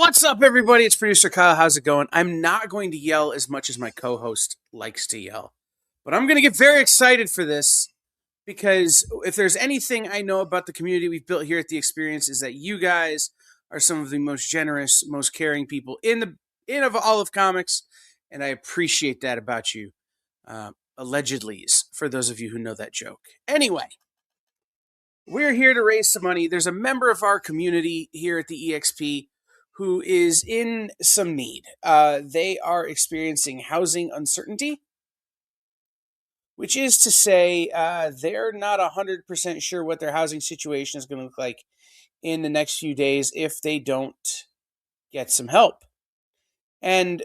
What's up, everybody? It's producer Kyle. How's it going? I'm not going to yell as much as my co-host likes to yell, but I'm going to get very excited for this because if there's anything I know about the community we've built here at The Experience is that you guys are some of the most generous, most caring people in all of comics, and I appreciate that about you. Allegedly's, for those of you who know that joke. Anyway, we're here to raise some money. There's a member of our community here at the EXP who is in some need. They are experiencing housing uncertainty, which is to say they're not 100% sure what their housing situation is going to look like in the next few days if they don't get some help. And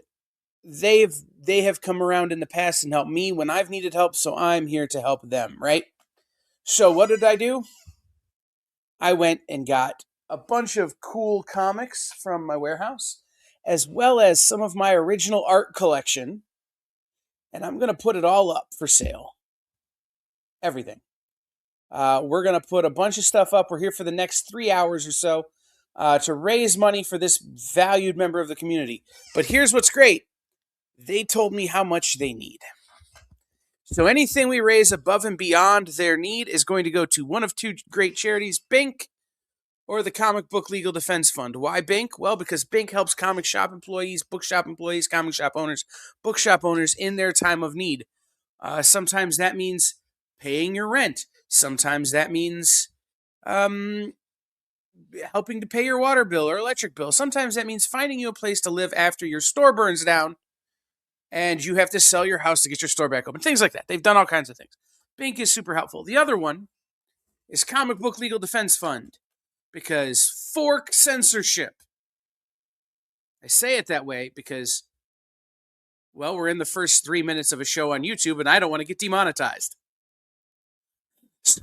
they have come around in the past and helped me when I've needed help, so I'm here to help them, right? So what did I do? I went and got a bunch of cool comics from my warehouse, as well as some of my original art collection, and I'm going to put it all up for sale. Everything. We're going to put a bunch of stuff up. We're here for the next 3 hours or so to raise money for this valued member of the community. But here's what's great. They told me how much they need. So anything we raise above and beyond their need is going to go to one of two great charities, Bink or the Comic Book Legal Defense Fund. Why Bink? Well, because Bink helps comic shop employees, bookshop employees, comic shop owners, bookshop owners in their time of need. Sometimes that means paying your rent. Sometimes that means helping to pay your water bill or electric bill. Sometimes that means finding you a place to live after your store burns down and you have to sell your house to get your store back open. Things like that. They've done all kinds of things. Bink is super helpful. The other one is Comic Book Legal Defense Fund, because fork censorship. I say it that way because, well, we're in the first 3 minutes of a show on YouTube and I don't want to get demonetized. So,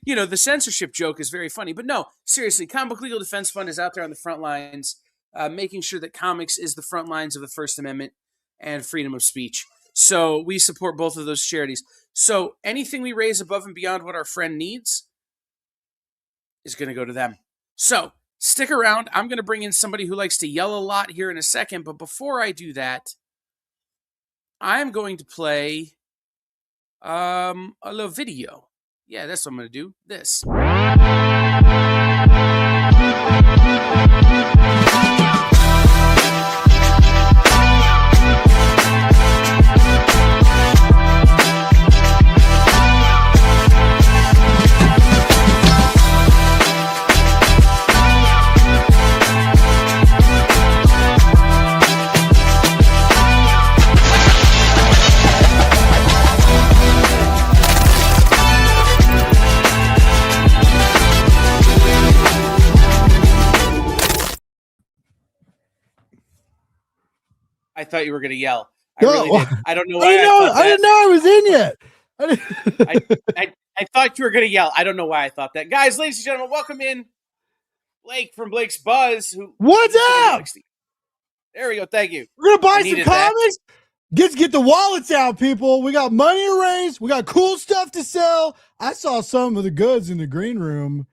the censorship joke is very funny. But no, seriously, Comic Book Legal Defense Fund is out there on the front lines, making sure that comics is the front lines of the First Amendment and freedom of speech. So we support both of those charities. So anything we raise above and beyond what our friend needs is going to go to them. So stick around. I'm going to bring in somebody who likes to yell a lot here in a second. But before I do that, I'm going to play a little video. Yeah, that's what I'm going to do. This. I thought you were going to yell. I really did. I don't know why. I didn't know I was in yet. I thought you were going to yell. I don't know why I thought that. Guys, ladies and gentlemen, welcome in Blake from Blake's Buzz. What's up? There we go. Thank you. We're going to buy some comics. Get the wallets out, people. We got money to raise. We got cool stuff to sell. I saw some of the goods in the green room.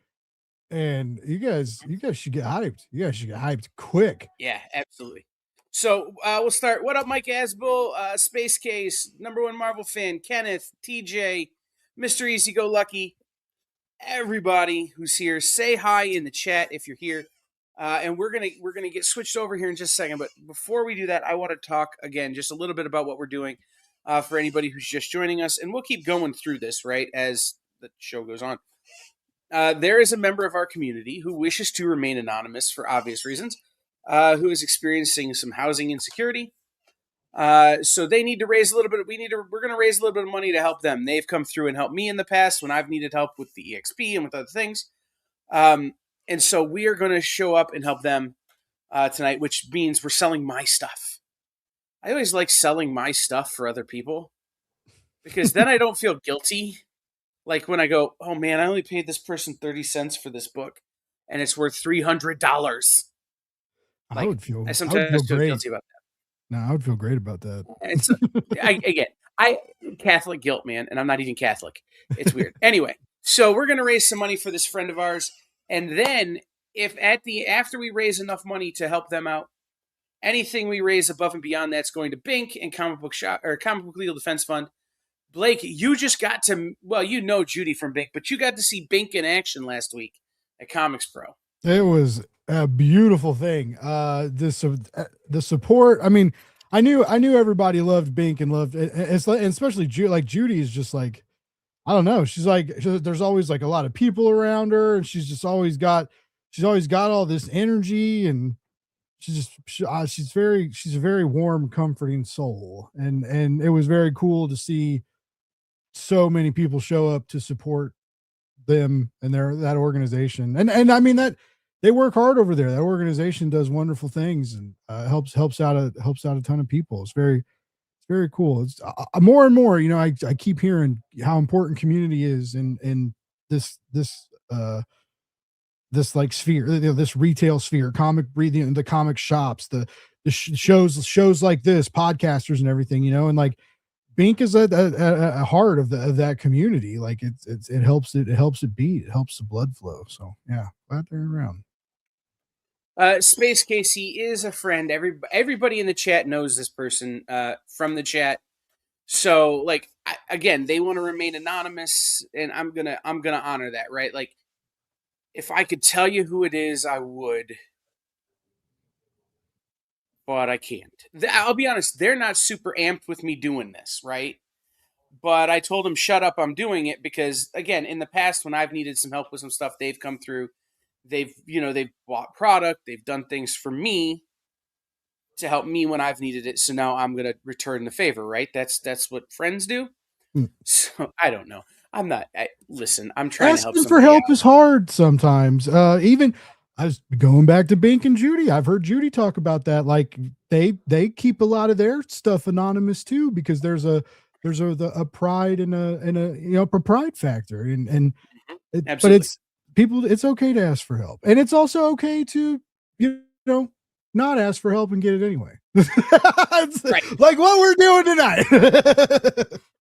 And you guys should get hyped. You guys should get hyped quick. Yeah, absolutely. So we'll start. What up, Mike Asbill, Space Case, #1 Marvel fan, Kenneth, TJ, Mr. Easy Go Lucky, everybody who's here. Say hi in the chat if you're here, and we're gonna get switched over here in just a second. But before we do that, I want to talk again just a little bit about what we're doing for anybody who's just joining us, and we'll keep going through this right as the show goes on. There is a member of our community who wishes to remain anonymous for obvious reasons. Who is experiencing some housing insecurity. So they need to raise a little bit. We're going to raise a little bit of money to help them. They've come through and helped me in the past when I've needed help with the EXP and with other things. And so we are going to show up and help them tonight, which means we're selling my stuff. I always like selling my stuff for other people because then I don't feel guilty. Like when I go, oh man, I only paid this person 30 cents for this book and it's worth $300. I would feel. I sometimes feel guilty about that. No, I would feel great about that. And so, I Catholic guilt, man, and I'm not even Catholic. It's weird. Anyway, so we're going to raise some money for this friend of ours, and then if after we raise enough money to help them out, anything we raise above and beyond that's going to Bink and Comic Book Shop or Comic Book Legal Defense Fund. Blake, you just got to, well, you know Judy from Bink, but you got to see Bink in action last week at Comics Pro. It was a beautiful thing. The support. I mean, I knew everybody loved Bink and loved it. It's like, especially Judy is just like, I don't know. She's like, there's always like a lot of people around her, and she's always got all this energy, and she's a very warm, comforting soul, and it was very cool to see so many people show up to support them and that organization. And I mean that they work hard over there. That organization does wonderful things and helps out a ton of people. It's very cool. It's more and more, I keep hearing how important community is in this like sphere, this retail sphere, the comic shops, the shows like this, podcasters and everything, and like Bink is at a heart of that community. Like it helps it beat. It helps the blood flow. So yeah, glad they're around. Space Casey is a friend. Everybody in the chat knows this person from the chat. So like again, they want to remain anonymous, and I'm gonna honor that, right? Like if I could tell you who it is, I would, but I can't. I'll be honest, they're not super amped with me doing this, right? But I told them, shut up, I'm doing it, because again, in the past when I've needed some help with some stuff, they've come through. They've bought product, they've done things for me to help me when I've needed it. So now I'm gonna return the favor, right? That's what friends do. So I don't know. Listen, I'm trying to help Asking for help out. is hard sometimes. Even I was going back to Bink and Judy. I've heard Judy talk about that. Like they keep a lot of their stuff anonymous too, because there's a pride and a pride factor, but it's people. It's okay to ask for help, and it's also okay to not ask for help and get it anyway. Right. Like what we're doing tonight.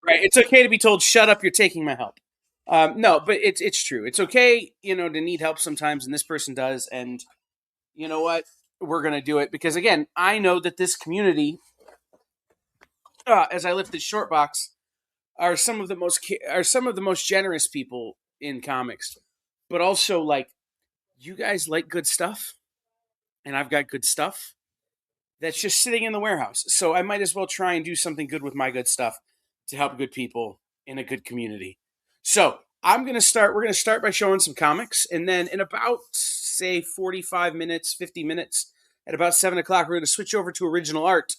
Right. It's okay to be told, shut up, you're taking my help. No, but it's true. It's okay, to need help sometimes, and this person does. And you know what? We're going to do it because, again, I know that this community, as I lift this short box, are some of the most generous people in comics. But also, like, you guys like good stuff, and I've got good stuff that's just sitting in the warehouse. So I might as well try and do something good with my good stuff to help good people in a good community. So we're going to start by showing some comics. And then in about, say, 45 minutes, 50 minutes, at about 7 o'clock, we're going to switch over to original art.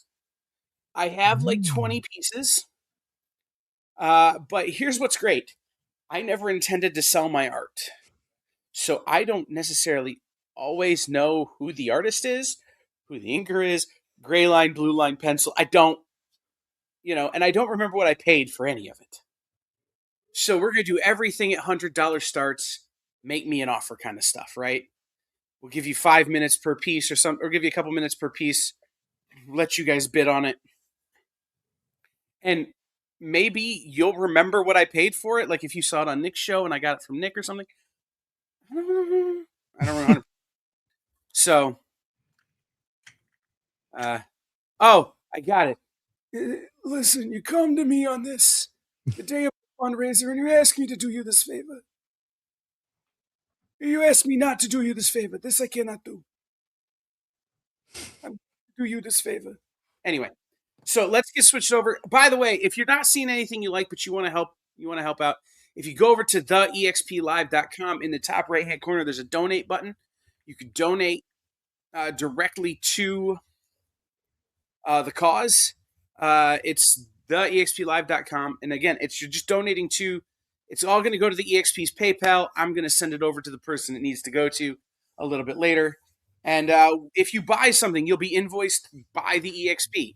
I have like 20 pieces. But here's what's great. I never intended to sell my art. So I don't necessarily always know who the artist is, who the inker is, gray line, blue line, pencil. I don't, and I don't remember what I paid for any of it. So we're going to do everything at $100 starts, make me an offer kind of stuff, right? We'll give you 5 minutes per piece or give you a couple minutes per piece, let you guys bid on it. And maybe you'll remember what I paid for it. Like if you saw it on Nick's show and I got it from Nick or something. I don't remember. So, I got it. Listen, you come to me on the day of the fundraiser, and you ask me to do you this favor. You ask me not to do you this favor. This I cannot do. I'm do you this favor. Anyway, so let's get switched over. By the way, if you're not seeing anything you like, but you want to help out, if you go over to theexplive.com, in the top right-hand corner, there's a donate button. You can donate directly to the cause. It's theexplive.com. And again, you're just donating to, it's all going to go to the EXP's PayPal. I'm going to send it over to the person it needs to go to a little bit later. And if you buy something, you'll be invoiced by the EXP.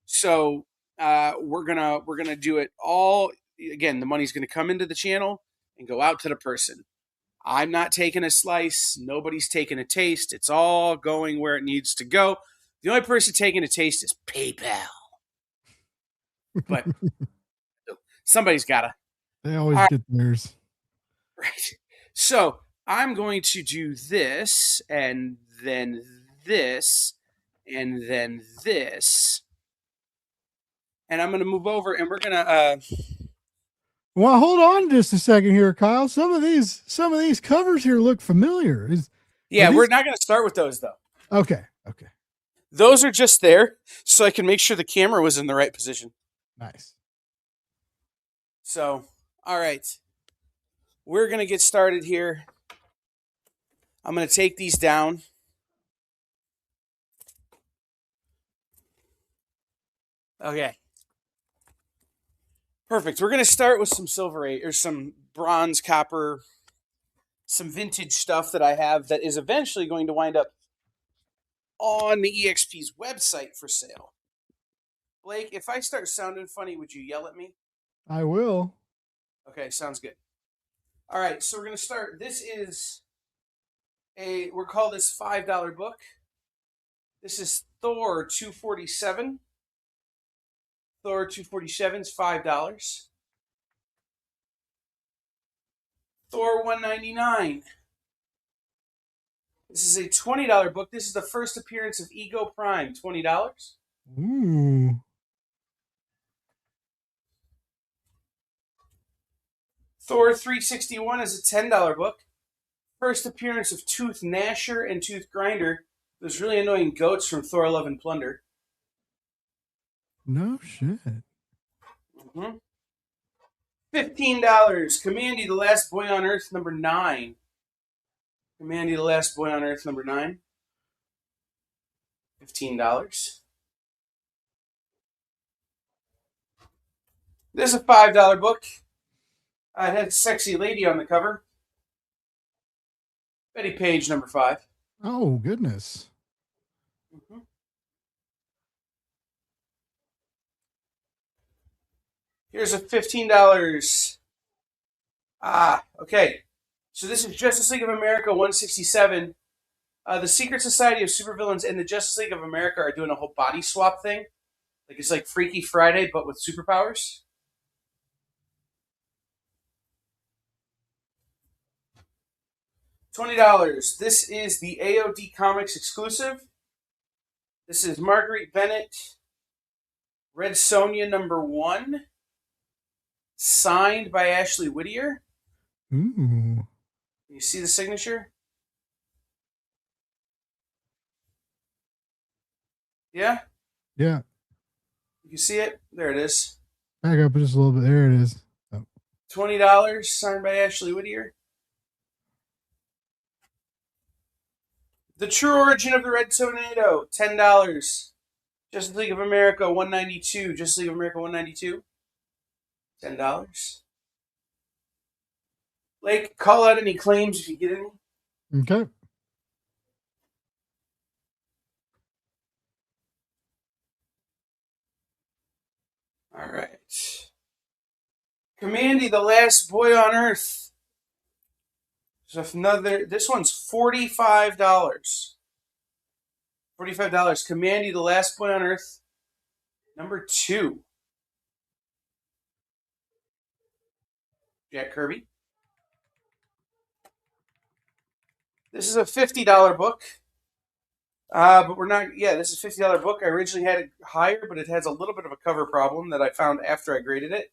So we're gonna do it all. Again, the money's going to come into the channel and go out to the person. I'm not taking a slice. Nobody's taking a taste. It's all going where it needs to go. The only person taking a taste is PayPal. But somebody's gotta. They always get theirs. Right. So I'm going to do this, and then this, and then this. And I'm going to move over, and we're going to Well, hold on just a second here, Kyle. Some of these covers here look familiar. Are yeah, we're these not going to start with those, though. okay? Okay, Those are just there so I can make sure the camera was in the right position. nice. So, all right. We're going to get started here. I'm going to take these down. Okay. Perfect. We're going to start with some silver or some bronze, copper, some vintage stuff that I have that is eventually going to wind up on the EXP's website for sale. Blake, if I start sounding funny, would you yell at me? I will. Okay, sounds good. All right, so we're going to start. This is we'll call this $5 book. This is Thor 247. Thor 247 is $5. Thor 199. This is a $20 book. This is the first appearance of Ego Prime, $20. Ooh. Thor 361 is a $10 book. First appearance of Tooth Gnasher and Tooth Grinder, those really annoying goats from Thor Love and Plunder. No shit. Mm-hmm. $15. Commandy, the Last Boy on Earth, number 9. Commandy, the Last Boy on Earth, number 9. $15. This is a $5 book. It had a sexy lady on the cover. Betty Page, number 5. Oh goodness. Mm-hmm. Here's a $15. Okay. So this is Justice League of America 167. The Secret Society of Supervillains and the Justice League of America are doing a whole body swap thing. Like it's like Freaky Friday, but with superpowers. $20. This is the AOD Comics exclusive. This is Marguerite Bennett, Red Sonja number 1, signed by Ashley Whittier. Ooh. You see the signature? Yeah? Yeah. You can see it? There it is. Back up just a little bit. There it is. Oh. $20, signed by Ashley Whittier. The True Origin of the Red Tornado, $10. Justice League of America 192. Justice League of America 192. $10. Blake, call out any claims if you get any. Okay. All right. Commandy, the Last Boy on Earth. So this one's $45. $45. Commandy, the Last Boy on Earth, number 2. Jack Kirby. This is a $50 book. But we're not, this is a $50 book. I originally had it higher, but it has a little bit of a cover problem that I found after I graded it.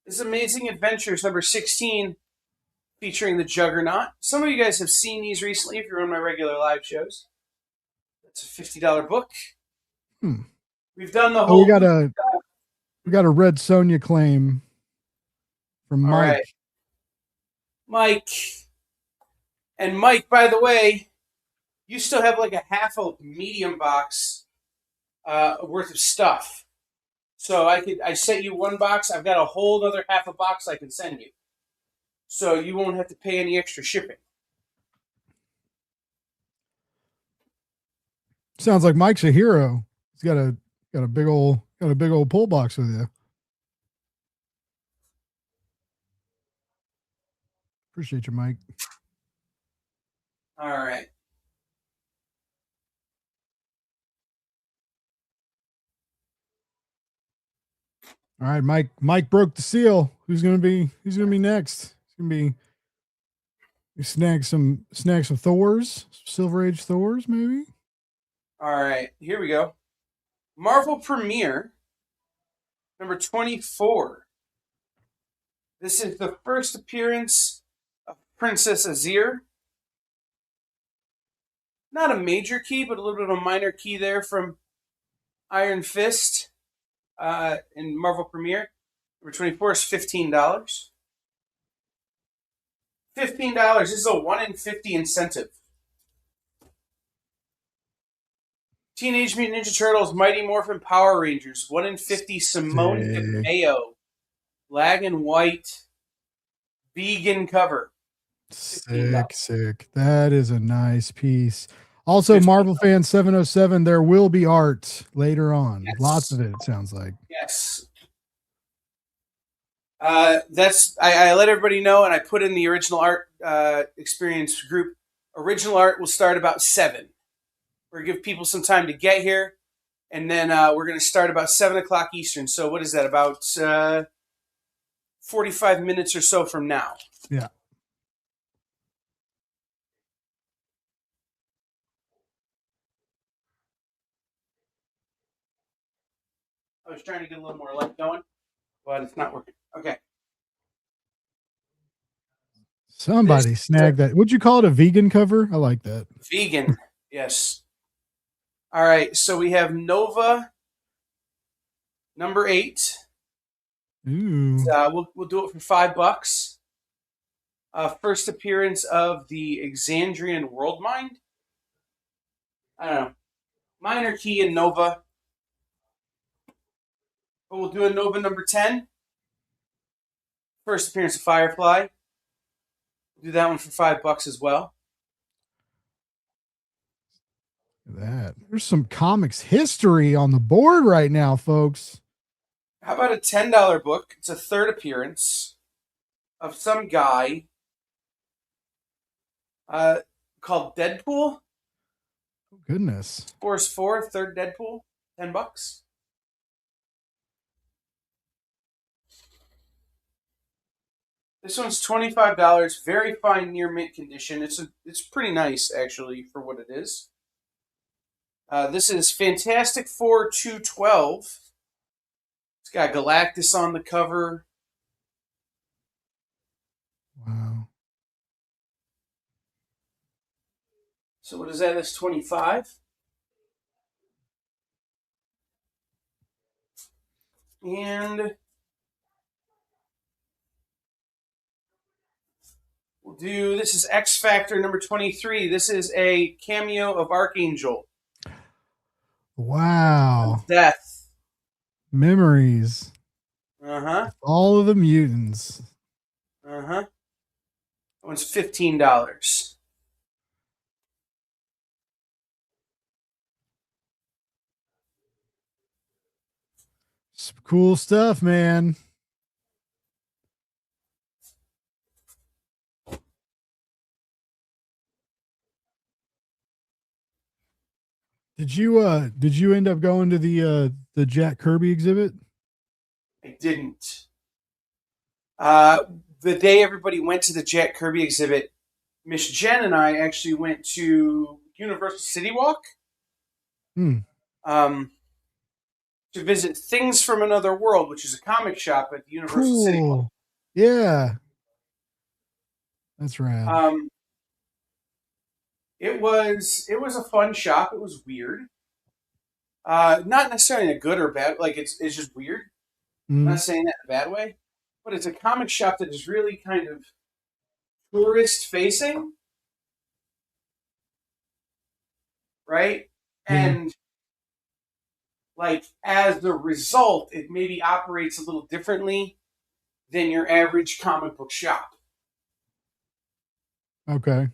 This is Amazing Adventures number 16, featuring the Juggernaut. Some of you guys have seen these recently if you're on my regular live shows. That's a $50 book. We've done the whole. We got a Red Sonja claim from Mike. All right. Mike. And Mike, by the way, you still have like a half a medium box worth of stuff. So I sent you one box. I've got a whole other half a box I can send you. So you won't have to pay any extra shipping. Sounds like Mike's a hero. He's got a big old pull box with you. Appreciate you, Mike. All right. All right, Mike broke the seal. Who's gonna be next? It's gonna be You snag some Thors, Silver Age Thors, maybe. All right, here we go. Marvel Premiere number 24. This is the first appearance of Princess Azir. Not a major key, but a little bit of a minor key there from Iron Fist in Marvel Premiere. Number 24 is $15. $15. This is a 1 in 50 incentive. Teenage Mutant Ninja Turtles, Mighty Morphin Power Rangers, 1 in 50 Simone Sick. DeMeo, black and white, vegan cover. Sick. That is a nice piece. Also, Marvel 15. fan 707, there will be art later on. Yes. Lots of it sounds like. Yes. That's I let everybody know, and I put in the original art experience group. Original art will start about 7. We're gonna give people some time to get here, and then we're gonna start about 7 o'clock Eastern. So what is that? About 45 minutes or so from now. Yeah. I was trying to get a little more light going, but it's not working. Okay. Somebody snagged that. Would you call it a vegan cover? I like that. Vegan, yes. All right, so we have Nova number 8. Ooh. We'll do it for $5. First appearance of the Exandrian World Mind. I don't know. Minor key in Nova. But we'll do a Nova number 10. First appearance of Firefly. We'll do that one for $5 as well. That. There's some comics history on the board right now, folks. How about a $10 book? It's a third appearance of some guy called Deadpool. Oh, goodness. Force 4, third Deadpool, $10. This one's $25. Very fine, near mint condition. It's pretty nice actually for what it is. This is Fantastic Four 212. It's got Galactus on the cover. Wow. So what is that? That's 25. And we'll do, this is X Factor number 23. This is a cameo of Archangel. Wow. Death. Memories. Uh-huh. All of the mutants. Uh-huh. That one's $15. Some cool stuff, man. Did you end up going to the Jack Kirby exhibit? I didn't. The day everybody went to the Jack Kirby exhibit, Miss Jen and I actually went to Universal City Walk. To visit Things from Another World, which is a comic shop at the Universal City Walk. Yeah. That's rad. It was a fun shop. It was weird. Not necessarily in a good or bad, like it's just weird. I'm not saying that in a bad way, but it's a comic shop that is really kind of tourist facing, right? Yeah. And like as a result, it maybe operates a little differently than your average comic book shop. Okay.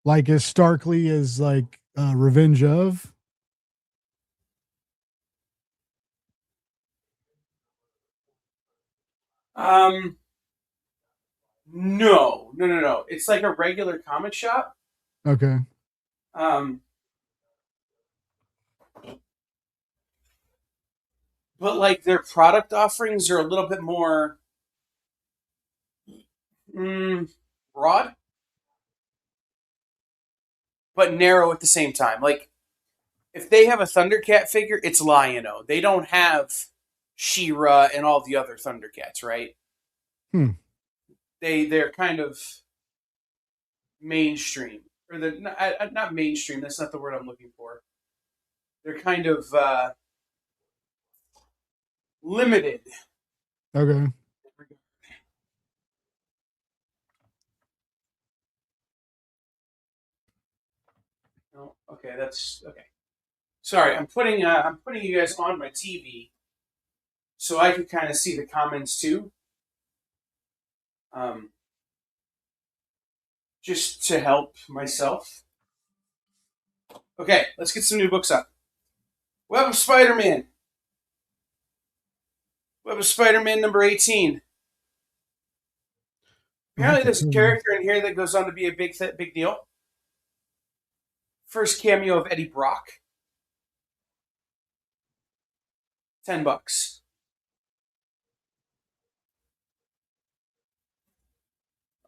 Like as starkly as like Revenge of. No. It's like a regular comic shop. Okay. but like their product offerings are a little bit more broad, but narrow at the same time. Like if they have a Thundercat figure, it's Lion-O. They don't have She-Ra and all the other Thundercats, right? Hmm. They're kind of mainstream, or the not mainstream. That's not the word I'm looking for. They're kind of limited. Okay. Oh, okay, that's okay. Sorry, I'm putting you guys on my TV so I can kind of see the comments too. Um, just to help myself. Okay, let's get some new books up. Web of Spider-Man. Web of Spider-Man number 18. I like Apparently, the there's a cover. character in here that goes on to be a big deal. First cameo of Eddie Brock. $10.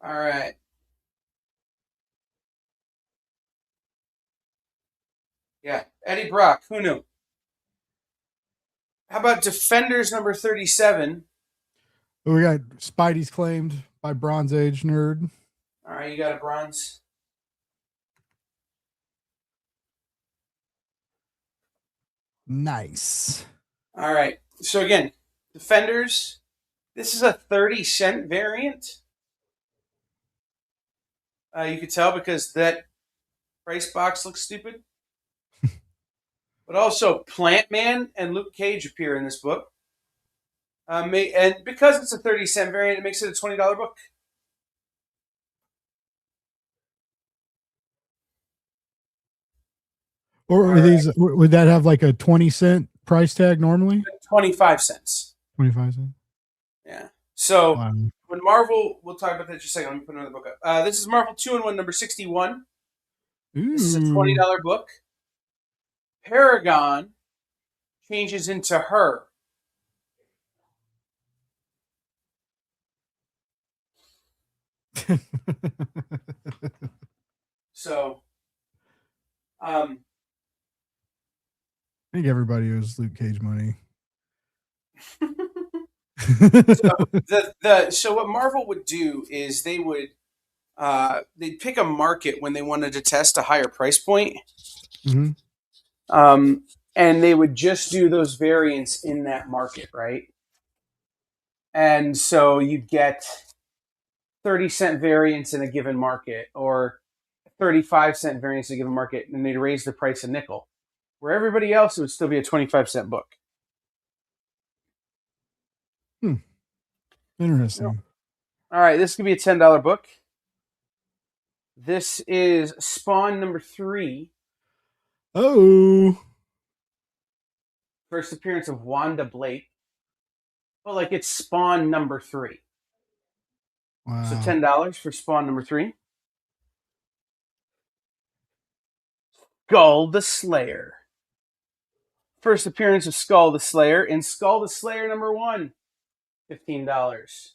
All right. Yeah, Eddie Brock. Who knew? How about Defenders number 37? We got Spidey's claimed by Bronze Age nerd. All right, you got a bronze. Nice. All right. So again, Defenders. This is a 30-cent variant. You could tell because that price box looks stupid. But also, Plant Man and Luke Cage appear in this book. And because it's a 30-cent variant, it makes it a $20 book. Or All are right, these? Would that have like a 20-cent price tag normally? 25 cents. 25 cents. Yeah. So Wow. when Marvel, we'll talk about that in just a second. Let me put another book up. This is Marvel 2-in-1 number 61. This is a Ooh. $20 book. Paragon changes into her. So, um, I think everybody owes Luke Cage money. so what Marvel would do is they'd pick a market when they wanted to test a higher price point, Mm-hmm. um, and they would just do those variants in that market, right? And so you'd get 30-cent variants in a given market, or 35-cent variants in a given market, and they'd raise the price a nickel. Where everybody else, it would still be a 25-cent book. Hmm. Interesting. All right, this could be a $10 book. This is Spawn number 3. Oh. First appearance of Wanda Blake. Well, like it's Spawn number 3. So Wow. $10 for Spawn number 3. Skull the Slayer. First appearance of Skull the Slayer in Skull the Slayer number 1. $15.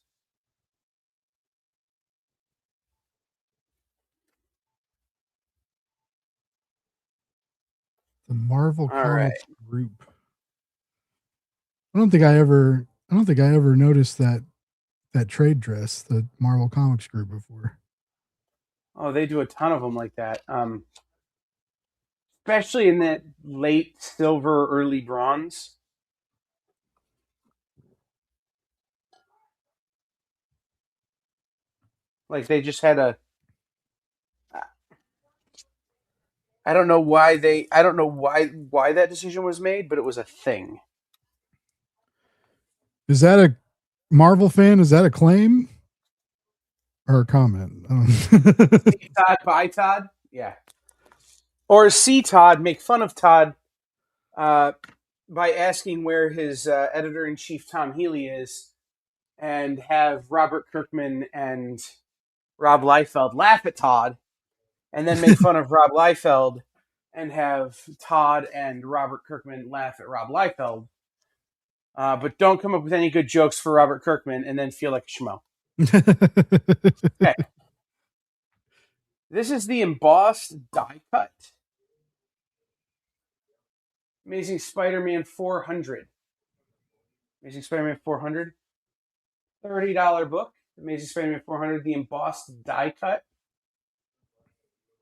The Marvel All right. Comics group. I don't think I ever noticed that trade dress, the Marvel Comics group before. Oh, they do a ton of them like that. Especially in that late silver, early bronze. Like they just had a. I don't know why why that decision was made, but it was a thing. Is that a Marvel fan? Is that a claim or a comment? See Todd by Todd, yeah, or see Todd make fun of Todd uh, by asking where his editor in chief Tom Healy is, and have Robert Kirkman and Rob Liefeld laugh at Todd, and then make fun of Rob Liefeld, and have Todd and Robert Kirkman laugh at Rob Liefeld. But don't come up with any good jokes for Robert Kirkman and then feel like a schmo. Okay. This is the embossed die cut. Amazing Spider-Man 400. Amazing Spider-Man 400. $30 book. Amazing Spider-Man 400, the embossed die cut.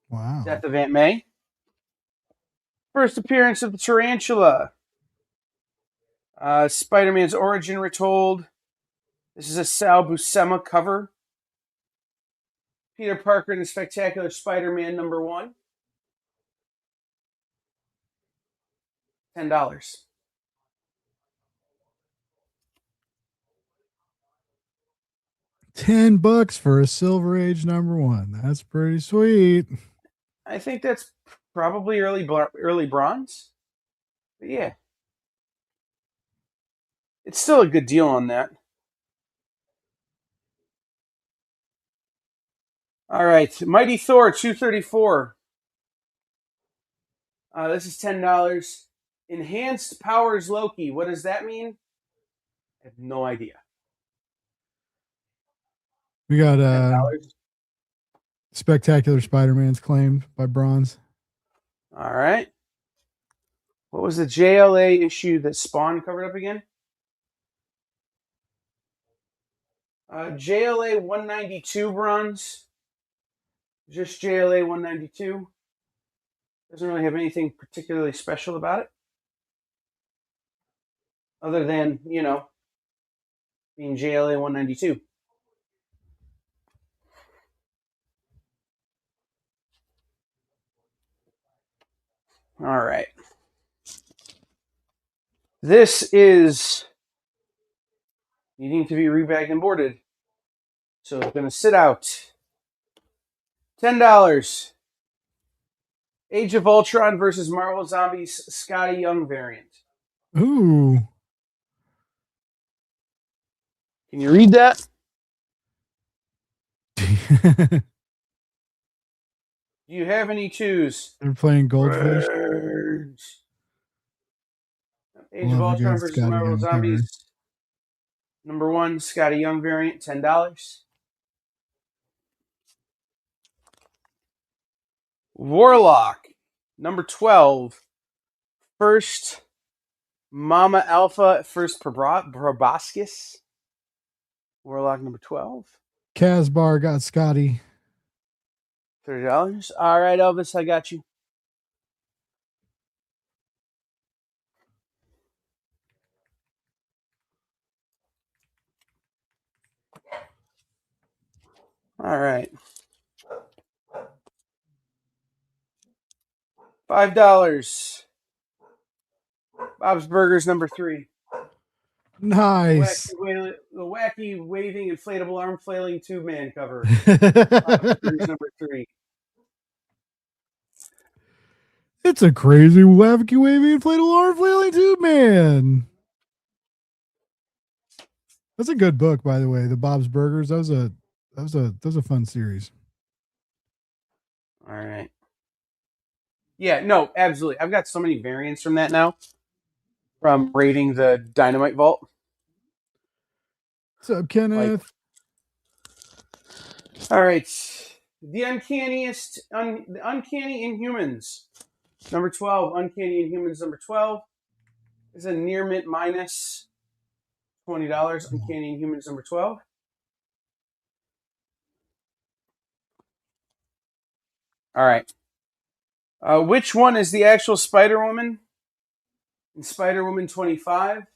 Wow. Death of Aunt May. First appearance of the tarantula. Spider-Man's origin retold. This is a Sal Buscema cover. Peter Parker and the Spectacular Spider-Man #1. $10. $10 for a Silver Age #1. That's pretty sweet. I think that's probably early bronze. But yeah. It's still a good deal on that. All right. Mighty Thor 234. This is $10. Enhanced Powers Loki. What does that mean? I have no idea. We got $10. Spectacular Spider-Man's claimed by bronze. All right. What was the JLA issue that Spawn covered up again? JLA 192 bronze. Just JLA 192. Doesn't really have anything particularly special about it. Other than, being JLA 192. All right. This is needing to be rebagged and boarded. So it's going to sit out. $10. Age of Ultron versus Marvel Zombies Scotty Young variant. Ooh. Can you read that? Do you have any twos? They're playing Goldfish. Birds. Age of Love a Ultron good versus Scotty Marvel Young Zombies. #1, Scotty Young variant, $10. Warlock, #12. First Mama Alpha, first Proboscis. Warlock #12. Casbar got Scotty. $30. All right, Elvis, I got you. All right. $5. Bob's Burgers #3. Nice. The wacky waving inflatable arm flailing tube man cover. Bob's Burgers #3. It's a crazy wacky wavy inflatable arm flailing tube man. That's a good book, by the way. The Bob's Burgers. That was a fun series. All right. Yeah, no, absolutely. I've got so many variants from that now. From raiding the Dynamite Vault. What's up, Kenneth? All right. The Uncanny Inhumans. #12. Uncanny Inhumans #12 is a near mint minus $20. Uncanny Inhumans #12. All right. Which one is the actual Spider-Woman? In Spider-Woman 25.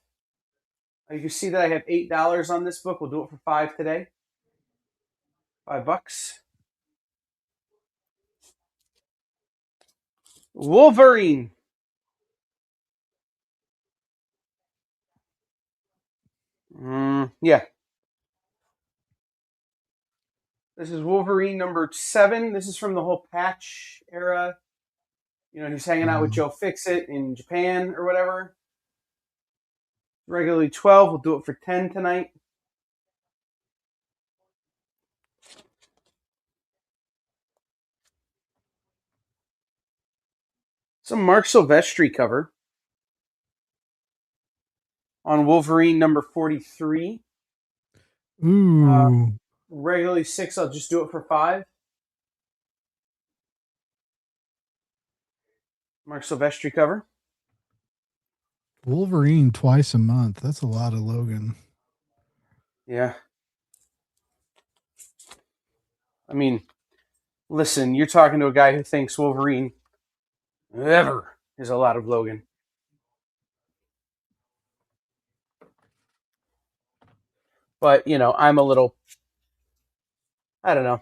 You can see that I have $8 on this book. We'll do it for $5 today. $5. Wolverine. Yeah. This is Wolverine #7. This is from the whole Patch era. He's hanging out with Joe Fixit in Japan or whatever. Regularly 12. We'll do it for 10 tonight. Some Mark Silvestri cover. on Wolverine number 43. Ooh. Regularly 6, I'll just do it for 5. Mark Silvestri cover. Wolverine twice a month. That's a lot of Logan. Yeah. I mean, listen, you're talking to a guy who thinks Wolverine ever is a lot of Logan. But, I'm a little, I don't know,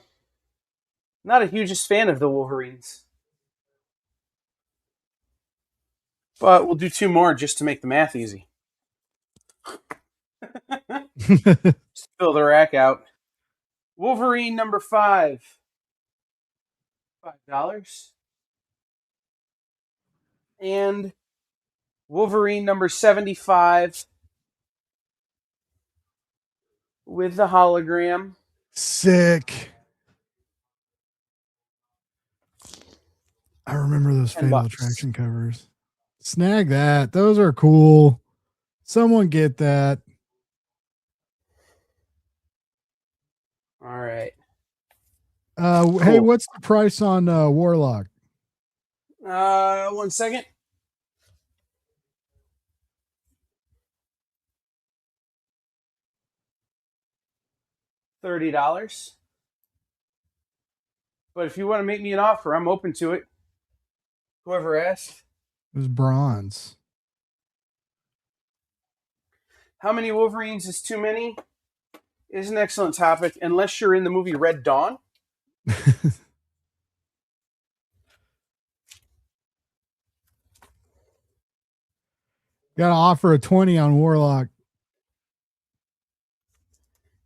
not a hugest fan of the Wolverines. But we'll do 2 more just to make the math easy. Just fill the rack out. Wolverine number 5. $5. And Wolverine number 75 with the hologram. Sick. I remember those Fatal Attraction covers. Snag that. Those are cool. Someone get that. All right. Cool. Hey, what's the price on Warlock? 1 second. $30. But if you want to make me an offer, I'm open to it. Whoever asked. It was bronze. How many Wolverines is too many? Is an excellent topic, unless you're in the movie Red Dawn. Got to offer a 20 on Warlock.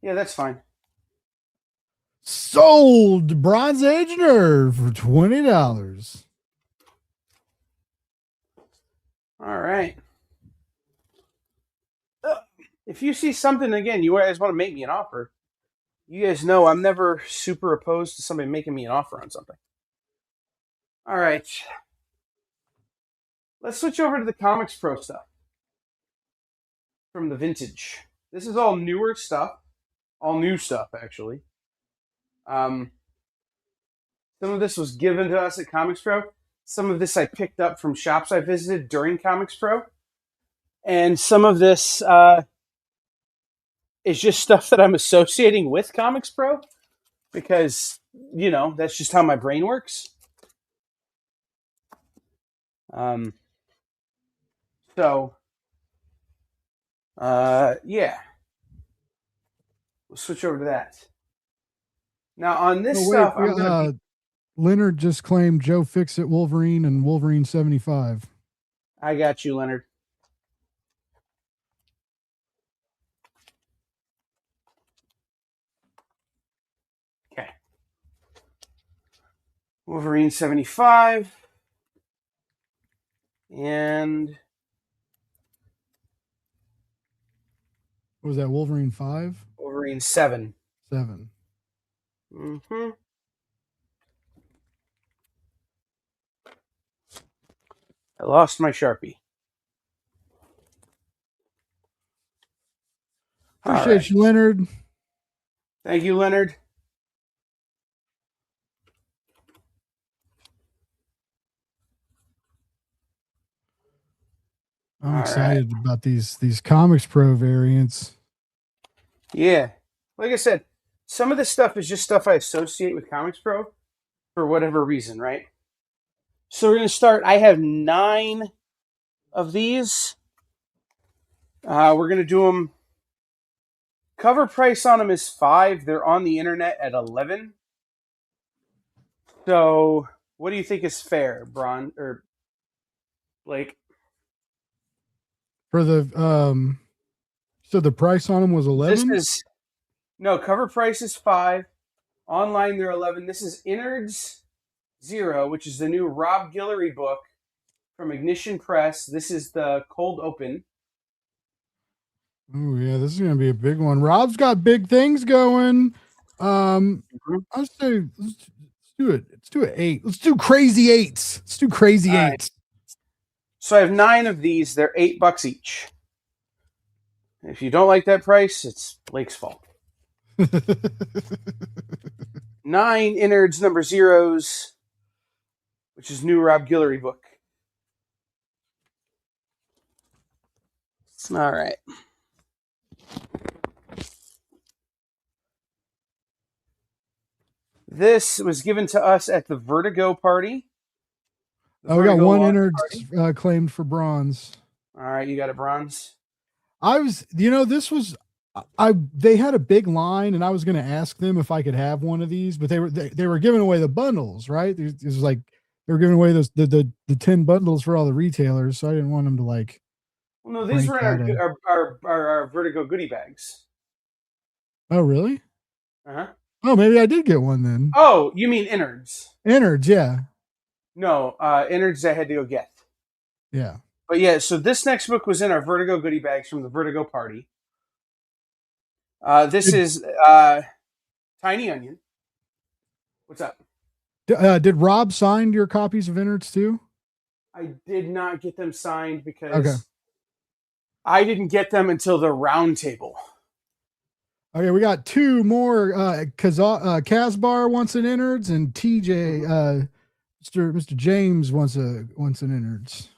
Yeah, that's fine. Sold Bronze Age Nerve for $20. All right. If you see something, again, you guys want to make me an offer, you guys know I'm never super opposed to somebody making me an offer on something. All right. Let's switch over to the Comics Pro stuff from the vintage. This is all newer stuff. All new stuff, actually. Some of this was given to us at Comics Pro. Some of this I picked up from shops I visited during Comics Pro. And some of this is just stuff that I'm associating with Comics Pro because, that's just how my brain works. Yeah. We'll switch over to that. Now, on this stuff, I'm going to... Leonard just claimed Joe Fixit Wolverine and Wolverine 75. I got you, Leonard. Okay. Wolverine 75. And... what was that, Wolverine 5? Wolverine 7. 7. Mm-hmm. I lost my Sharpie. Appreciate you, Leonard. Thank you, Leonard. I'm excited about these Comics Pro variants. Yeah. Like I said, some of this stuff is just stuff I associate with Comics Pro for whatever reason, right? So we're going to start. I have 9 of these. We're going to do them. Cover price on them is $5. They're on the internet at $11. So what do you think is fair, Bron or Blake? For the so the price on them was 11? Cover price is $5. Online they're 11. This is Innards 0, which is the new Rob Guillory book from Ignition Press. This is the cold open. Oh yeah, this is gonna be a big one. Rob's got big things going. I'll say let's do it. Let's do it 8. Let's do crazy 8s. Let's do crazy 8s. So I have 9 of these. They're $8 each. If you don't like that price, it's Blake's fault. 9 innards number zeros, which is new Rob Guillory book. All right. This was given to us at the Vertigo party. We got one innard claimed for bronze. All right, you got a bronze. This was they had a big line, and I was going to ask them if I could have one of these, but they were giving away the bundles, right? It was like they were giving away the 10 bundles for all the retailers, so I didn't want them to like. Well, no, these were in our Vertigo goodie bags. Oh, really? Uh-huh. Oh, maybe I did get one then. Oh, you mean innards? Innards, yeah. No, innards I had to go get. Yeah. But yeah, so this next book was in our Vertigo goodie bags from the Vertigo party. This is Tiny Onion. What's up? Did Rob sign your copies of innards too? I did not get them signed because I didn't get them until the round table. Okay, we got 2 more. Casbar wants an innards, and TJ, Mr. James wants an innards.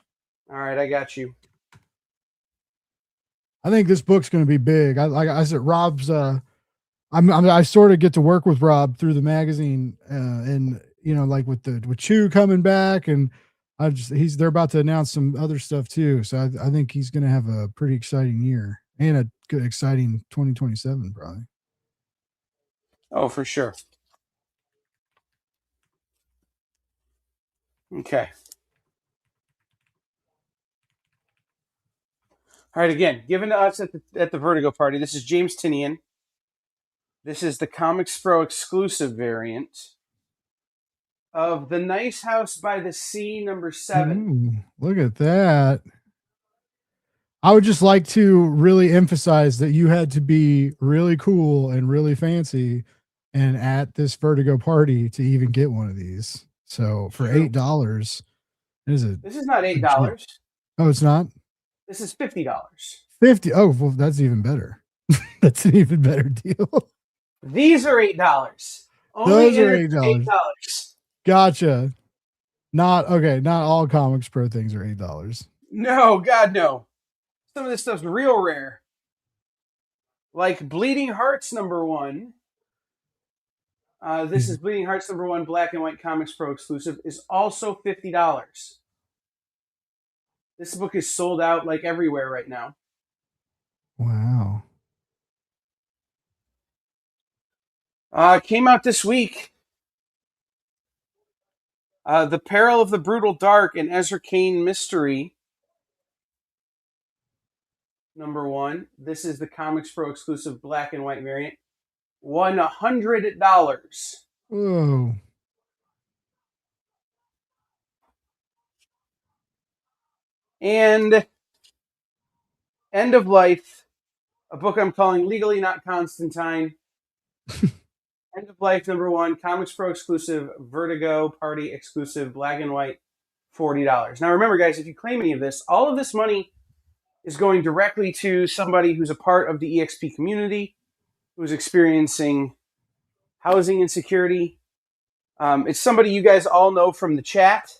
All right, I got you. I think this book's going to be big. I said, Rob's. I sort of get to work with Rob through the magazine, and like with Chew coming back, and they're about to announce some other stuff too. So I think he's going to have a pretty exciting year and a good exciting 2027 probably. Oh, for sure. Okay. All right, again, given to us at the Vertigo party, this is James Tinian. This is the Comics Pro exclusive variant of The Nice House by the Sea, number 7. Ooh, look at that. I would just like to really emphasize that you had to be really cool and really fancy and at this Vertigo party to even get one of these. So for $8, This is not $8. Oh, it's not? This is $50. 50. Oh, well, that's even better. That's an even better deal. These are $8. Those are $8. Gotcha. Not all Comics Pro things are $8. No, God, no. Some of this stuff's real rare. Like Bleeding Hearts number 1. This is Bleeding Hearts number 1, Black and White Comics Pro exclusive, is also $50. This book is sold out like everywhere right now. Wow. Came out this week. The Peril of the Brutal Dark and Ezra Kane Mystery, number 1. This is the Comics Pro exclusive black and white variant. $100. Whoa. And End of Life, a book I'm calling Legally Not Constantine. End of Life, number 1, Comics Pro exclusive, Vertigo party exclusive, black and white, $40. Now remember, guys, if you claim any of this, all of this money is going directly to somebody who's a part of the EXP community, who's experiencing housing insecurity. It's somebody you guys all know from the chat.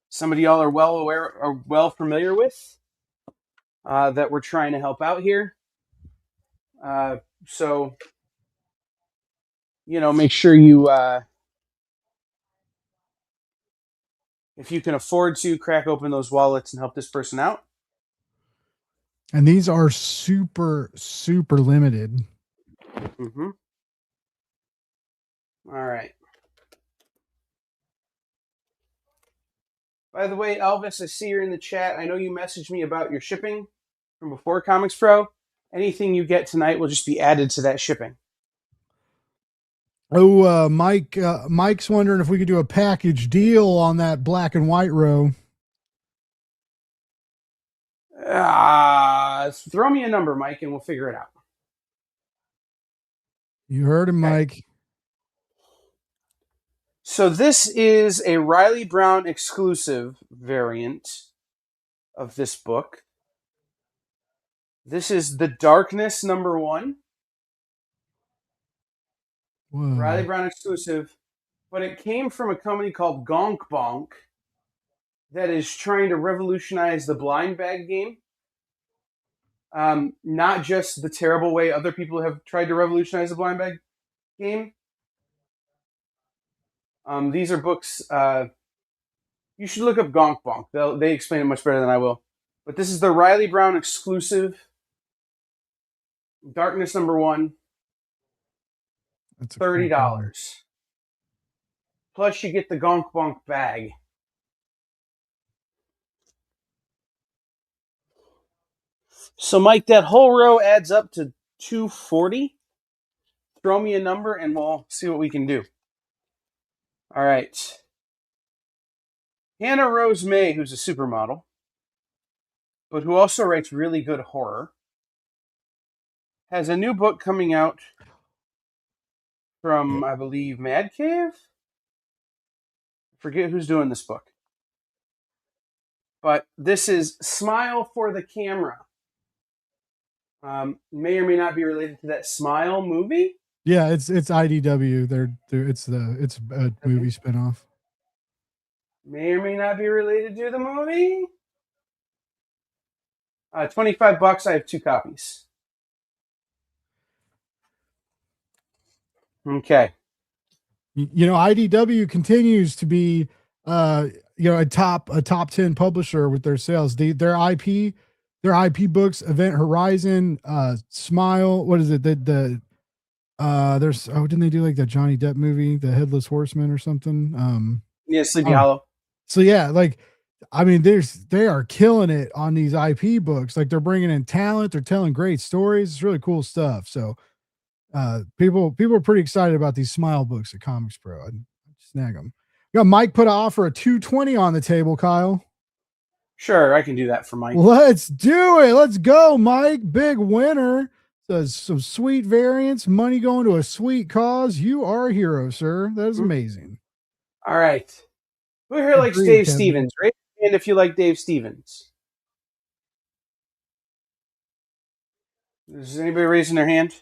Somebody y'all are well aware or well familiar with that we're trying to help out here. So, make sure you, if you can afford to, crack open those wallets and help this person out. And these are super, super limited. Mm-hmm. All right. By the way, Elvis, I see you're in the chat. I know you messaged me about your shipping from before Comics Pro. Anything you get tonight will just be added to that shipping. Oh, Mike's wondering if we could do a package deal on that black and white row. Throw me a number, Mike, and we'll figure it out. You heard him, okay. Mike. So this is a Riley Brown exclusive variant of this book. This is The Darkness #1. Whoa. Riley Brown exclusive. But it came from a company called Gonk Bonk that is trying to revolutionize the blind bag game. Not just the terrible way other people have tried to revolutionize the blind bag game. These are books. You should look up Gonk Bonk. They explain it much better than I will. But this is the Riley Brown exclusive. Darkness #1. That's $30. Plus, you get the Gonk Bonk bag. So, Mike, that whole row adds up to $240. Throw me a number, and we'll see what we can do. All right. Hannah Rose May, who's a supermodel, but who also writes really good horror, has a new book coming out from, I believe, Mad Cave? I forget who's doing this book. But this is Smile for the Camera. May or may not be related to that Smile movie. Yeah, it's IDW. It's a movie spinoff. May or may not be related to the movie. $25. I have 2 copies. Okay. You know, IDW continues to be a top 10 publisher with their sales. Their IP books, Event Horizon, Smile, what is it? There's didn't they do like the Johnny Depp movie, The Headless Horseman or something? Yeah, Sleepy Hollow. So yeah, like I mean, they are killing it on these IP books. Like they're bringing in talent, they're telling great stories. It's really cool stuff. So people are pretty excited about these Smile books at Comics Pro. I'd snag them. We got Mike put an offer of $220 on the table, Kyle. Sure, I can do that for Mike. Let's do it. Let's go, Mike. Big winner. Says some sweet variants, money going to a sweet cause. You are a hero, sir. That is amazing. All right. Who here likes Dave Stevens? Raise your hand if you like Dave Stevens. Is anybody raising their hand?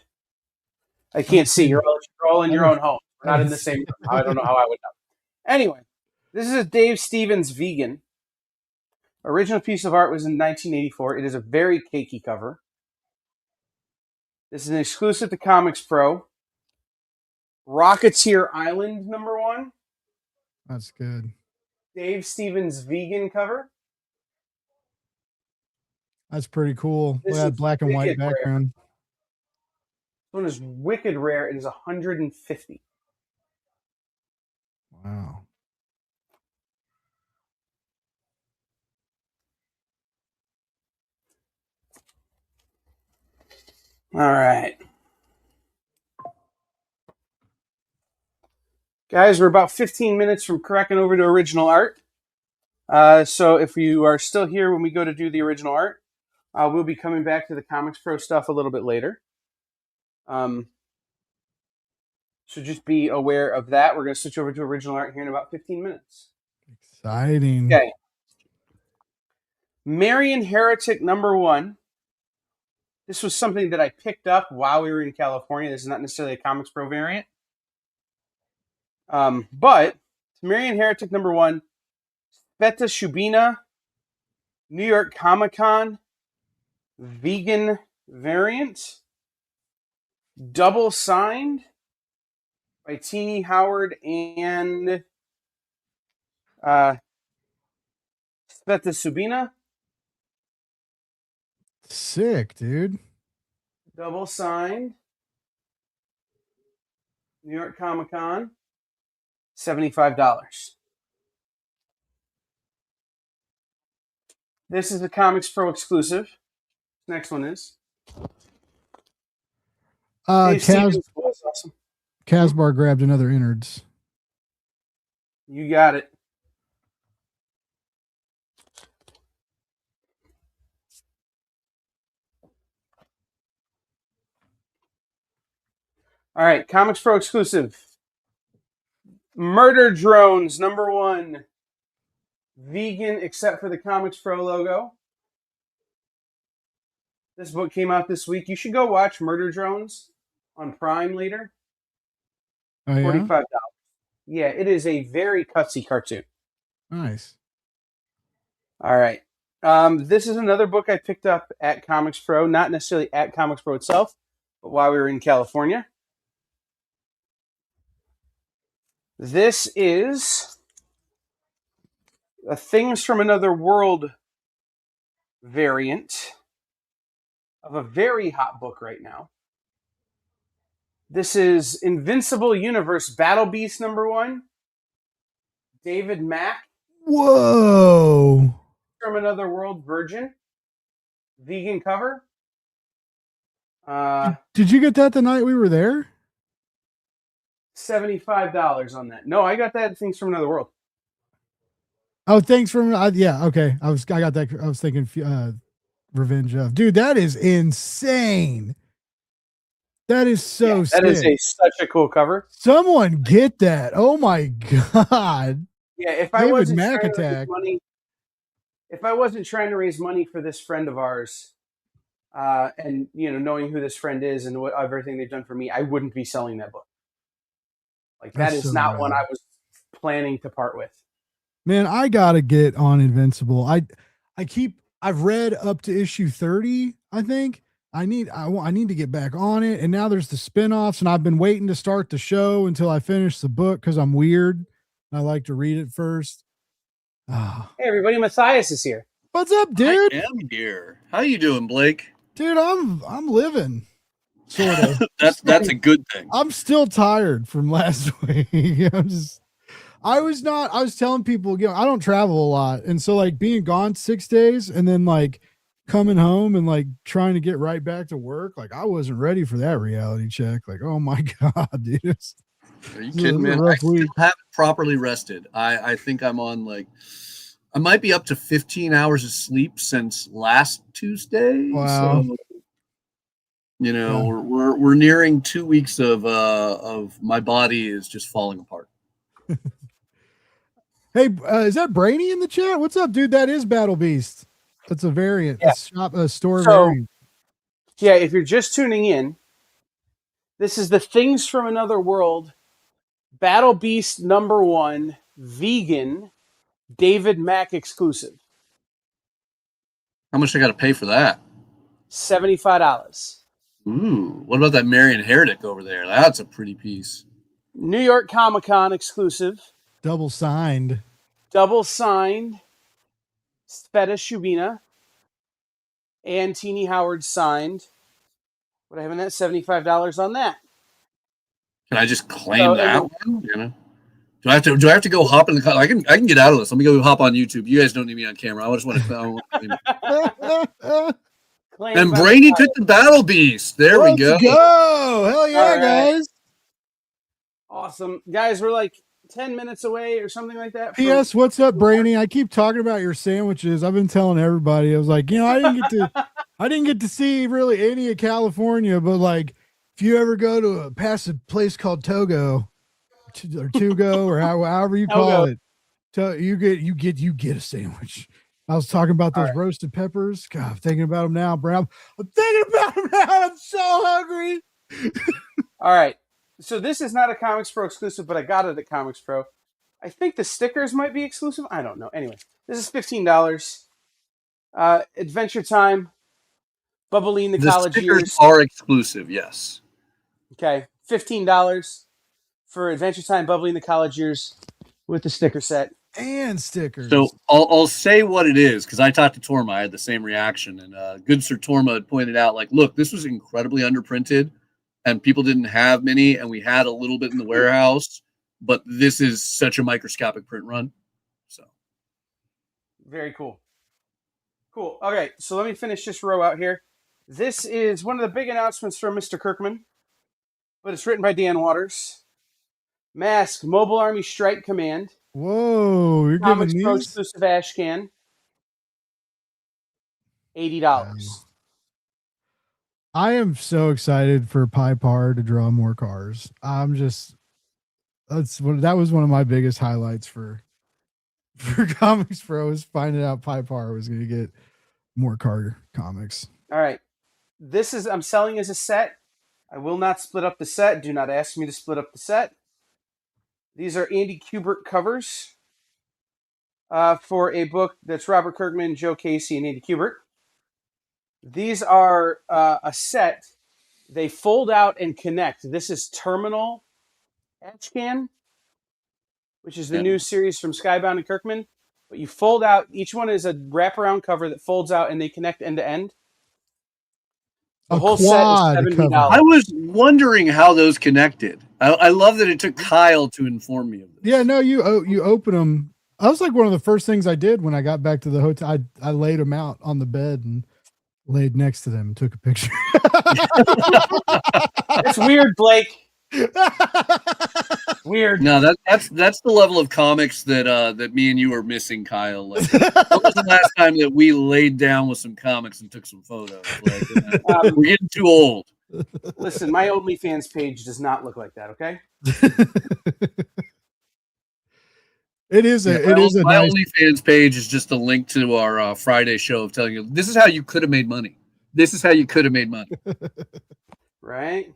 I can't see. You're all in your own home. We're not in the same room. I don't know how I would know. Anyway, this is a Dave Stevens vegan. Original piece of art was in 1984. It is a very cakey cover. This is an exclusive to Comics Pro. Rocketeer Island #1. That's good. Dave Stevens vegan cover. That's pretty cool. This that is black and white wicked background. This one is wicked rare. It is $150. Wow. All right. Guys, we're about 15 minutes from cracking over to original art. So if you are still here when we go to do the original art, we'll be coming back to the Comics Pro stuff a little bit later. So just be aware of that. We're going to switch over to original art here in about 15 minutes. Exciting. Okay. Marion Heretic #1. This was something that I picked up while we were in California. This is not necessarily a Comics Pro variant. But Marion Heretic #1, Sveta Shubina, New York Comic Con, vegan variant, double signed by Teenie Howard and Sveta Shubina. Sick, dude. Double signed. New York Comic Con. $75. This is the Comics Pro exclusive. Next one is. Awesome. Casbar grabbed another innards. You got it. All right, Comics Pro exclusive. Murder Drones #1. Vegan except for the Comics Pro logo. This book came out this week. You should go watch Murder Drones on Prime later. Oh yeah, $45. Yeah, it is a very cutsy cartoon. nice. All right. This is another book I picked up at Comics Pro, not necessarily at Comics Pro itself, but while we were in California. This is a Things from Another World variant of a very hot book right now. This is Invincible Universe Battle Beast #1. David Mack. Whoa. From Another World Virgin. Vegan cover. Did you get that the night we were there? $75 on that. No, I got that at Things from Another World. Oh, thanks for yeah. Okay, I got that. I was thinking Revenge of. Dude, that is insane. That is so sick. That is such a cool cover. Someone get that. Oh my god. Yeah, if I wasn't trying to raise money for this friend of ours, and knowing who this friend is and what everything they've done for me, I wouldn't be selling that book. Like that is not one I was planning to part with. Man, I gotta get on Invincible. I've read up to issue 30, I think. I need to get back on it. And now there's the spinoffs, and I've been waiting to start the show until I finish the book because I'm weird. I like to read it first. Hey everybody, Matthias is here. What's up, dude? I am here. How you doing, Blake? Dude, I'm living. Sort of. that's a good thing. I'm still tired from last week. I was telling people, I don't travel a lot. And so like being gone 6 days and then like coming home and like trying to get right back to work, like I wasn't ready for that reality check. Like, oh my God, dude. Are you kidding, man? I still haven't properly rested. I think I'm on I might be up to 15 hours of sleep since last Tuesday. Wow. So, we're nearing 2 weeks of my body is just falling apart. Hey, is that Brainy in the chat? What's up, dude? That is Battle Beast. That's a variant. Yeah. A store variant. Yeah, if you're just tuning in, this is the Things from Another World Battle Beast #1 vegan David Mack exclusive. How much I got to pay for that? $75. Ooh, what about that Marion Heretic over there? That's a pretty piece. New York Comic Con exclusive. Double signed. Sveta Shubina and Teeny Howard signed. What I have in that? $75 on that. Can I just claim that one? Do I have to go hop in the car? I can get out of this. Let me go hop on YouTube. You guys don't need me on camera. I just want to claim. And Brainy took the Battle Beast. There we go. Let's go. Hell yeah, guys. Awesome. Guys, we're like 10 minutes away or something like that. P.S. What's up, Brainy? I keep talking about your sandwiches. I've been telling everybody. I was like, I didn't get to see really any of California, but like if you ever go to a place called Togo or Tugo or however you call it, you get a sandwich. I was talking about those roasted peppers. God, I'm thinking about them now, bro. I'm thinking about them now. I'm so hungry. All right. So this is not a Comics Pro exclusive, but I got it at Comics Pro. I think the stickers might be exclusive. I don't know. Anyway, this is $15. Adventure Time. Bubbling the College stickers Years are exclusive, yes. Okay, $15 for Adventure Time, Bubbling the College Years with the sticker set and stickers. So I'll say what it is because I talked to Torma. I had the same reaction, and good Sir Torma had pointed out, like, look, this was incredibly underprinted. And people didn't have many, and we had a little bit in the warehouse, but this is such a microscopic print run. So, very cool. Cool. Okay, so let me finish this row out here. This is one of the big announcements from Mr. Kirkman, but it's written by Dan Waters. Mask, Mobile Army Strike Command. Whoa, you're Comics giving Pro these? exclusive Ashcan. $80. Wow. I am so excited for Par to draw more cars. That was one of my biggest highlights for Comics Pro is finding out Par was going to get more car comics. All right. I'm selling as a set. I will not split up the set. Do not ask me to split up the set. These are Andy Kubert covers for a book that's Robert Kirkman, Joe Casey, and Andy Kubert. These are a set. They fold out and connect. This is Terminal Ashcan, which is the new series from Skybound and Kirkman. But you fold out. Each one is a wraparound cover that folds out, and they connect end to end. The whole set is $70. I was wondering how those connected. I love that it took Kyle to inform me of this. Yeah, no, you open them. I was like one of the first things I did when I got back to the hotel. I laid them out on the bed and laid next to them and took a picture. It's weird, Blake. Weird. No, that's the level of comics that me and you are missing, Kyle. Like, when was the last time that we laid down with some comics and took some photos? Like, we're getting too old. Listen, my OnlyFans page does not look like that. Okay. It is my nice... OnlyFans page is just a link to our Friday show of telling you this is how you could have made money. This is how you could have made money. Right.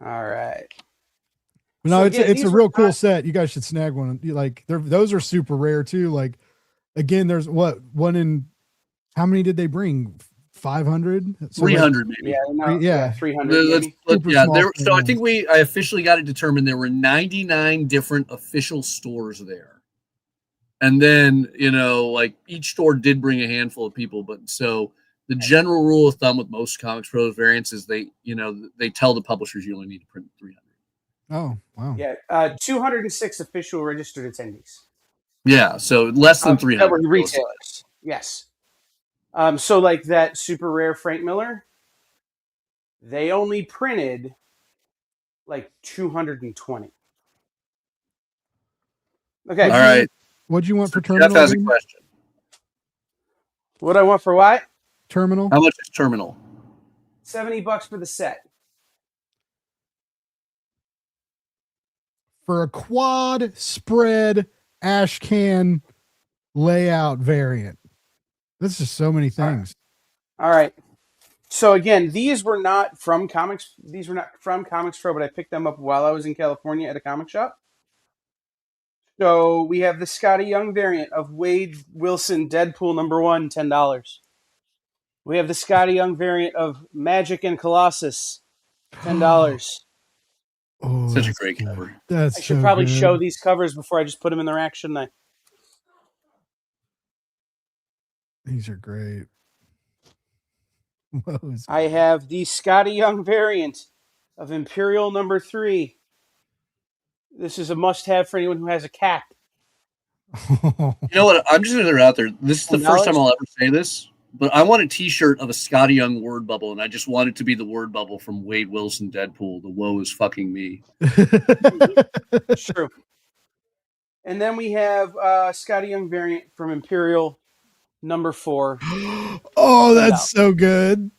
All right. No, so it's a real cool set. You guys should snag one. Those are super rare too. Like, again, there's one in. How many did they bring? 500, 300 maybe. Yeah, 300. So I think I officially got it determined there were 99 different official stores there, and then like each store did bring a handful of people. But so the general rule of thumb with most Comics Pros variants is they tell the publishers you only need to print 300. Oh, wow. Yeah, 206 official registered attendees. Yeah, so less than 300. That were retailers. Yes. So like that super rare Frank Miller, they only printed like 220. Okay. All right. What'd you want for Terminal? Jeff has a question. What I want for what? Terminal. How much is Terminal? $70 for the set. For a quad spread ash can layout variant. This is so many things. All right. So again, these were not from Comics. These were not from Comics Pro, but I picked them up while I was in California at a comic shop. So we have the Scotty Young variant of Wade Wilson Deadpool #1, $10. We have the Scotty Young variant of Magic and Colossus, $10. Oh, such a great cover. I should probably show these covers before I just put them in the rack, shouldn't I? These are great. I have the Scotty Young variant of Imperial #3. This is a must-have for anyone who has a cap. You know what? I'm just going to throw it out there. This is the first time I'll ever say this, but I want a T-shirt of a Scotty Young word bubble, and I just want it to be the word bubble from Wade Wilson Deadpool. The woe is fucking me. True. And then we have Scotty Young variant from Imperial #4. Oh, that's so good.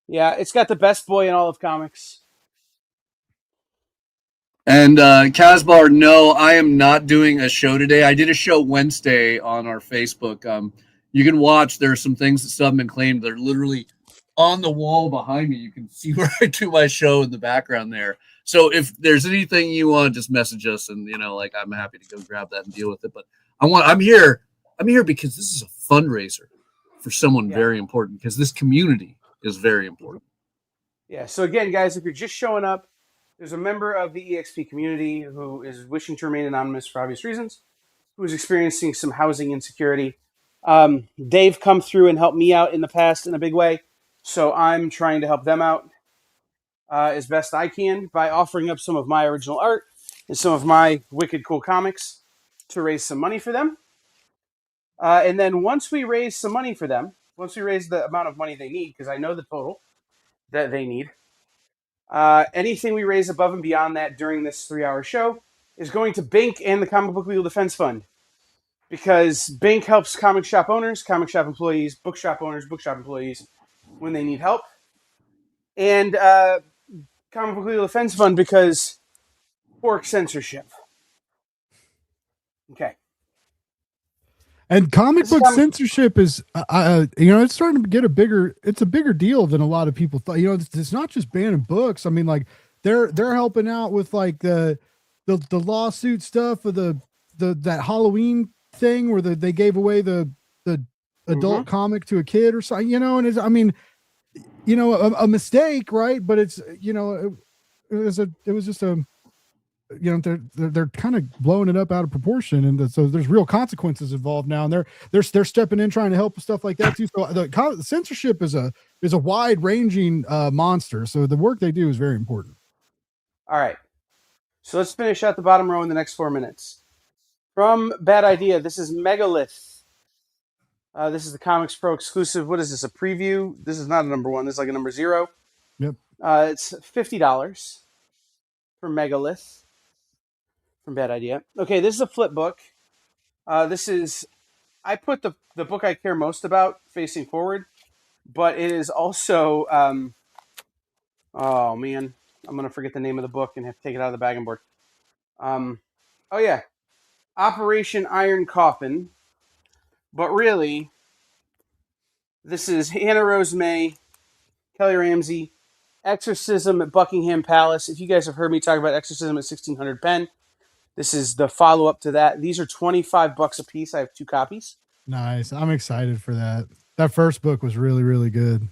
Yeah, it's got the best boy in all of comics. And Casbar, no, I am not doing a show today. I did a show Wednesday on our Facebook. You can watch. There are some things that still haven't been claimed. They're literally on the wall behind me. You can see where I do my show in the background there. So if there's anything you want, just message us, and I'm happy to go grab that and deal with it. But I'm here because this is a fundraiser for someone very important, because this community is very important. Yeah. So again, guys, if you're just showing up, there's a member of the EXP community who is wishing to remain anonymous for obvious reasons, who is experiencing some housing insecurity. They've come through and helped me out in the past in a big way, so I'm trying to help them out as best I can by offering up some of my original art and some of my wicked cool comics to raise some money for them. And then once we raise some money for them, once we raise the amount of money they need, because I know the total that they need, anything we raise above and beyond that during this 3-hour show is going to Bink and the Comic Book Legal Defense Fund. Because Bink helps comic shop owners, comic shop employees, bookshop owners, bookshop employees when they need help. And Comic Book Legal Defense Fund because pork censorship. Okay. And comic This is book comic- censorship is, it's starting to get it's a bigger deal than a lot of people thought. It's not just banning books. I mean, like they're helping out with like the lawsuit stuff of that Halloween thing where they gave away the adult comic to a kid or something, and it's, I mean, a mistake, right? But it's, it was just a, they're kind of blowing it up out of proportion, and so there's real consequences involved now, and they're stepping in trying to help with stuff like that too. So the censorship is a wide ranging monster. So the work they do is very important. All right. So let's finish out the bottom row in the next 4 minutes. From Bad Idea, this is Megalith. This is the Comics Pro exclusive. What is this, a preview? This is not a number 1. This is like a number 0. Yep. It's $50 for Megalith from Bad Idea. Okay, this is a flip book. I put the book I care most about facing forward, but it is also, oh man, I'm going to forget the name of the book and have to take it out of the bagging board. Oh yeah, Operation Iron Coffin. But really, this is Hannah Rose May, Kelly Ramsey, Exorcism at Buckingham Palace. If you guys have heard me talk about Exorcism at 1600 Penn, this is the follow-up to that. These are $25 a piece. I have 2 copies. Nice. I'm excited for that. That first book was really, really good.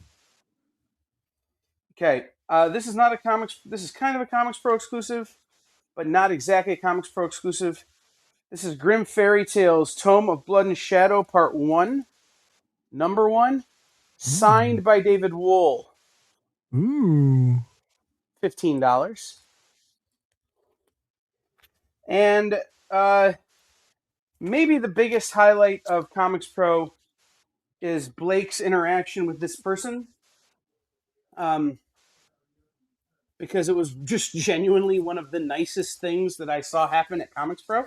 Okay. This is not a comics. This is kind of a Comics Pro exclusive, but not exactly a Comics Pro exclusive. This is Grim Fairy Tales, Tome of Blood and Shadow, Part 1, Number 1, signed by David Wool. Ooh. $15. And maybe the biggest highlight of Comics Pro is Blake's interaction with this person. Because it was just genuinely one of the nicest things that I saw happen at Comics Pro.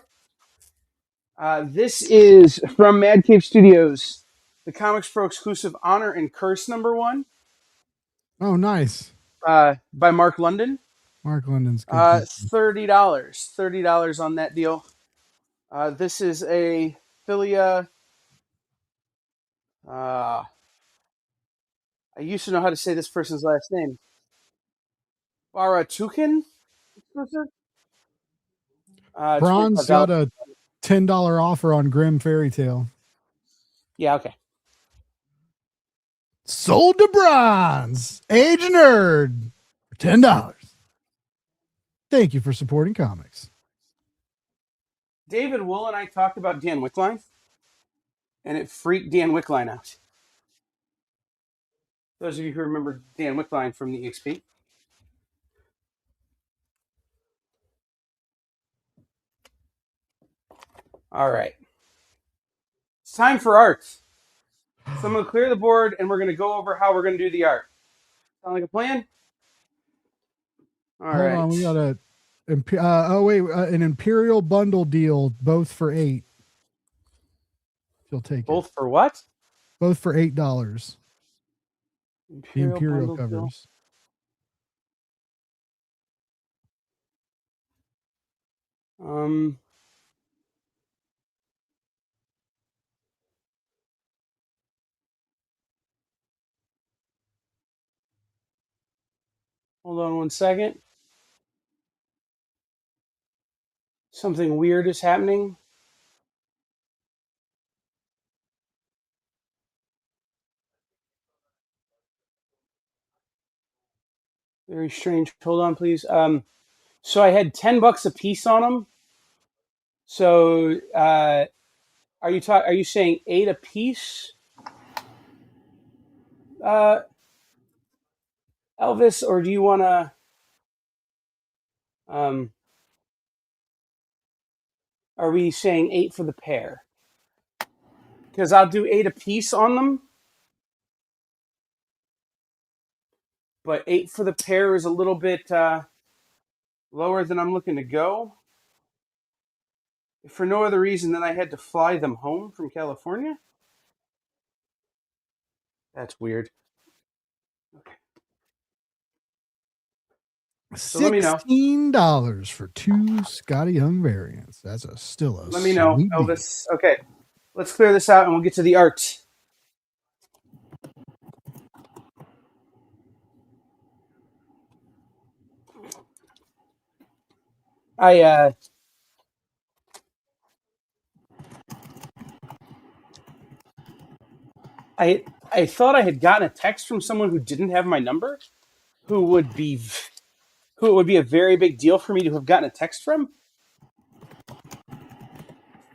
This is from Mad Cave Studios, the Comics Pro exclusive Honor and Curse number 1. Oh, nice. By Mark London. Mark London's good. $30. $30 on that deal. This is a Philia. I used to know how to say this person's last name. Baratukin exclusive. Bronze got a $10 offer on Grim Fairy Tale. Yeah, okay. Sold to Bronze, Age Nerd, for $10. Thank you for supporting comics. David Wool and I talked about Dan Wickline, and it freaked Dan Wickline out. Those of you who remember Dan Wickline from the EXP. All right. It's time for art. So I'm going to clear the board, and we're going to go over how we're going to do the art. Sound like a plan? All right. Hold on, we got an Imperial bundle deal, both for $8. You'll take both for what? Both for $8. The Imperial covers. Deal. Hold on 1 second. Something weird is happening. Very strange. Hold on, please. So I had $10 a piece on them. So are you saying 8 a piece? Elvis, or do you want to are we saying 8 for the pair? Because I'll do 8 a piece on them. But 8 for the pair is a little bit lower than I'm looking to go. If for no other reason than I had to fly them home from California. That's weird. Okay. So $16 for 2 Scotty Young variants. That's still a. Let me know, Elvis. Okay. let's clear this out and we'll get to the art. I thought I had gotten a text from someone who didn't have my number, who it would be a very big deal for me to have gotten a text from.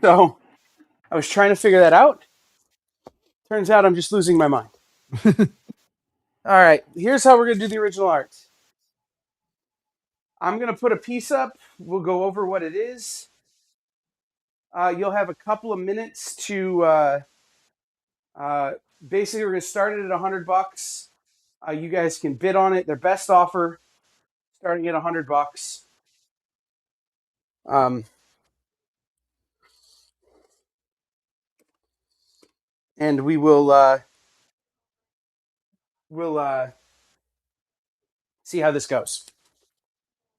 So I was trying to figure that out. Turns out I'm just losing my mind. All right, here's how we're going to do the original art. I'm going to put a piece up. We'll go over what it is. You'll have a couple of minutes to basically, we're going to start it at $100. You guys can bid on it. Their best offer, starting at $100. And we will we'll see how this goes.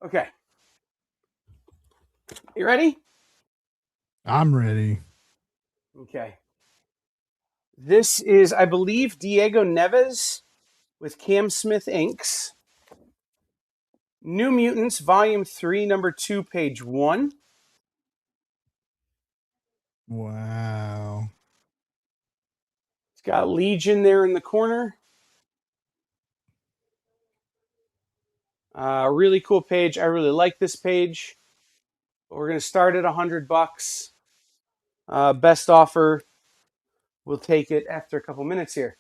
Okay. You ready? I'm ready. Okay. This is, I believe, Diego Neves with Cam Smith Inks. New Mutants, Volume 3, Number 2, Page 1. Wow. It's got Legion there in the corner. Really cool page. I really like this page. But we're going to start at $100. Best offer. We'll take it after a couple minutes here.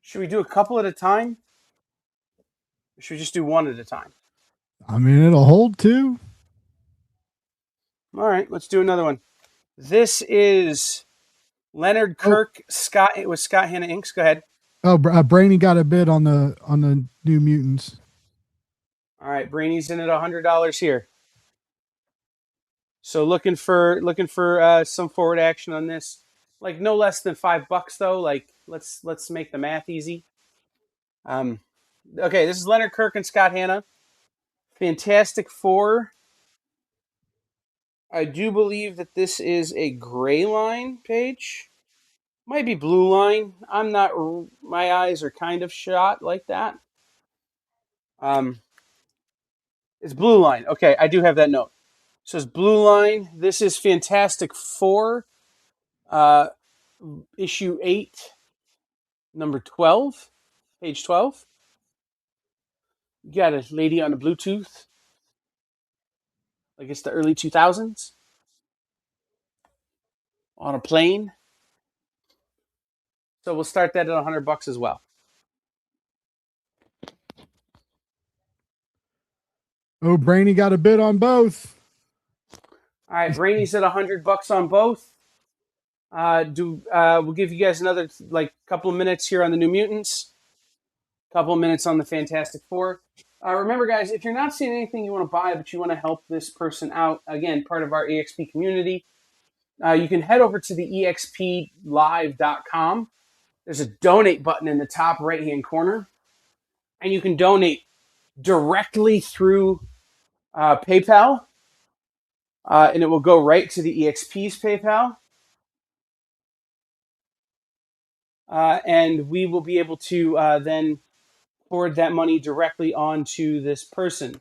Should we do a couple at a time? Or should we just do one at a time? I mean, it'll hold too. All right, let's do another one. This is Leonard Kirk Scott with Scott Hanna Inks. Go ahead. Oh, Brainy got a bid on the New Mutants. All right, Brainy's in at $100 here. So looking for some forward action on this. Like no less than $5 though. Like let's make the math easy. Okay, this is Leonard Kirk and Scott Hanna. Fantastic Four. I do believe that this is a gray line page. Might be blue line. I'm not. My eyes are kind of shot like that. It's blue line. Okay, I do have that note. So it's blue line. This is Fantastic Four. Issue 8, number 12, page 12. You got a lady on a Bluetooth. Like it's the early 2000s. On a plane. So we'll start that at $100 as well. Oh, Brainy got a bid on both. All right, Brainy's at $100 on both. We'll give you guys another couple of minutes here on the New Mutants. Couple of minutes on the Fantastic Four. Remember, guys, if you're not seeing anything you want to buy, but you want to help this person out, again, part of our EXP community, you can head over to the explive.com. There's a donate button in the top right-hand corner, and you can donate directly through PayPal, and it will go right to the EXP's PayPal. And we will be able to then forward that money directly onto this person.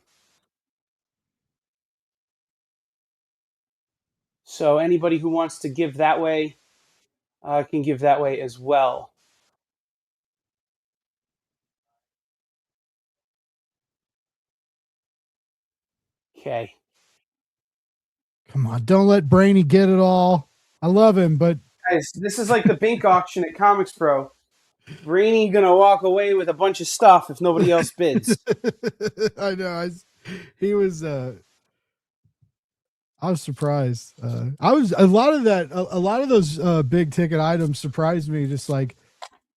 So anybody who wants to give that way can give that way as well. Okay. Come on, don't let Brainy get it all. I love him, but Guys, this is like the Bink auction at Comics Pro. Brainy gonna walk away with a bunch of stuff if nobody else bids. I know. I was surprised. I was a lot of those big ticket items surprised me. Just like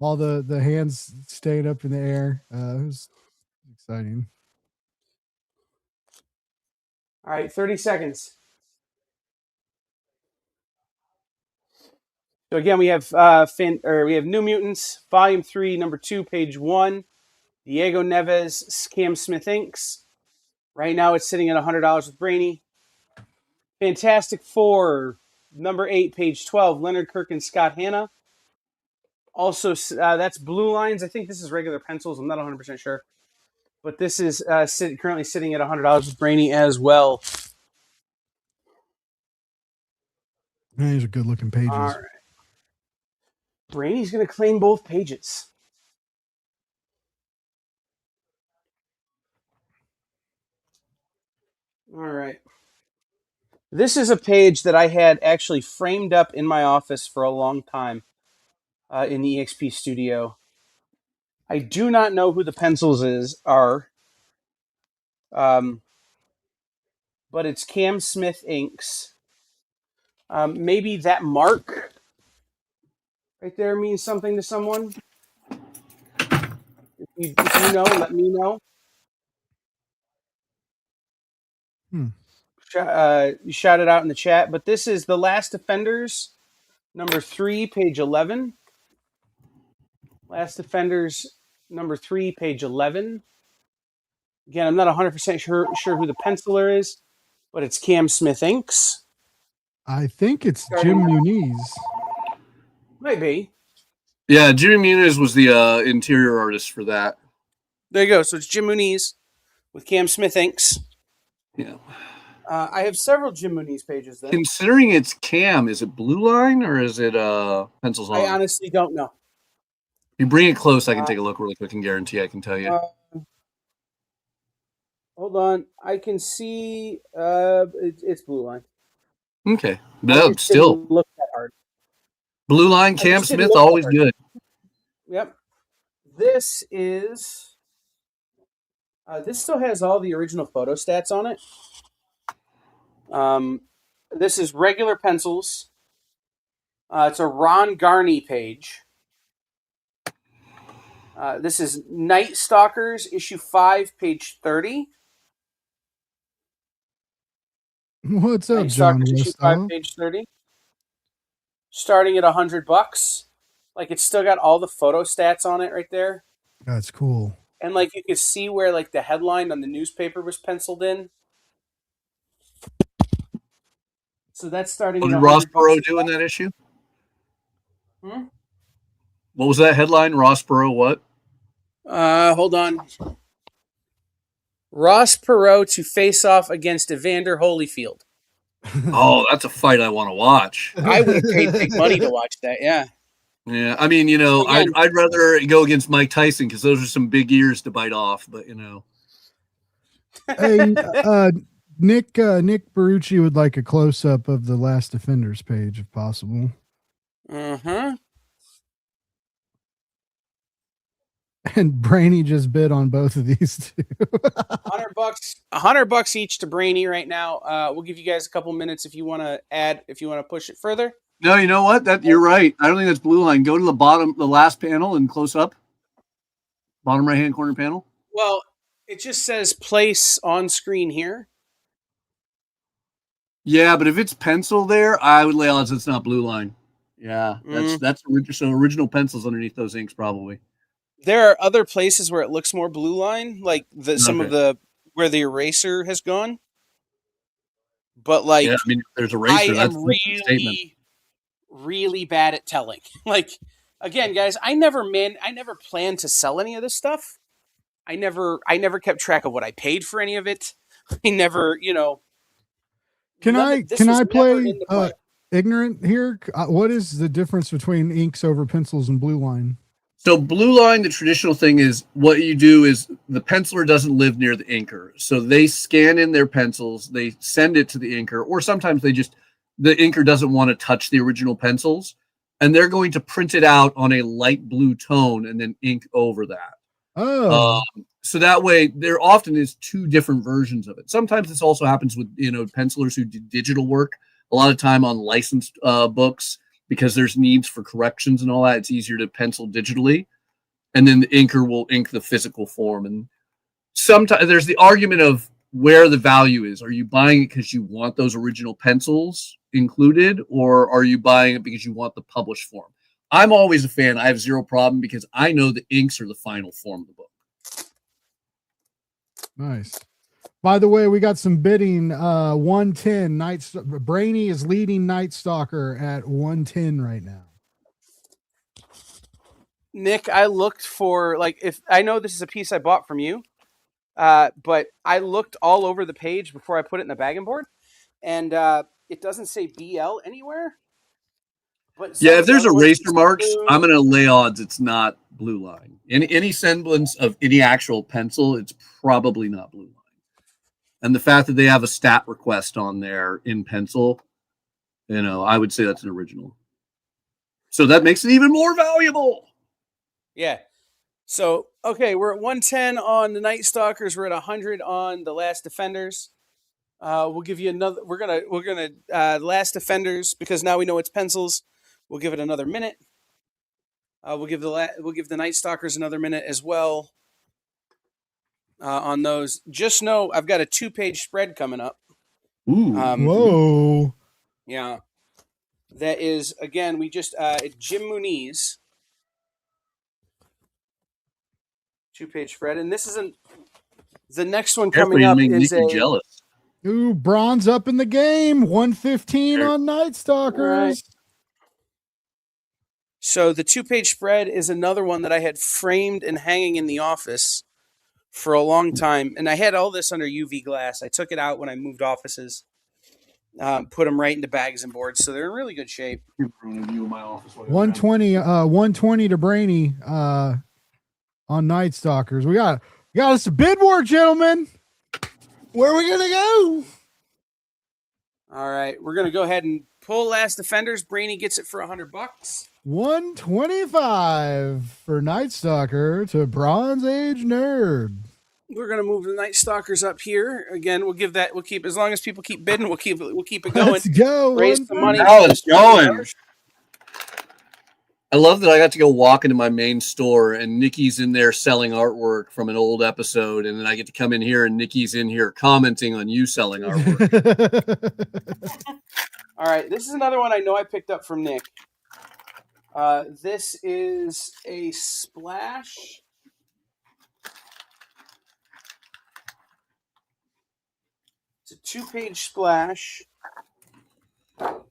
all the hands staying up in the air. It was exciting. All right, 30 seconds. So again, we have New Mutants, Volume 3, Number 2, Page 1. Diego Neves, Cam Smith Inks. Right now it's sitting at $100 with Brainy. Fantastic Four, number 8, page 12, Leonard Kirk and Scott Hanna. Also, that's Blue Lines. I think this is regular pencils. I'm not 100% sure. But this is currently sitting at $100 with Brainy as well. These are good looking pages. All right. Brainy's going to claim both pages. All right. This is a page that I had actually framed up in my office for a long time in the EXP studio. I do not know who the pencils are, but it's Cam Smith inks. Maybe that mark right there means something to someone. If you know, let me know. You shout it out in the chat. But this is The Last Defenders, number 3, page 11. Last Defenders, number 3, page 11. Again, I'm not 100% sure who the penciler is, but it's Cam Smith inks. I think it's Jim Muniz. Might be. Yeah, Jimmy Muniz was the interior artist for that. There you go. So it's Jim Muniz with Cam Smith inks. Yeah. I have several Jim Muniz pages then. Considering it's Cam, is it Blue Line or is it pencils on? I honestly don't know. If you bring it close, I can take a look really quick and guarantee I can tell you. Hold on. I can see it's Blue Line. Okay. But still. Look that hard. Blue Line, Cam Smith, always good. Yep. This is... this still has all the original photo stats on it. This is regular pencils. It's a Ron Garney page. This is Night Stalkers, issue 5, page 30. What's up, Night John? Stalkers, issue 5, page 30. Starting at $100. Like, it's still got all the photo stats on it right there. That's cool. And like you could see where like the headline on the newspaper was penciled in. So that's starting. What did Ross Perot do in that issue? What was that headline? Ross Perot what? Hold on. Ross Perot to face off against Evander Holyfield. Oh, that's a fight I want to watch. I would have paid big money to watch that. Yeah. Yeah, I mean, you know, again, I'd rather go against Mike Tyson because those are some big ears to bite off. But you know, hey, Nick Barucci would like a close up of the Last Defenders page if possible. And Brainy just bid on both of these two. $100 each to Brainy right now. We'll give you guys a couple minutes if you want to push it further. No, you know what? You're right. I don't think that's Blue Line. Go to the bottom, the last panel, and close up. Bottom right-hand corner panel. Well, it just says place on screen here. Yeah, but if it's pencil there, I would lay odds it's not Blue Line. Yeah, that's so original pencils underneath those inks probably. There are other places where it looks more Blue Line, like some of the where the eraser has gone. But like, yeah, I mean, there's eraser. I am really bad at telling. Like, again, guys, I never planned to sell any of this stuff. I never kept track of what I paid for any of it. I never, you know. Can I play ignorant here? What is the difference between inks over pencils and Blue Line? So Blue Line, the traditional thing is what you do is the penciler doesn't live near the inker. So they scan in their pencils, they send it to the inker, or sometimes the inker doesn't want to touch the original pencils, and they're going to print it out on a light blue tone and then ink over that. Oh. So that way there often is two different versions of it. Sometimes this also happens with, you know, pencilers who do digital work, a lot of time on licensed books. Because there's needs for corrections and all that, it's easier to pencil digitally. And then the inker will ink the physical form. And sometimes there's the argument of where the value is. Are you buying it because you want those original pencils included, or are you buying it because you want the published form? I'm always a fan. I have zero problem because I know the inks are the final form of the book. Nice. By the way, we got some bidding. 110. Brainy is leading Night Stalker at 110 right now. Nick, I looked for, like, if I know this is a piece I bought from you, but I looked all over the page before I put it in the bagging board, and it doesn't say BL anywhere. But Yeah, if there's other ones eraser marks, blue. I'm going to lay odds it's not blue line. Any semblance of any actual pencil, it's probably not blue line. And the fact that they have a stat request on there in pencil, I would say that's an original. So that makes it even more valuable. Yeah. So, okay, we're at 110 on the Night Stalkers. We're at 100 on the Last Defenders. We'll give you another. We're gonna Last Defenders, because now we know it's pencils. We'll give it another minute. We'll give the Night Stalkers another minute as well. On those, just know I've got a 2-page spread coming up. Ooh. Whoa. Yeah. That is, again, we just Jim Muniz. 2-page spread, and this isn't the next one coming up is Nikki jealous. Ooh, bronze up in the game. 115 on Night Stalkers. Right. So the 2-page spread is another one that I had framed and hanging in the office for a long time, and I had all this under UV glass. I took it out when I moved offices, put them right into bags and boards, so they're in really good shape. 120 to Brainy on Night Stalkers. We got us a bid war, gentlemen. Where are we gonna go? All right, we're gonna go ahead and pull Last Defenders. Brainy gets it for $100. 125 for Night Stalker to Bronze Age Nerd. We're gonna move the Night Stalkers up here again. We'll keep, as long as people keep bidding, we'll keep it going. Let's go. Raise some money. Now it's going. I love that I got to go walk into my main store and Nikki's in there selling artwork from an old episode, and then I get to come in here and Nikki's in here commenting on you selling artwork. All right, this is another one I know I picked up from Nick. This is a splash. It's a 2-page splash.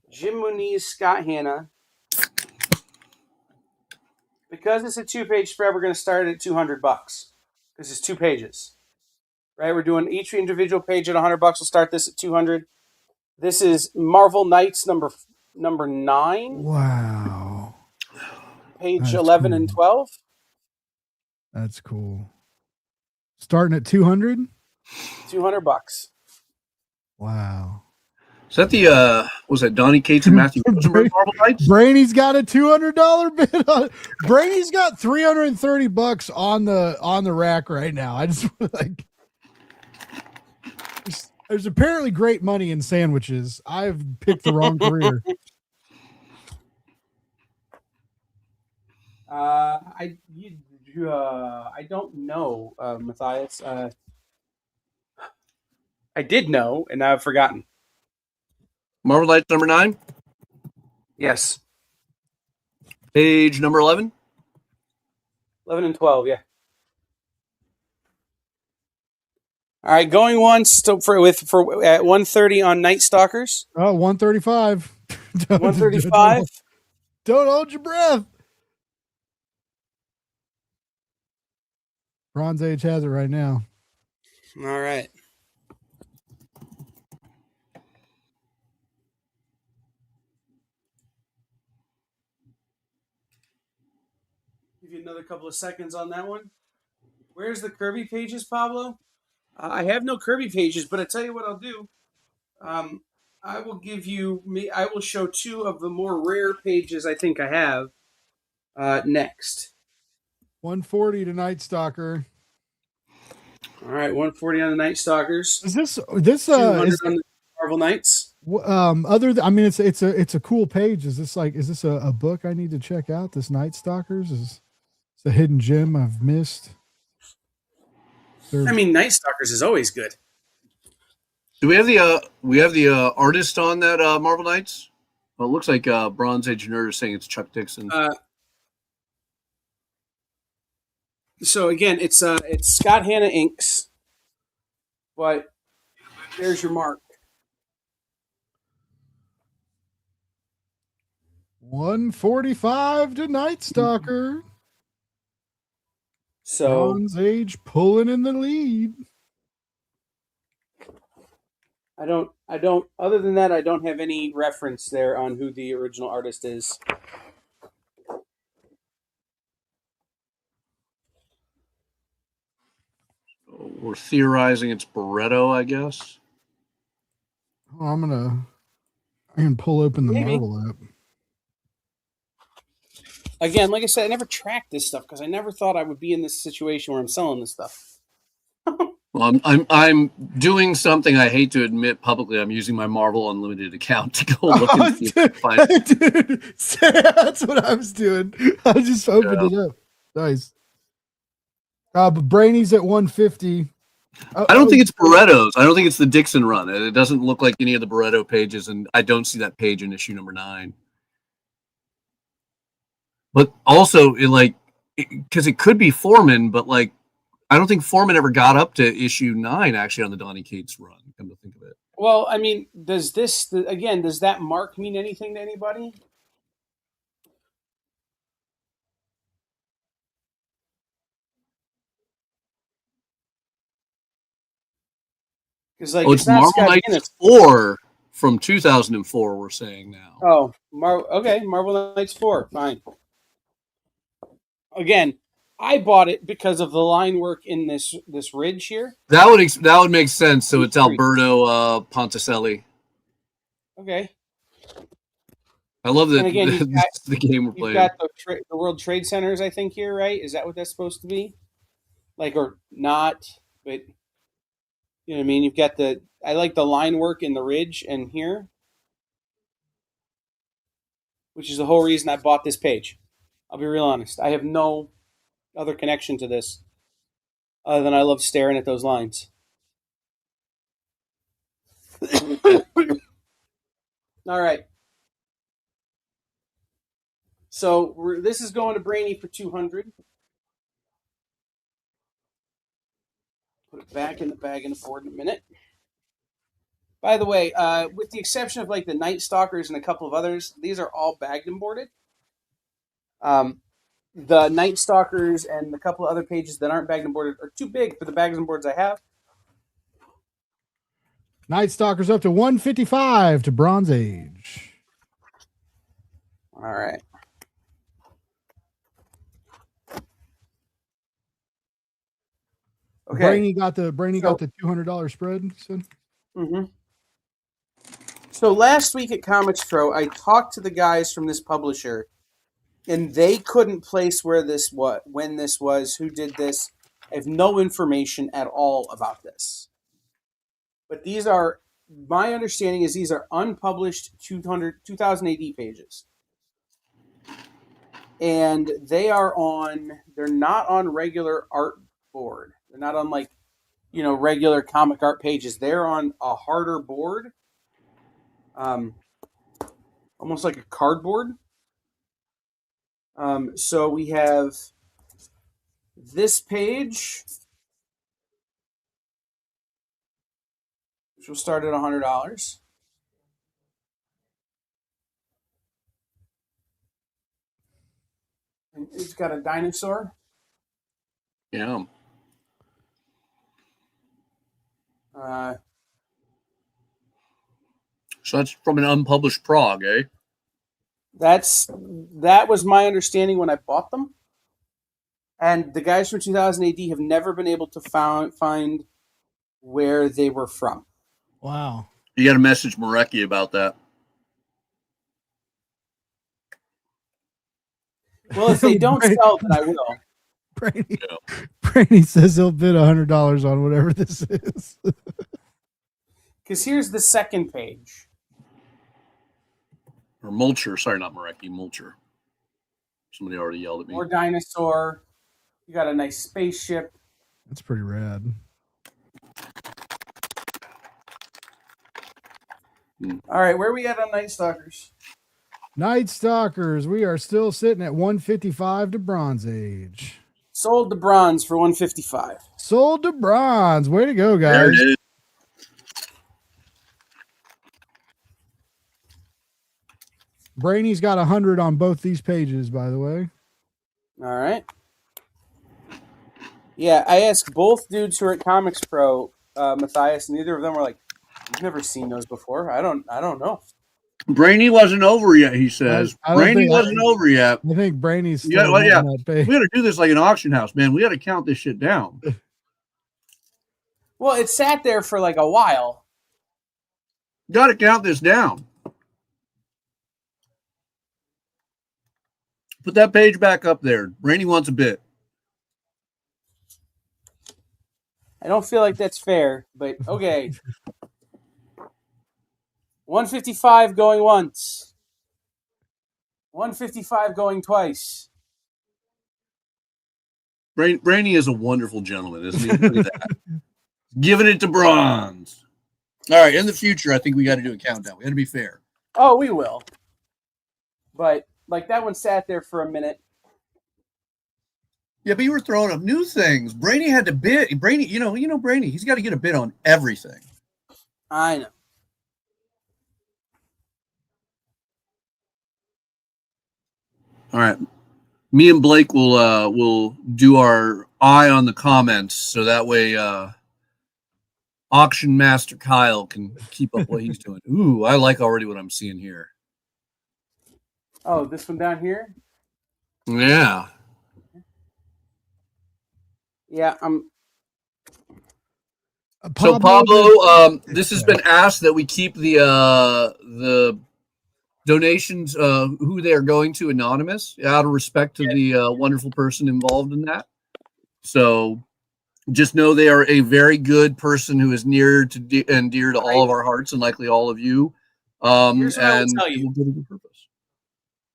Jim Muniz, Scott Hanna. Because it's a 2-page spread, we're going to start at $200 because it's 2 pages. Right? We're doing each individual page at $100. We'll start this at $200. This is Marvel Knights number 9. Wow. Page That's 11 cool. and 12. That's cool. Starting at 200? $200. Wow. Is that the was that Donnie Cates and Matthew Rosenberg Marvel Knights? Brainy's got a $200 bid on it. Brainy's got $330 on the rack right now. I just like there's apparently great money in sandwiches. I've picked the wrong career. I don't know, Matthias. I did know, and I've forgotten. Marvel Knights number 9? Yes. Page number 11? 11 and 12, yeah. All right, going once for at 130 on Night Stalkers. Oh, 135. 135. Don't hold your breath. Bronze Age has it right now. All right. Give you another couple of seconds on that one. Where's the Kirby pages, Pablo? I have no Kirby pages, but I tell you what I'll do. I will give you I will show 2 of the more rare pages I think I have next. 140 to Night Stalker. All right, 140 on the Night Stalkers. Is this 200 on the Marvel Knights? It's a cool page. Is this a book I need to check out? This Night Stalkers is a hidden gem I've missed. Night Stalkers is always good. Do we have the artist on that Marvel Knights? Well, it looks like Bronze Age Nerd is saying it's Chuck Dixon. So again, it's Scott Hanna inks. But there's your mark. 145 to Night Stalker. So Bronze Age pulling in the lead. I don't. Other than that, I don't have any reference there on who the original artist is. We're theorizing it's Barretto, I guess. Oh, I can pull open the Maybe. Marvel app. Again, like I said, I never tracked this stuff because I never thought I would be in this situation where I'm selling this stuff. Well, I'm doing something I hate to admit publicly. I'm using my Marvel Unlimited account to go look and see if I can find. Dude, that's what I was doing. I just opened it up. Nice. But Brainy's at 150. I don't think it's Barretto's. I don't think it's the Dixon run. It doesn't look like any of the Barretto pages, and I don't see that page in issue number 9. But also, because it could be Foreman, but like, I don't think Foreman ever got up to issue 9 actually on the Donny Cates run. Come to think of it. Well, I mean, does that mark mean anything to anybody? Because it's Marvel Knights 4 from 2004. We're saying now. Oh, Marvel Knights 4. Fine. Again, I bought it because of the line work in this ridge here. That would make sense. So it's Alberto Ponticelli. Okay. I love that. Again, the game we're playing. You've got the World Trade Centers, I think, here, right? Is that what that's supposed to be? Like, or not? But you know what I mean. You've got I like the line work in the ridge and here, which is the whole reason I bought this page. I'll be real honest. I have no other connection to this other than I love staring at those lines. All right. So this is going to Brainy for 200. Put it back in the bag in the board in a minute. By the way, with the exception of like the Night Stalkers and a couple of others, these are all bagged and boarded. The Night Stalkers and a couple of other pages that aren't bagged and boarded are too big for the bags and boards I have. Night Stalkers up to 155 to Bronze Age. All right. Okay. Brainy got the $200 spread. Mm-hmm. So last week at Comics Pro, I talked to the guys from this publisher, and they couldn't place when this was, who did this. I have no information at all about this. But my understanding is these are unpublished 2000 AD pages. And they're not on regular art board. They're not on regular comic art pages. They're on a harder board. Almost like a cardboard. So we have this page, which will start at $100. And it's got a dinosaur. Yeah. So that's from an unpublished prog, eh? That was my understanding when I bought them. And the guys from 2000 AD have never been able to find where they were from. Wow. You got to message Marecki about that. Well, if they don't sell, then I will. Brady says he'll bid $100 on whatever this is. Because here's the second page. Or Mulcher. Sorry, not Marecki. Mulcher. Somebody already yelled at me. More dinosaur. You got a nice spaceship. That's pretty rad. All right, where are we at on Night Stalkers? Night Stalkers, we are still sitting at 155 to Bronze Age. Sold to bronze for 155. Sold to bronze. Way to go, guys. There it is. Brainy's got 100 on both these pages, by the way. All right. Yeah, I asked both dudes who are at Comics Pro, Matthias, and neither of them were like, "We've never seen those before. I don't know." Brainy wasn't over yet, he says. I don't Brainy think wasn't over yet. I think Brainy's still Yeah, well, yeah. on that page. We got to do this like an auction house, man. We got to count this shit down. Well, it sat there for like a while. Got to count this down. Put that page back up there. Brainy wants a bit. I don't feel like that's fair, but okay. 155 going once. 155 going twice. Brainy is a wonderful gentleman, isn't he? Look at that. Giving it to bronze. All right, in the future, I think we got to do a countdown. We got to be fair. Oh, we will. But like that one sat there for a minute. Yeah, but you were throwing up new things. Brainy had to bid. Brainy, you know, Brainy. He's got to get a bid on everything. I know. All right, me and Blake will do our eye on the comments, so that way Auction Master Kyle can keep up what he's doing. Ooh, I like already what I'm seeing here. Oh, this one down here? Yeah. Yeah, So Pablo, this has been asked that we keep the donations, who they are going to, anonymous, out of respect to the wonderful person involved in that. So just know they are a very good person who is near to and dear to all of our hearts, and likely all of you. Here's what I will tell you.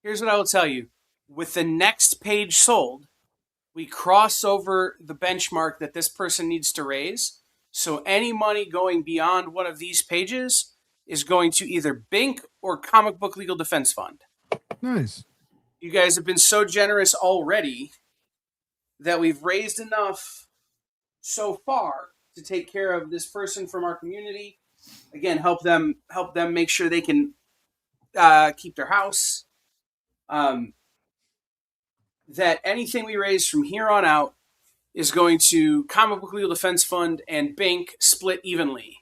Here's what I will tell you. With the next page sold, we cross over the benchmark that this person needs to raise. So any money going beyond one of these pages is going to either Bink or Comic Book Legal Defense Fund. Nice. You guys have been so generous already that we've raised enough so far to take care of this person from our community. Again, help them make sure they can keep their house. That anything we raise from here on out is going to Comic Book Legal Defense Fund and Bink split evenly.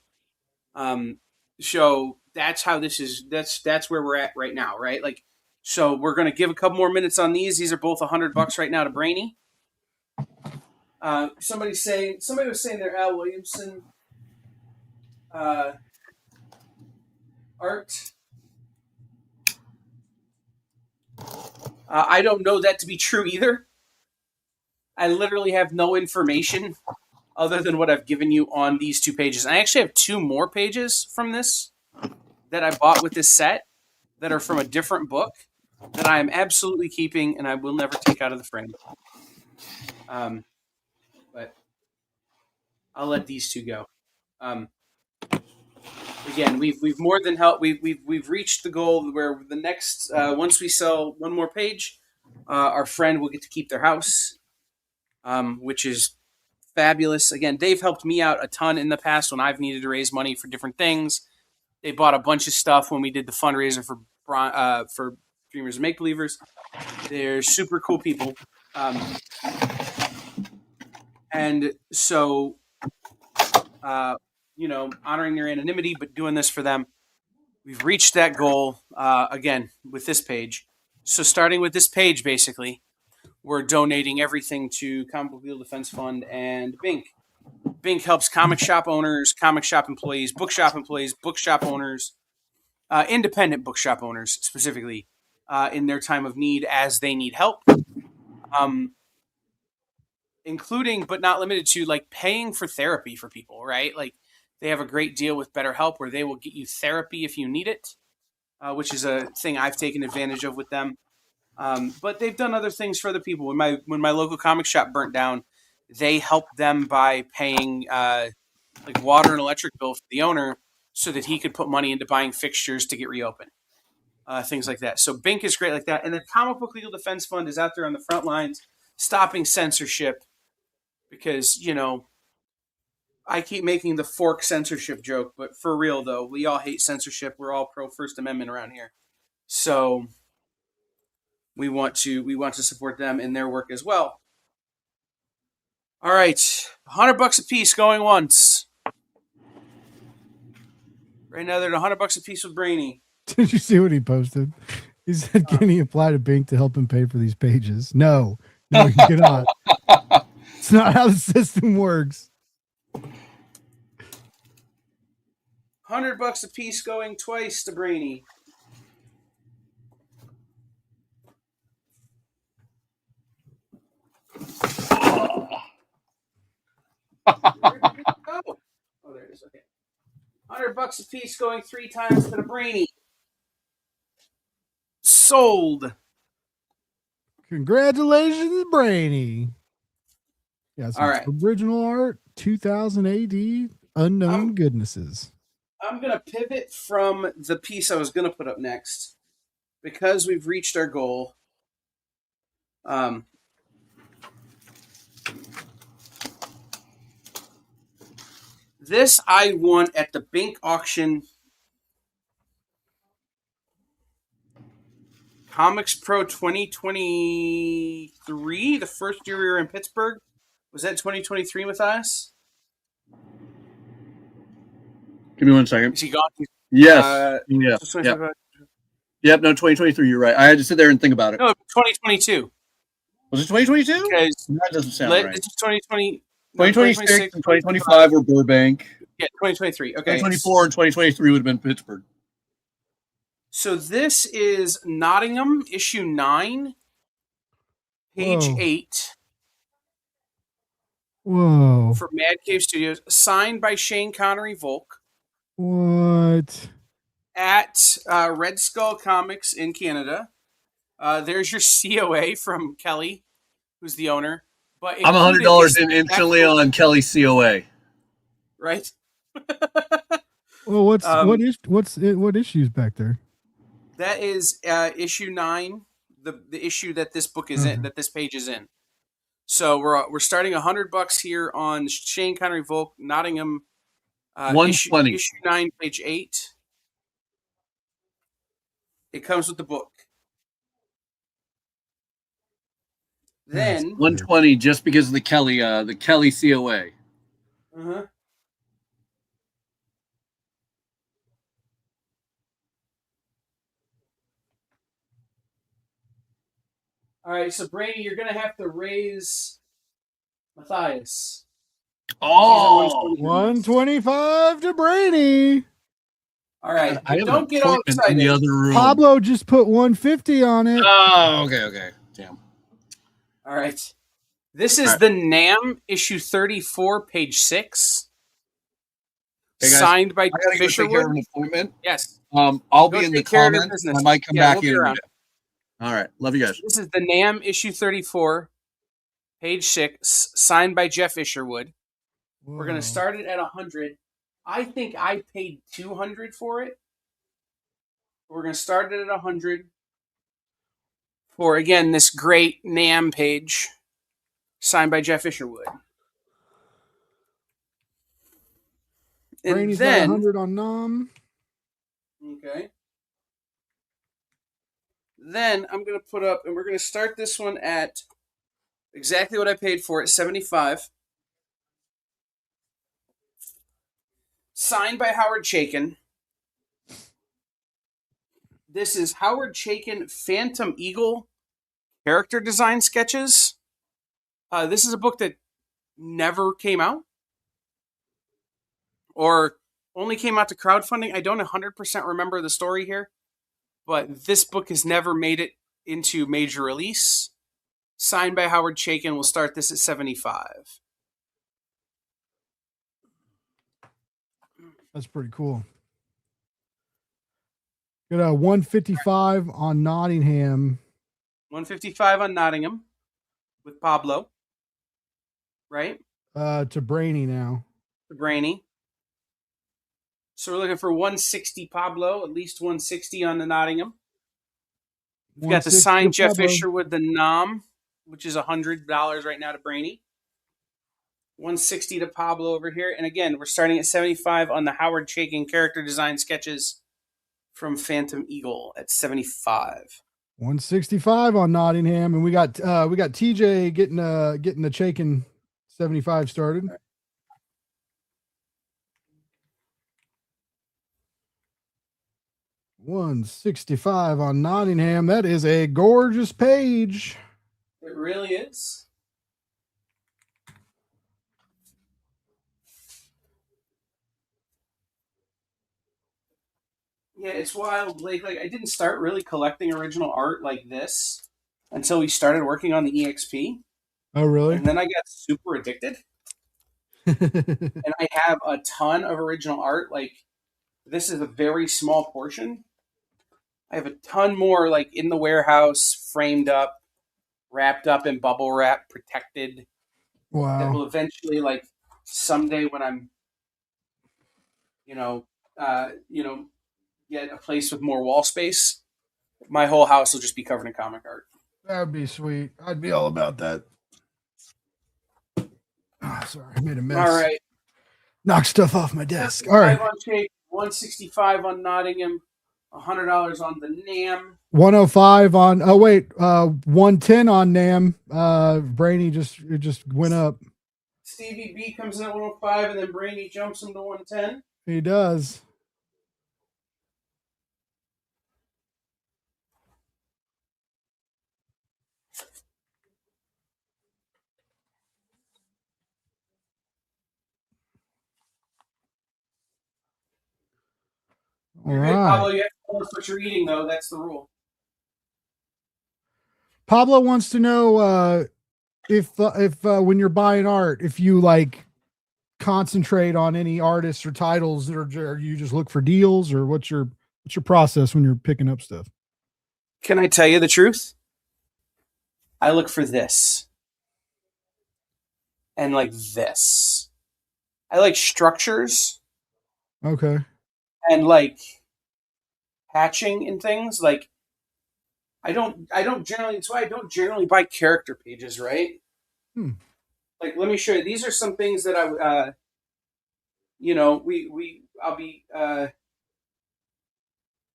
So that's how this is. That's where we're at right now, right? Like, so we're going to give a couple more minutes on these. These are both $100 right now to Brainy. Somebody was saying they're Al Williamson art. I don't know that to be true either. I literally have no information other than what I've given you on these two pages. And I actually have two more pages from this that I bought with this set that are from a different book that I am absolutely keeping and I will never take out of the frame. But I'll let these two go. Again, we've more than helped. We've reached the goal where the next once we sell one more page, our friend will get to keep their house, which is fabulous. Again, they've helped me out a ton in the past when I've needed to raise money for different things. They bought a bunch of stuff when we did the fundraiser for Dreamers and Make Believers. They're super cool people, and so honoring their anonymity, but doing this for them. We've reached that goal again with this page. So starting with this page, basically, we're donating everything to Comic Book Legal Defense Fund and Bink. Bink helps comic shop owners, comic shop employees, bookshop owners, independent bookshop owners specifically, in their time of need as they need help. Including, but not limited to, like paying for therapy for people, right? Like they have a great deal with BetterHelp where they will get you therapy if you need it, which is a thing I've taken advantage of with them. But they've done other things for other people. When my local comic shop burnt down, they helped them by paying like water and electric bill for the owner so that he could put money into buying fixtures to get reopened. Things like that. So Bink is great like that. And the Comic Book Legal Defense Fund is out there on the front lines stopping censorship because, I keep making the fork censorship joke, but for real though, we all hate censorship. We're all pro First Amendment around here. So we want to support them in their work as well. All right, $100 a piece going once. Right now they're $100 a piece with Brainy. Did you see what he posted? He said, "Can he apply to Bing to help him pay for these pages?" No, you cannot. It's not how the system works. $100 a piece going twice to Brainy. Oh, there it is. Okay. $100 a piece going 3 times to the Brainy. Sold. Congratulations, Brainy. Yeah, some All right. original art, 2000 AD, unknown goodnesses. I'm going to pivot from the piece I was going to put up next because we've reached our goal. This I won at the Bink auction. Comics Pro 2023, the first year we were in Pittsburgh. Was that 2023, Matthias? Give me 1 second. Is he gone? Yes. Yeah. Yep. No, 2023. You're right. I had to sit there and think about it. No, 2022. Was it 2022? Because that doesn't sound right. This is 2020. 2026 and 2025 were Burbank. Yeah, 2023. Okay. 2024 and 2023 would have been Pittsburgh. So this is Nottingham, issue 9, page 8. Whoa. For Mad Cave Studios, signed by Shane Connery Volk. What? At Red Skull Comics in Canada. There's your COA from Kelly, who's the owner. But I'm $100 in instantly on Kelly's COA. Right? Well, what issues back there? That is issue 9, the issue that this book is in, that this page is in. So we're starting $100 here on Shane Connery Volk, Nottingham. 120. Issue 9, page 8. It comes with the book. Then 120 just because of the Kelly COA. Uh-huh. All right, so Brady, you're gonna have to raise Matthias. Oh, 125 to Brady. All right, don't get all excited. In the other room. Pablo just put 150 on it. Oh, okay. Damn. All right. This is the NAM issue 34, page 6. Hey guys, signed by Fisherwood. An appointment. Yes. I'll be in the comments. I might come back in. All right. Love you guys. This is the NAM issue 34, page 6, signed by Jeff Isherwood. Whoa. We're going to start it at 100. I think I paid 200 for it. We're going to start it at 100 for, again, this great NAM page signed by Jeff Isherwood. And Brainy's then got 100 on NAM. Okay. Then I'm going to put up, and we're going to start this one at exactly what I paid for it, 75. Signed by Howard Chaykin. This is Howard Chaykin Phantom Eagle character design sketches. This is a book that never came out or only came out to crowdfunding. I don't 100% remember the story here, but this book has never made it into major release. Signed by Howard Chaykin. We'll start this at 75. That's pretty cool. Got a 155 on Nottingham. 155 on Nottingham with Pablo. Right? To Brainy now. To Brainy. So we're looking for 160 Pablo, at least 160 on the Nottingham. We've got the signed Jeff Isherwood, the NAM, which is $100 right now to Brainy. 160 to Pablo over here. And again, we're starting at 75 on the Howard Chaykin character design sketches from Phantom Eagle at 75. 165 on Nottingham, and we got TJ getting the Chaikin 75 started. 165 on Nottingham. That is a gorgeous page. It really is. Yeah, it's wild, Blake. Like I didn't start really collecting original art like this until we started working on the EXP. Oh, really? And then I got super addicted. And I have a ton of original art. Like this is a very small portion. I have a ton more like in the warehouse, framed up, wrapped up in bubble wrap, protected. Wow. That will eventually, like someday when I'm, get a place with more wall space, my whole house will just be covered in comic art. That would be sweet. I'd be all about that. Oh, sorry, I made a mess. All right. Knock stuff off my desk. All right. 165 on Nottingham, $100 on the NAM. 105 on 110 on NAM. Brainy just went up. Stevie B comes in at 105 and then Brainy jumps him to 110. He does. All right. Pablo, you have to tell us what you're eating, though. That's the rule. Pablo wants to know if when you're buying art, if you like concentrate on any artists or titles, or you just look for deals, or what's your process when you're picking up stuff? Can I tell you the truth? I look for this. And like this. I like structures. Okay. And like hatching and things. Like I don't generally, it's why I don't generally buy character pages, right? Like let me show you. These are some things that I'll be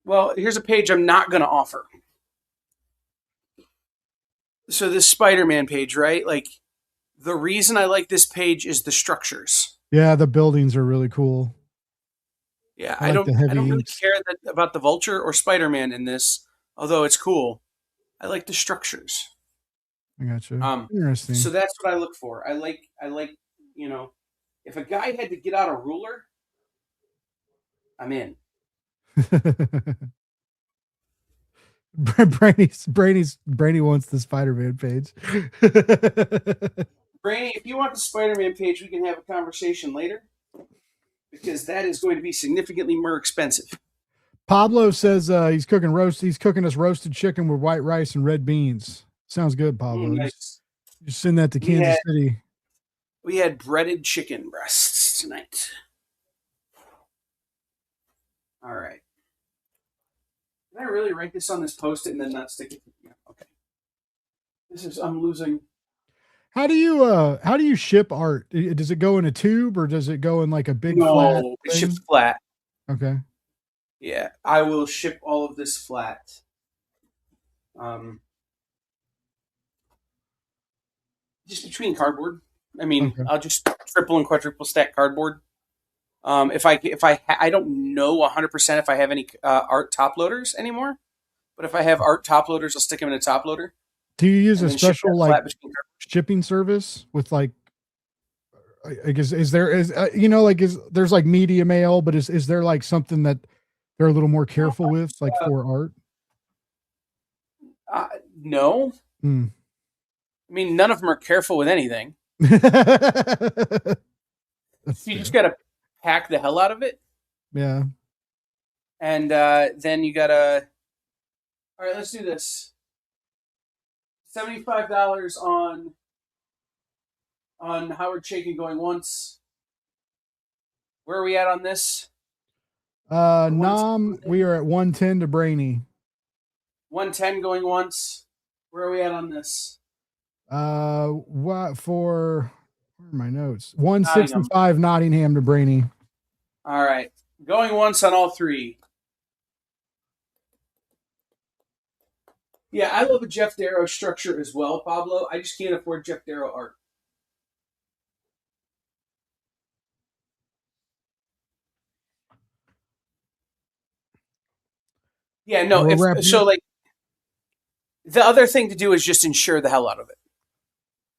well, here's a page I'm not gonna offer. So this Spider-Man page, right? Like the reason I like this page is the structures. Yeah, the buildings are really cool. Yeah, I don't really care about the Vulture or Spider-Man in this, although it's cool. I like the structures. I got you. Interesting. So that's what I look for. I like, if a guy had to get out a ruler, I'm in. Brainy wants the Spider-Man page. Brainy, if you want the Spider-Man page, we can have a conversation later because that is going to be significantly more expensive. Pablo says he's cooking us roasted chicken with white rice and red beans. Sounds good, Pablo. Nice. Just send that to Kansas City. We had breaded chicken breasts tonight. All right. Did I really write this on this Post-it and then not stick it? Yeah, okay. I'm losing. How do you ship art? Does it go in a tube or does it go in like a big flat? No, it ships flat. Okay. Yeah, I will ship all of this flat. Just between cardboard. I mean, okay. I'll just triple and quadruple stack cardboard. If I don't know 100% if I have any art top loaders anymore, but if I have art top loaders, I'll stick them in a top loader. Do you use a special like shipping service with like? I guess there's like media mail, but is there like something that they're a little more careful with, like for art? No. I mean, none of them are careful with anything. You just got to pack the hell out of it. Yeah. And then you got to... All right, let's do this. $75 on Howard Chaikin going once. Where are we at on this? Nom, we are at 110 to Brainy. 110 going once. Where are we at on this? What for? Where are my notes? 165 Nottingham to Brainy. All right, going once on all three. Yeah, I love a Jeff Darrow structure as well, Pablo. I just can't afford Jeff Darrow art. Yeah, All no. right, we're If wrapping so, up. like the other thing to do is just insure the hell out of it,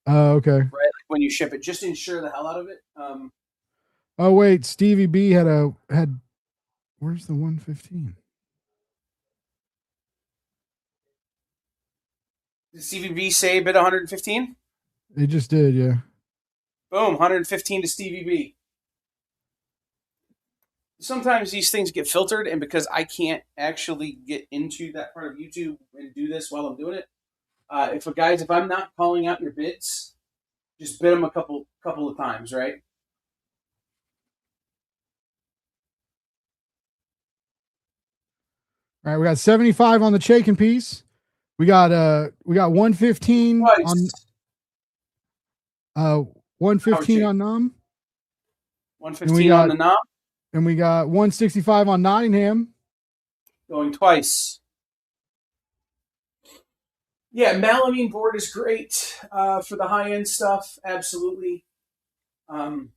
Okay. right? Like when you ship it, just insure the hell out of it. Oh wait, Stevie B had. Where's the 115? Did CVB say bid 115? It just did, yeah. Boom, 115 to Stevie B. Sometimes these things get filtered, and because I can't actually get into that part of YouTube and do this while I'm doing it, if I'm not calling out your bids, just bid them a couple of times, right? All right, we got 75 on the Chaikin piece. We got 115 on Twice. uh Howard 115 Chaykin. on Nom. And we 115 on got the knob, 165 on Nottingham. going twice. Yeah, Malamine board is great for the high end stuff. Absolutely. I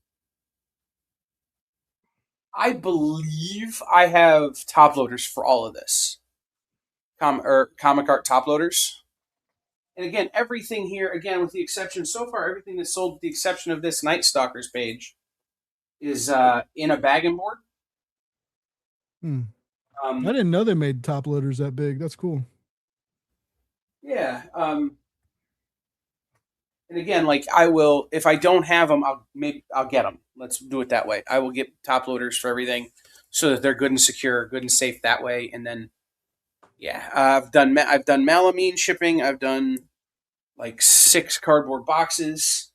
believe I have top loaders for all of this. Comic art top loaders. And again, everything here, again, with the exception so far, everything that's sold with the exception of this Night Stalkers page is in a bag and board. I didn't know they made top loaders that big. That's cool. Yeah. And again, like I will, if I don't have them, I'll get them. Let's do it that way. I will get top loaders for everything, so that they're good and secure, good and safe that way. And then, yeah, I've done Malamine shipping. I've done like 6 cardboard boxes,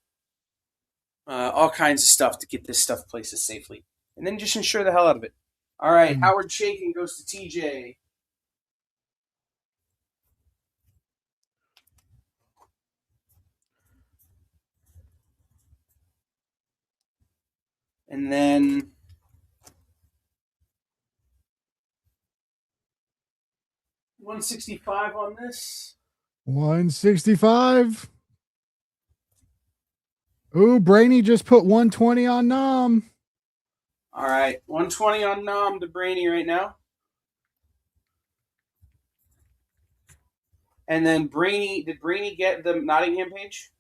all kinds of stuff to get this stuff places safely, and then just insure the hell out of it. All right, Howard Chaykin goes to TJ. And then 165 on this. 165. Ooh, Brainy just put 120 on Nom. All right, 120 on Nom to Brainy right now. And then did Brainy get the Nottingham page?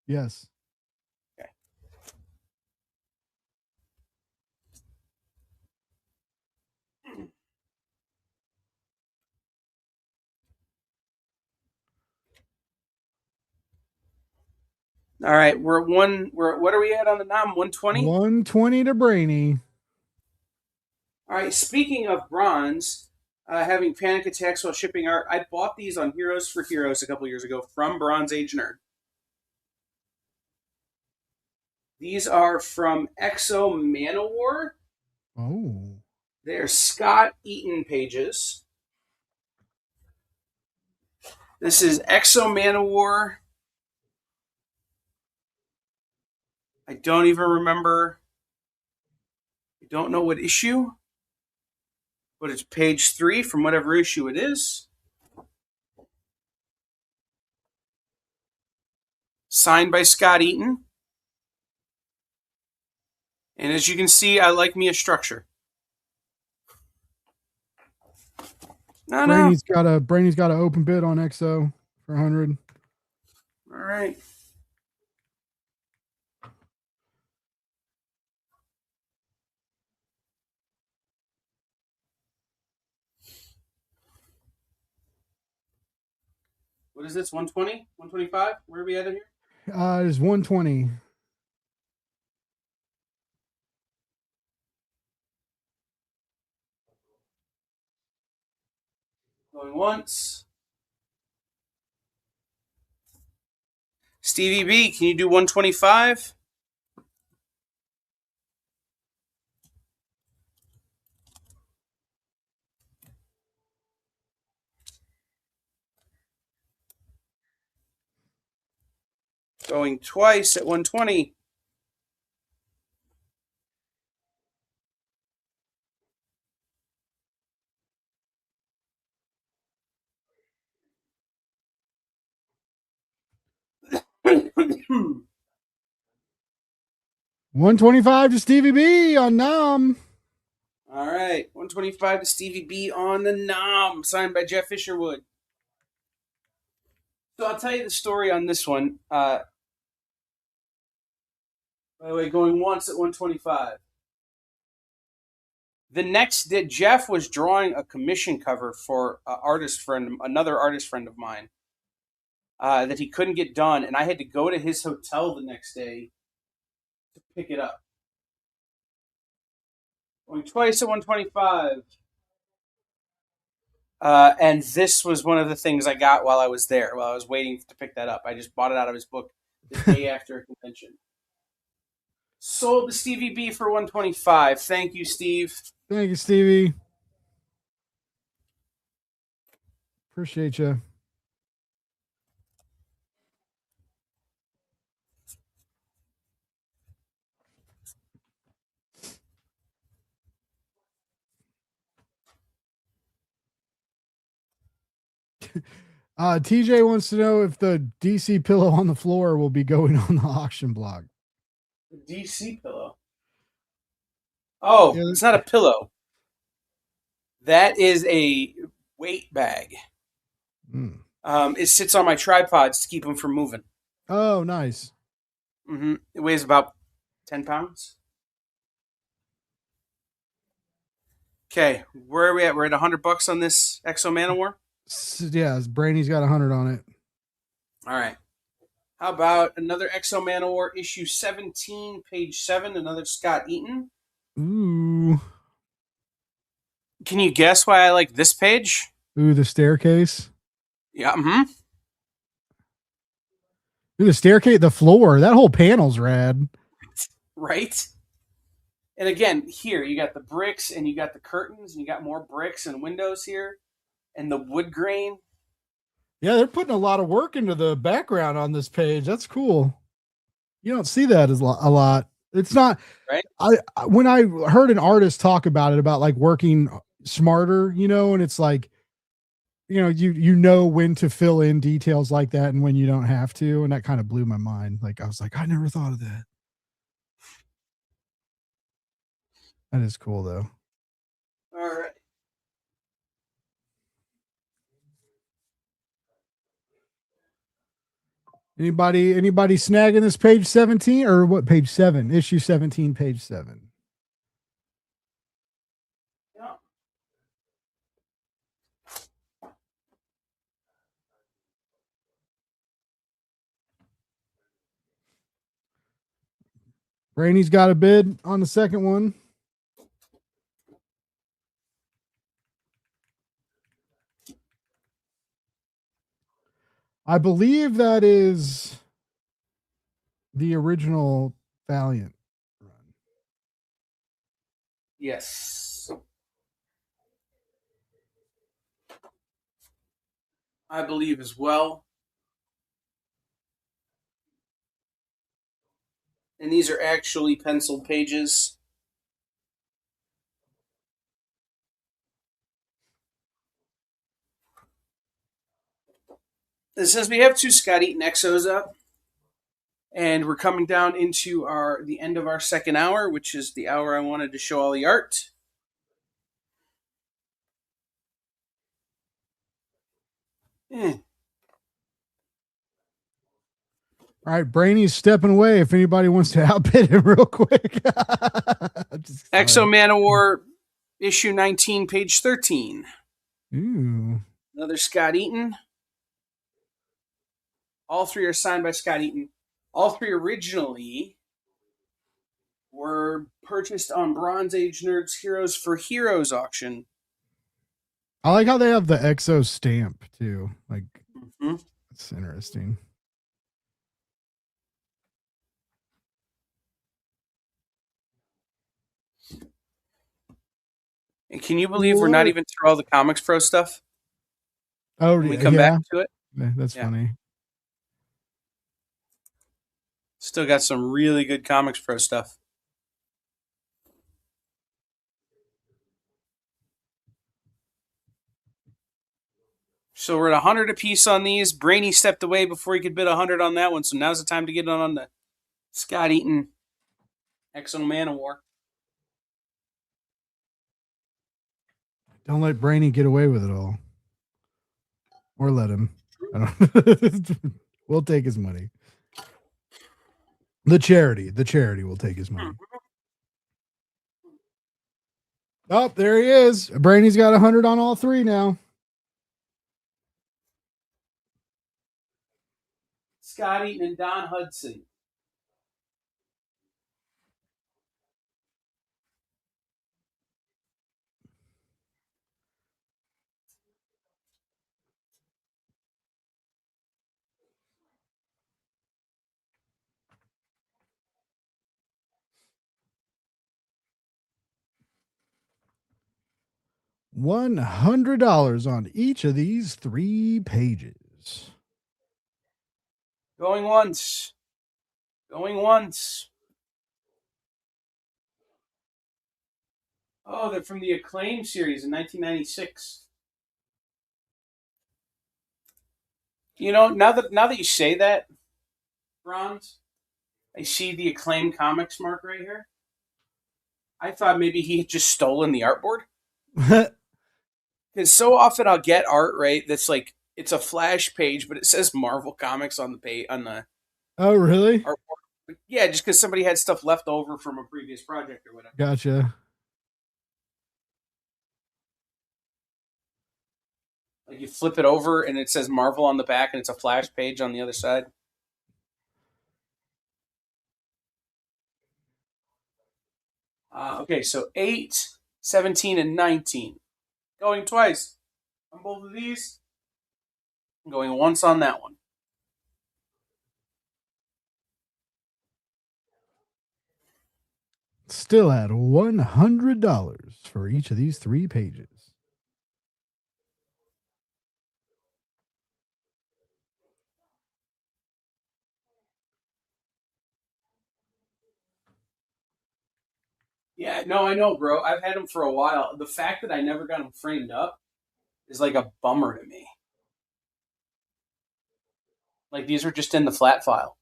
Yes. Okay. All right, what are we at on the Nom? 120? 120 to Brainy. All right, speaking of bronze, having panic attacks while shipping art, I bought these on Heroes for Heroes a couple years ago from Bronze Age Nerd. These are from Exo Manowar. Oh. They're Scott Eaton pages. This is Exo Manowar. I don't even remember. I don't know what issue, but it's page 3 from whatever issue it is. Signed by Scott Eaton. And as you can see, I like me a structure. No. Brainy's got an open bid on XO for 100. All right. What is this? 120? 125? Where are we at in here? It's 120. Going once. Stevie B, can you do 125? Going twice at 120. 125 to Stevie B on Nom. All right, 125 to Stevie B on the nom, signed by Jeff Isherwood. So I'll tell you the story on this one. By the way, going once at 125. The next day, Jeff was drawing a commission cover for another artist friend of mine, that he couldn't get done, and I had to go to his hotel the next day to pick it up. Going twice at 125. And this was one of the things I got while I was there, while I was waiting to pick that up. I just bought it out of his book the day after a convention. Sold to Stevie B for 125. Thank you, Steve. Thank you, Stevie. Appreciate you. TJ wants to know if the DC pillow on the floor will be going on the auction block. The DC pillow. Oh, Yeah, it's not a pillow. That is a weight bag. It sits on my tripods to keep them from moving. Oh, nice. Mm-hmm. It weighs about 10 pounds. Okay, where are we at? We're at $100 on this Exo Manowar? Yeah, Brainy's got 100 on it. All right. How about another Exo Manowar issue 17, page 7, another Scott Eaton? Ooh. Can you guess why I like this page? Ooh, the staircase. Yeah, mm-hmm. Ooh, the staircase, the floor. That whole panel's rad. Right? And again, here, you got the bricks and you got the curtains and you got more bricks and windows here and the wood grain. Yeah, they're putting a lot of work into the background on this page. That's cool. You don't see that as a lot. It's not right. When I heard an artist talk about it, about like working smarter, and it's like, you know when to fill in details like that and when you don't have to. And that kind of blew my mind. Like, I was like, I never thought of that. That is cool though. All right. Anybody snagging this page 17 or what? Page 7, issue 17, page 7. Yeah. Brainy's got a bid on the second one. I believe that is the original Valiant run. Yes. I believe as well. And these are actually penciled pages. It says we have 2 Scott Eaton Exos up. And we're coming down into the end of our second hour, which is the hour I wanted to show all the art. All right, Brainy's stepping away. If anybody wants to outbid him real quick. Exo Manowar, issue 19, page 13. Ooh. Another Scott Eaton. All 3 are signed by Scott Eaton. All 3 originally were purchased on Bronze Age Nerds Heroes for Heroes auction. I like how they have the Exo stamp too. Like, That's interesting. And can you believe we're not even through all the Comics Pro stuff? Oh, when we come back to it? Yeah, that's funny. Still got some really good Comics Pro stuff. So we're at 100 apiece on these. Brainy stepped away before he could bid 100 on that one, so now's the time to get on the Scott Eaton Exo Man of War. Don't let Brainy get away with it all. Or let him. I don't We'll take his money. The charity will take his money. Oh, there he is. Brainy's got 100 on all three now. Scott Eaton and Don Hudson. $100 on each of these 3 pages. Going once. Going once. Oh, they're from the Acclaim series in 1996. You know, now that you say that, Bronze, I see the Acclaim Comics mark right here. I thought maybe he had just stolen the artboard. Because so often I'll get art, right, that's like, it's a flash page, but it says Marvel Comics on the page, on the Oh, really? artboard. But yeah, just because somebody had stuff left over from a previous project or whatever. Gotcha. Like you flip it over and it says Marvel on the back and it's a flash page on the other side. Okay, so 8, 17, and 19. Going twice on both of these. Going once on that one. Still at $100 for each of these 3 pages. Yeah, no, I know, bro. I've had them for a while. The fact that I never got them framed up is like a bummer to me. Like these were just in the flat file.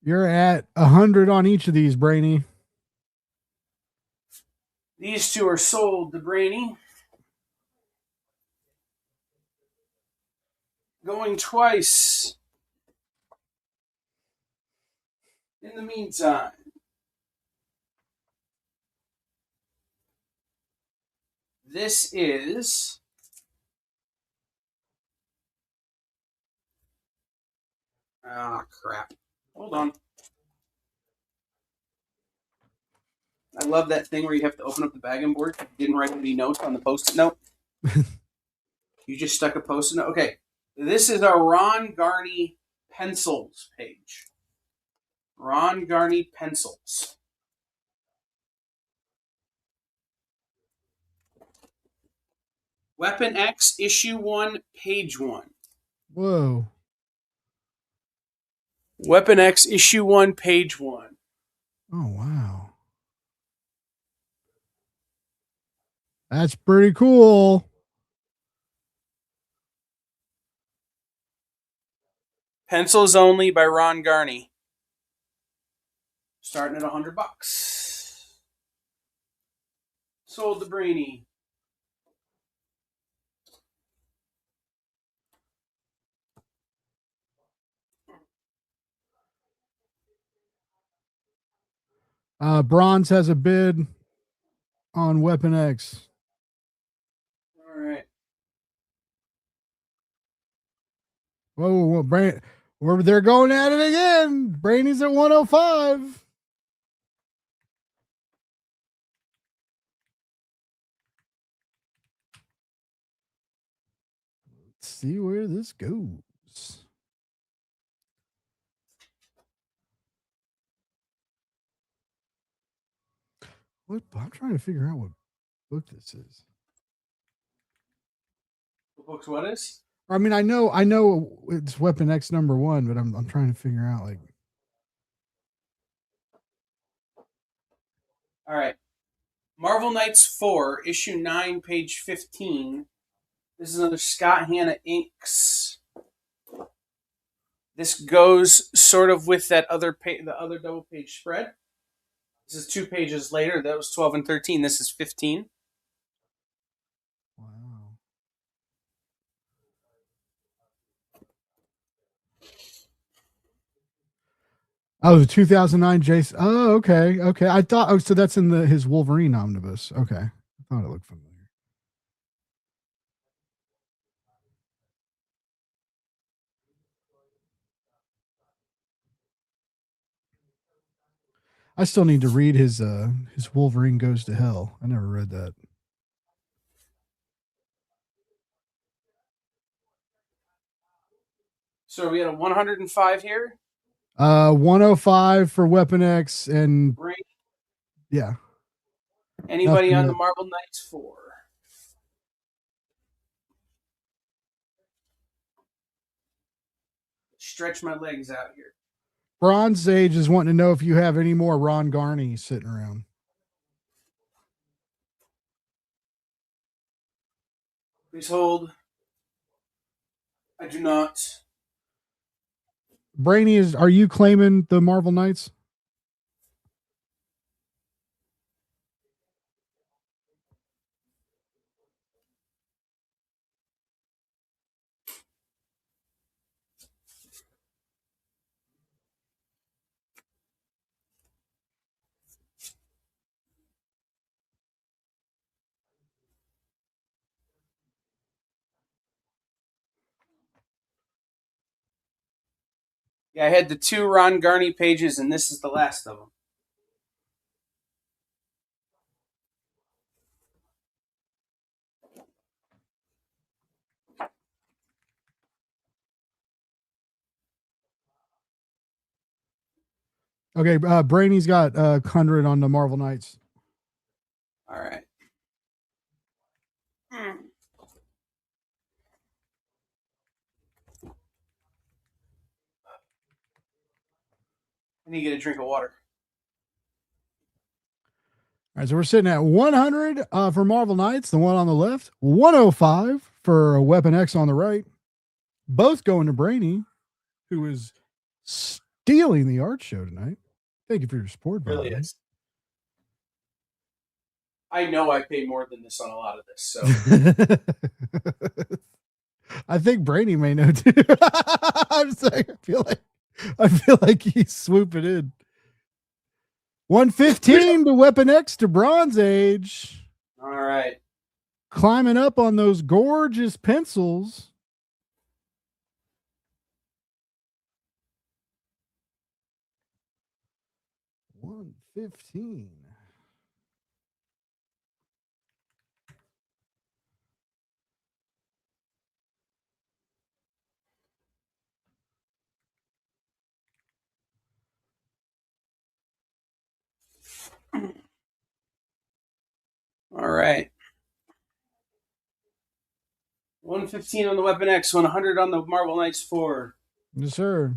You're at 100 on each of these, Brainy. These 2 are sold to Brainy. Going twice. In the meantime, this is crap. Hold on. I love that thing where you have to open up the bagging board. You didn't write any notes on the post-it note. You just stuck a post-it note. Okay. This is our Ron Garney pencils page. Ron Garney pencils. Weapon X, issue 1, page 1. Whoa. Weapon X, issue 1, page 1. Oh, wow. That's pretty cool. Pencils Only by Ron Garney. Starting at $100. Sold to Brainy. Bronze has a bid on Weapon X. All right. Whoa, they're going at it again. Brainy's at 105. Let's see where this goes. What? I'm trying to figure out what book this is. What book's what is? I mean, I know it's Weapon X #1, but I'm trying to figure out like. All right. Marvel Knights 4, issue 9, page 15. This is another Scott Hanna Inks This goes sort of with that the other double page spread. This is 2 pages later. That was 12 and 13. This is 15. Wow. Oh, the 2009 Jason. Oh, okay. Okay. I thought, oh, so that's in his Wolverine omnibus. Okay. I thought it looked familiar. I still need to read his Wolverine Goes to Hell. I never read that. So we had a 105 here. 105 for Weapon X and Great. yeah. Anybody on the Marvel Knights 4? Stretch my legs out here. Bronze Age is wanting to know if you have any more Ron Garney sitting around. Please hold. I do not. Brainy, are you claiming the Marvel Knights? Yeah, I had the 2 Ron Garney pages, and this is the last of them. Okay, Brainy's got 100 on the Marvel Knights. All right. I need to get a drink of water. All right, so we're sitting at 100 for Marvel Knights, the one on the left, 105 for Weapon X on the right. Both going to Brainy, who is stealing the art show tonight. Thank you for your support, by Really the way. is. I know I pay more than this on a lot of this, so I think Brainy may know too. I'm saying, I feel like he's swooping in. 115 to Weapon X to Bronze Age. All right. Climbing up on those gorgeous pencils. $115. All right. 115 on the Weapon X, 100 on the Marvel Knights 4. Yes, sir.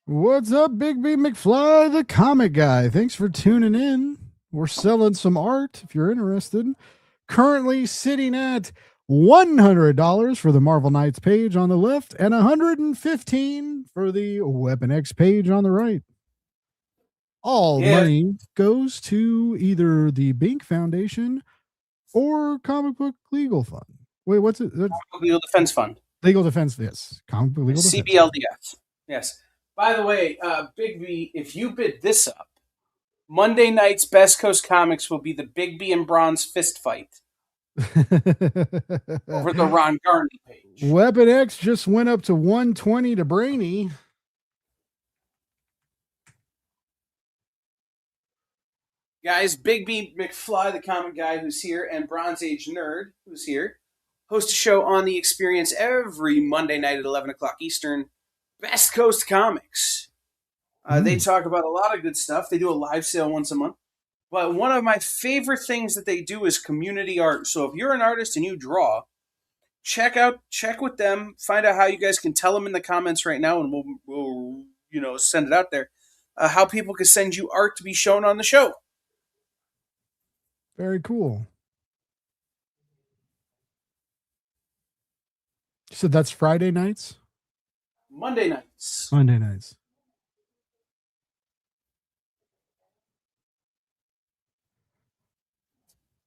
What's up, Big B McFly, the comic guy? Thanks for tuning in. We're selling some art if you're interested. Currently sitting at $100 for the Marvel Knights page on the left and $115 for the Weapon X page on the right. All money goes to either the Bink Foundation or Comic Book Legal Fund. Wait, what's it? Comic Book Legal Defense Fund. Legal Defense, yes. Comic Book Legal Defense. CBLDF. Yes. By the way, Big B, if you bid this up, Monday night's Best Coast Comics will be the Big B and Bronze fist fight over the Ron Garney page. Weapon X just went up to 120 to Brainy. Guys, Big B McFly, the comic guy who's here, and Bronze Age Nerd, who's here, host a show on The Experience every Monday night at 11 o'clock Eastern. Best Coast Comics. They talk about a lot of good stuff. They do a live sale once a month. But one of my favorite things that they do is community art. So if you're an artist and you draw, check with them, find out how you guys can tell them in the comments right now, and we'll send it out there. How people can send you art to be shown on the show. Very cool. So that's Friday nights? Monday nights. Monday nights.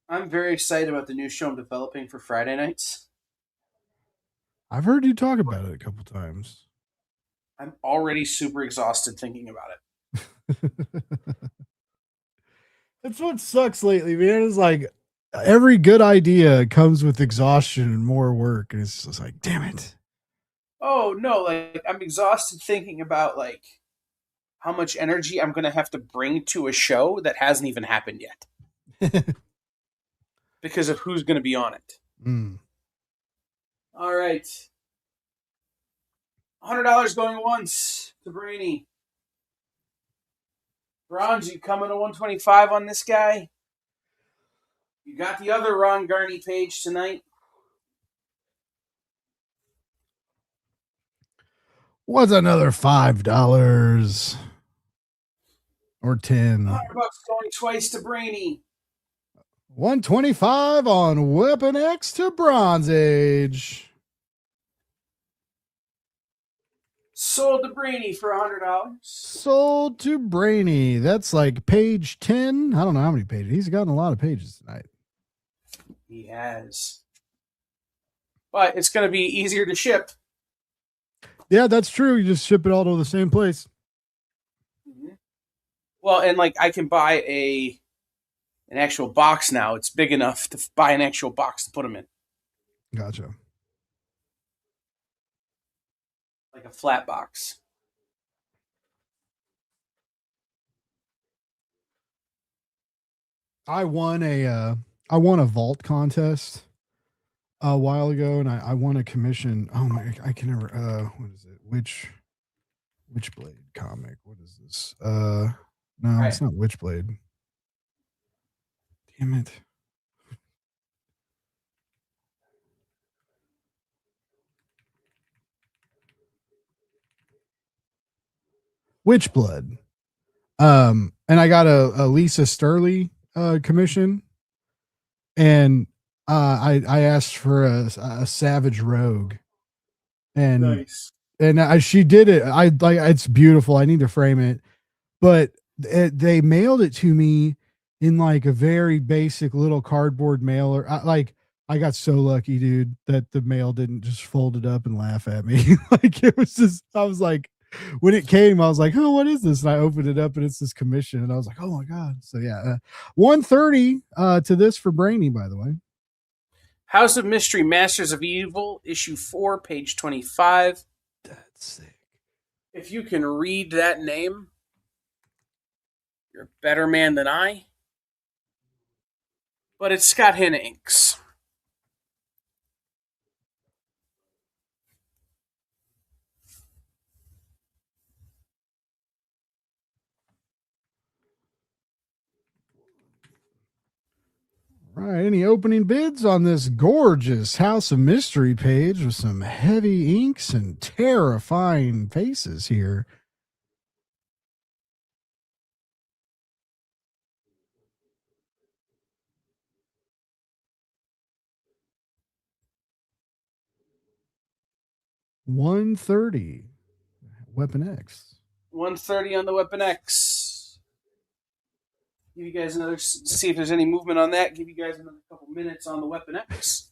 I'm very excited about the new show I'm developing for Friday nights. I've heard you talk about it a couple times. I'm already super exhausted thinking about it. That's what sucks lately, man. It's like every good idea comes with exhaustion and more work. And it's just like, damn it. Oh no, like I'm exhausted thinking about like how much energy I'm gonna have to bring to a show that hasn't even happened yet. Because of who's gonna be on it. Mm. All right. $100 going once to Brainy. Bronze, you coming to 125 on this guy? You got the other Ron Garney page tonight. What's another $5 or 10? $100 going twice to Brainy. 125 on Weapon X to Bronze Age. Sold to Brainy for $100. Sold to Brainy. That's like page 10. I don't know how many pages. He's gotten a lot of pages tonight. He has. But it's going to be easier to ship. Yeah, that's true. You just ship it all to the same place. Mm-hmm. Well, and like I can buy an actual box now. It's big enough to buy an actual box to put them in. Gotcha. Like a flat box. I won a vault contest a while ago, and I won a commission. Oh my, I can never. What is it? Witchblade comic? What is this? No, Right. It's not Witchblade. Damn it. Witchblood. And I got a Lisa Sturley commission, and I asked for a Savage Rogue, and Nice. she did it. I like it's beautiful. I need to frame it, but they mailed it to me in like a very basic little cardboard mailer. I got so lucky, dude, that the mail didn't just fold it up and laugh at me. Like it was just, I was like, when it came, I was like, oh, what is this? And I opened it up and it's this commission. And I was like, oh my God. So yeah, 130 to this for Brainy, by the way. House of Mystery, Masters of Evil, issue 4, page 25. That's sick. If you can read that name, you're a better man than I. But it's Scott Hanna inks. Right. Any opening bids on this gorgeous House of Mystery page with some heavy inks and terrifying faces here? $130. Weapon X. 130 on the Weapon X. Give you guys another, see if there's any movement on that. Give you guys another couple minutes on the Weapon X.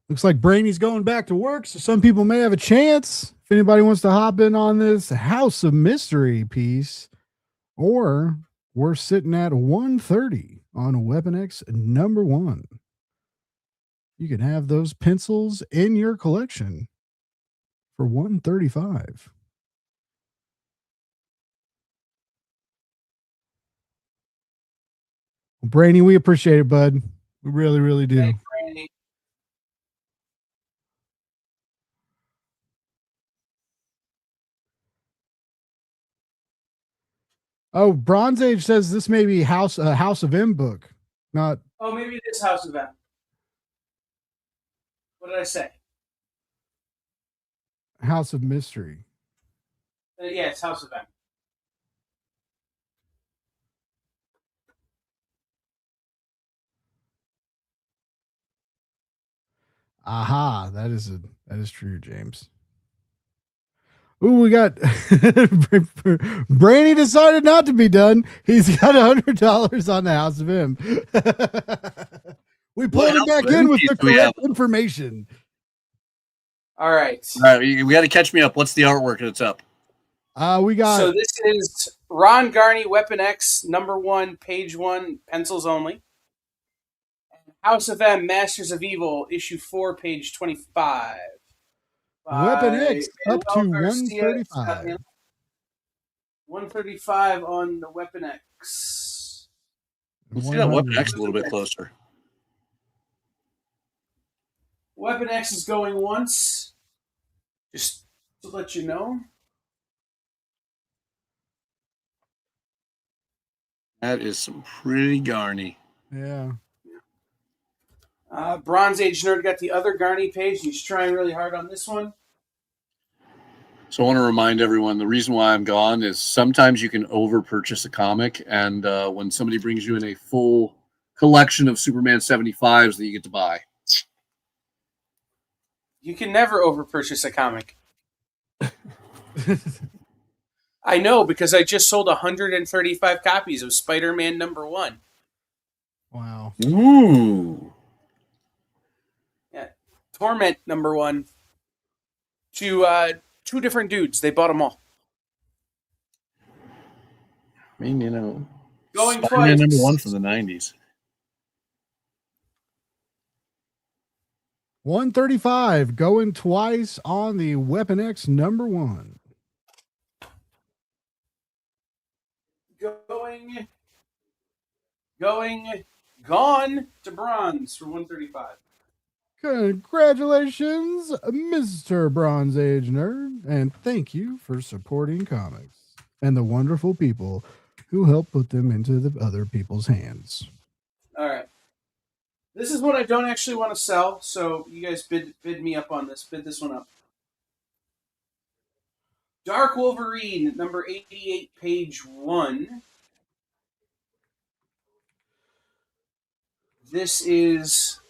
Looks like Brainy's going back to work, so some people may have a chance. If anybody wants to hop in on this House of Mystery piece, or we're sitting at 130 on Weapon X #1. You can have those pencils in your collection for 135. Brainy, we appreciate it, bud. We really, really do. Thanks, Randy. Oh, Bronze Age says this may be House of M book, not Oh, maybe it is House of M. What did I say? House of Mystery. Yeah, it's House of M. Aha, that is true, James. Ooh, we got Brainy decided not to be done. He's got $100 on the House of M. We pulled him back in with the correct information. All right. All right, we got to catch me up. What's the artwork that's up? We got. So this is Ron Garney, Weapon X, #1, page 1, pencils only. House of M, Masters of Evil, issue 4, page 25. Weapon X up to Manuel Garcia, 135. 135 on the Weapon X. Let's see that Weapon X a little bit closer. Weapon X is going once. Just to let you know. That is some pretty Garney. Yeah. Bronze Age Nerd got the other Garney page. He's trying really hard on this one. So I want to remind everyone, the reason why I'm gone is sometimes you can over-purchase a comic, and when somebody brings you in a full collection of Superman 75s that you get to buy. You can never over-purchase a comic. I know, because I just sold 135 copies of Spider-Man #1. Wow. Ooh. Yeah. Torment #1 to two different dudes. They bought them all. I mean, you know, Going Spider-Man twice. #1 from the 90s. 135 going twice on the Weapon X #1. Gone to bronze for 135. Congratulations, Mr. Bronze Age Nerd, and thank you for supporting comics and the wonderful people who help put them into the other people's hands. All right. This is what I don't actually want to sell, so you guys bid me up on this. Bid this one up. Dark Wolverine, #88, page 1. This is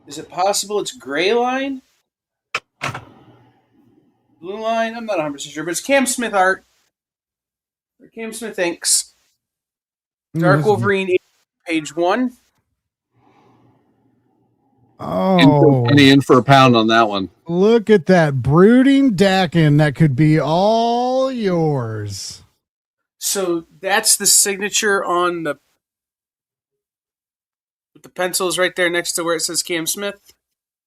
it possible it's gray line? Blue line? I'm not 100% sure, but it's Cam Smith art. Or Cam Smith inks. Dark Wolverine, page 1. Oh, in for a pound on that one. Look at that brooding Dakin. That could be all yours. So that's the signature on the with the pencils right there next to where it says Cam Smith.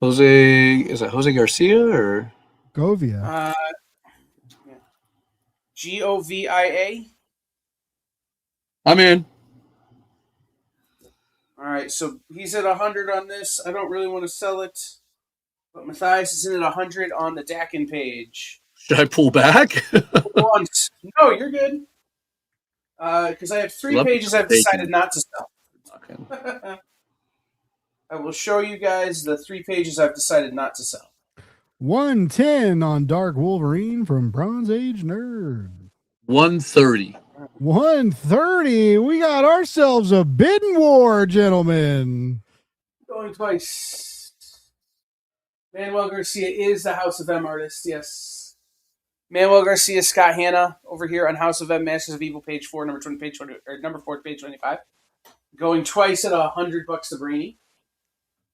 Is it Jose Garcia or Govia? Govia. I'm in. All right, so he's at 100 on this. I don't really want to sell it, but Matthias is in at 100 on the Dakin page. Should I pull back? No, you're good. Because I have 3 pages I've decided not to sell. Okay. I will show you guys the 3 pages I've decided not to sell. 110 on Dark Wolverine from Bronze Age Nerd. 130. 130. We got ourselves a bidding war, gentlemen. Going twice. Manuel Garcia is the House of M artist, yes. Manuel Garcia, Scott Hanna over here on House of M, Masters of Evil, page 4, number 20, page 20, or number 4, page 25. Going twice at $100 to Brainy.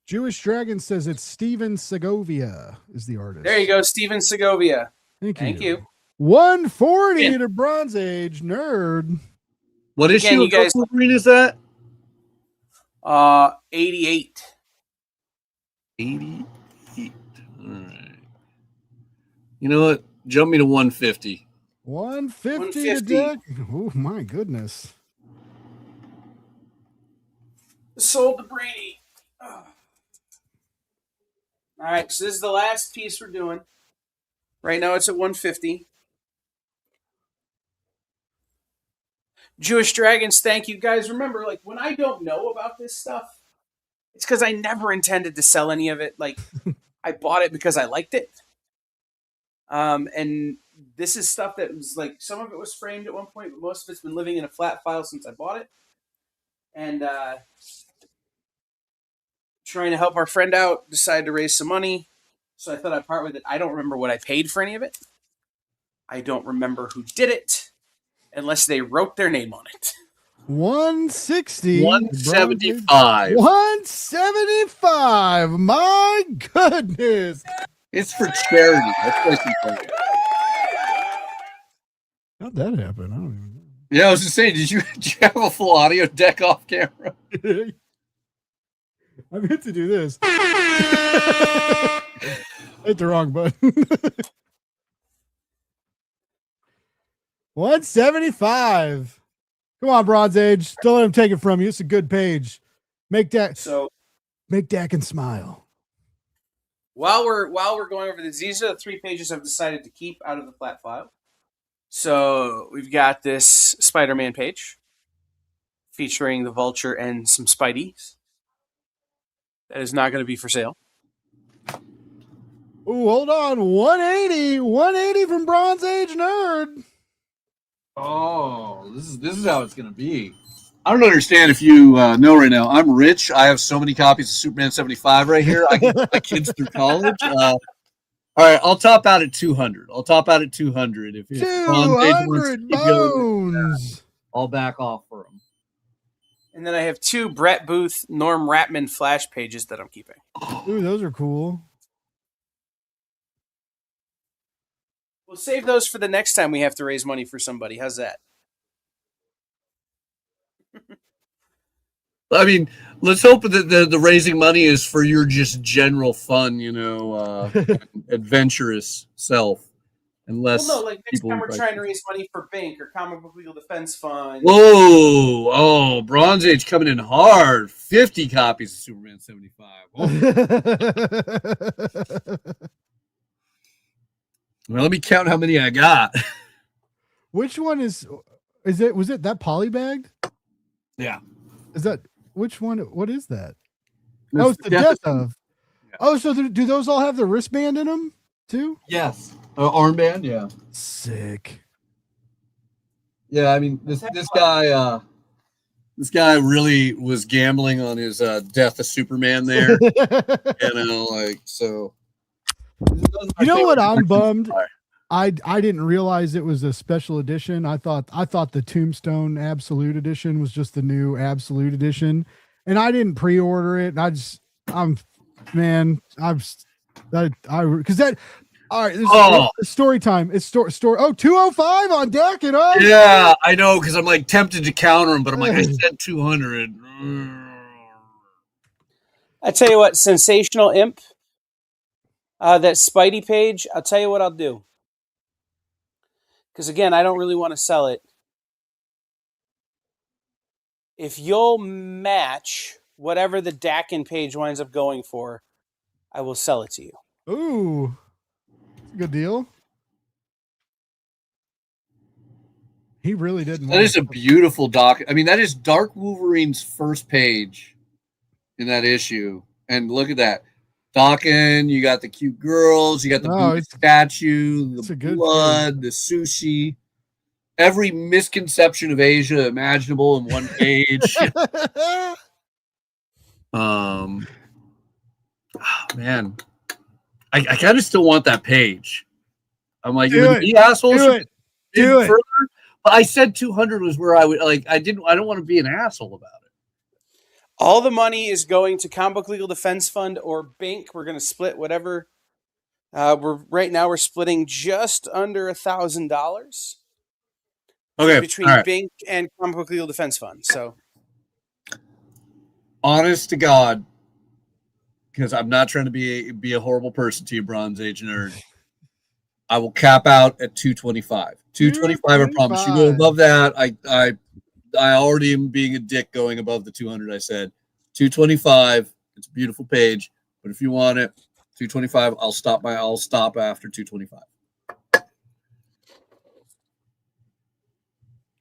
Jewish Dragon says it's Steven Segovia is the artist. There you go, Steven Segovia. Thank you. 140 to Bronze Age Nerd. What issue of Wolverine is that? 88. 88. All right. You know what? Jump me to 150. 150 to Dick. Oh my goodness. Sold to Brady. Oh. All right, so this is the last piece we're doing. Right now it's at 150. Jewish Dragons, thank you guys. Remember, like when I don't know about this stuff, it's because I never intended to sell any of it. Like I bought it because I liked it. And this is stuff that was like some of it was framed at one point, but most of it's been living in a flat file since I bought it. And trying to help our friend out, decided to raise some money. So I thought I'd part with it. I don't remember what I paid for any of it. I don't remember who did it, unless they wrote their name on it. 160. 175. 175. My goodness. It's for charity. That's what I can. How'd that happen? I don't even know. Yeah, I was just saying, did you have a full audio deck off camera? I meant to do this. Hit the wrong button. 175. Come on, Bronze Age. Don't let him take it from you. It's a good page. Make Dak and smile. While we're going over these are the 3 pages I've decided to keep out of the flat file. So we've got this Spider-Man page featuring the Vulture and some Spideys. That is not going to be for sale. Ooh, hold on. 180. 180 from Bronze Age Nerd. Oh, this is how it's going to be. I don't understand if you know right now. I'm rich. I have so many copies of Superman 75 right here. I can put my kids through college. All right, I'll top out at 200. I'll top out at 200. If 200 bones. I'll back off for them. And then I have 2 Brett Booth, Norm Ratman Flash pages that I'm keeping. Ooh, those are cool. We'll save those for the next time we have to raise money for somebody. How's that? I mean, let's hope that the raising money is for your just general fun, adventurous self. Unless well, no, like next time we're trying to raise money for Bank or Comic Book Legal Defense Fund. Whoa! Oh, Bronze Age coming in hard. 50 copies of Superman 75. Well, let me count how many I got. Which one is it? Was it that polybagged? Yeah. Is that which one? What is that? Oh, it's the death of. Yeah. Oh, so do those all have the wristband in them too? Yes. Armband, yeah. Sick. Yeah, I mean this guy really was gambling on his death of Superman there. So. You know what? I'm bummed. I didn't realize it was a special edition. I thought the Tombstone Absolute Edition was just the new Absolute Edition, and I didn't pre-order it. Because that. All right, this is story time. It's story. Oh, 205 on deck and up. Yeah, I know, because I'm like tempted to counter him, but I'm like, I said 200. I tell you what, Sensational Imp. That Spidey page, I'll tell you what I'll do. Because again, I don't really want to sell it. If you'll match whatever the Dakin page winds up going for, I will sell it to you. Ooh, good deal. He really didn't. That is a beautiful doc. I mean, that is Dark Wolverine's first page in that issue. And look at that. Dakin, you got the cute girls, you got the statue, the blood, the sushi. Every misconception of Asia imaginable in one page. Man, I kind of still want that page. I'm like, you assholes do it. Further? But I said 200 was where I would like. I don't want to be an asshole about it. All the money is going to Comic Book Legal Defense Fund or Bank. We're going to split whatever. We're splitting just under $1,000. Okay, between Bank and Comic Book Legal Defense Fund. So, honest to God, because I'm not trying to be a horrible person to you, Bronze Age Nerd. I will cap out at 225. 225, I promise. You go above that, I already am being a dick going above the 200. I said 225. It's a beautiful page, but if you want it, 225. I'll stop after 225.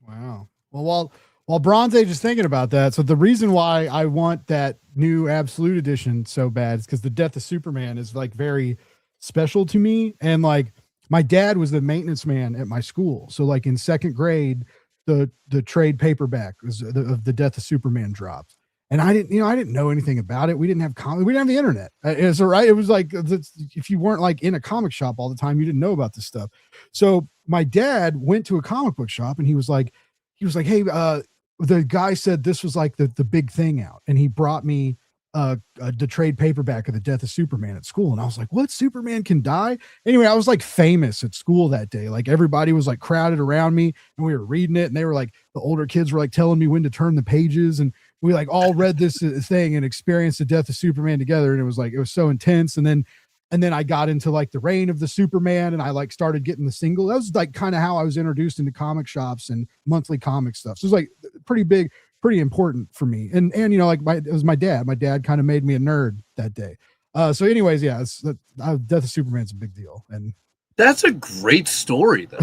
Wow. Well, while Bronze Age is thinking about that, so the reason why I want that new Absolute Edition so bad is because the Death of Superman is like very special to me, and like my dad was the maintenance man at my school, so like in second grade, the trade paperback was of the Death of Superman dropped, and I didn't know anything about it. We didn't have we didn't have the internet. It's all right. It was like if you weren't like in a comic shop all the time, you didn't know about this stuff. So my dad went to a comic book shop and he was like, hey, the guy said this was like the big thing out, and he brought me the trade paperback of the Death of Superman at school, and I was like, what, Superman can die? Anyway, I was like famous at school that day. Like everybody was like crowded around me, and we were reading it, and they were like, the older kids were like telling me when to turn the pages, and we like all read this thing and experienced the Death of Superman together, and it was so intense. And then I got into like the reign of the Superman, and I like started getting the single. That was like kind of how I was introduced into comic shops and monthly comic stuff. So it was like pretty big, pretty important for me. And you know, like it was my dad. My dad kind of made me a nerd that day. So anyways, yeah, Death of Superman's a big deal. And That's a great story, though.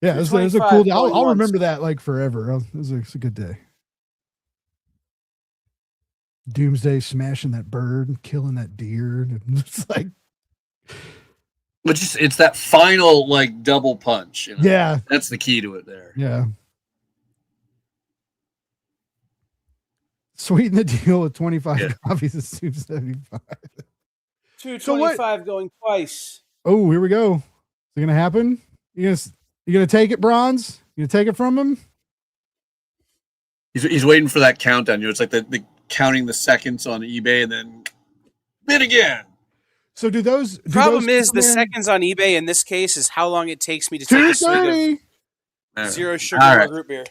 yeah, it was a cool day. I'll remember that like forever. It was a good day. Doomsday smashing that bird and killing that deer. It's like, but it's that final like double punch. You know? Yeah, that's the key to it there. Yeah. Sweeten the deal with 25 copies of Soup 75. 225 going twice. Oh, here we go. Is it gonna happen? You gonna take it, Bronze? You gonna take it from him? He's waiting for that countdown. You know, it's like the counting the seconds on eBay and then bid again. So do those problem is the seconds on eBay in this case is how long it takes me to take a swig of zero sugar root beer.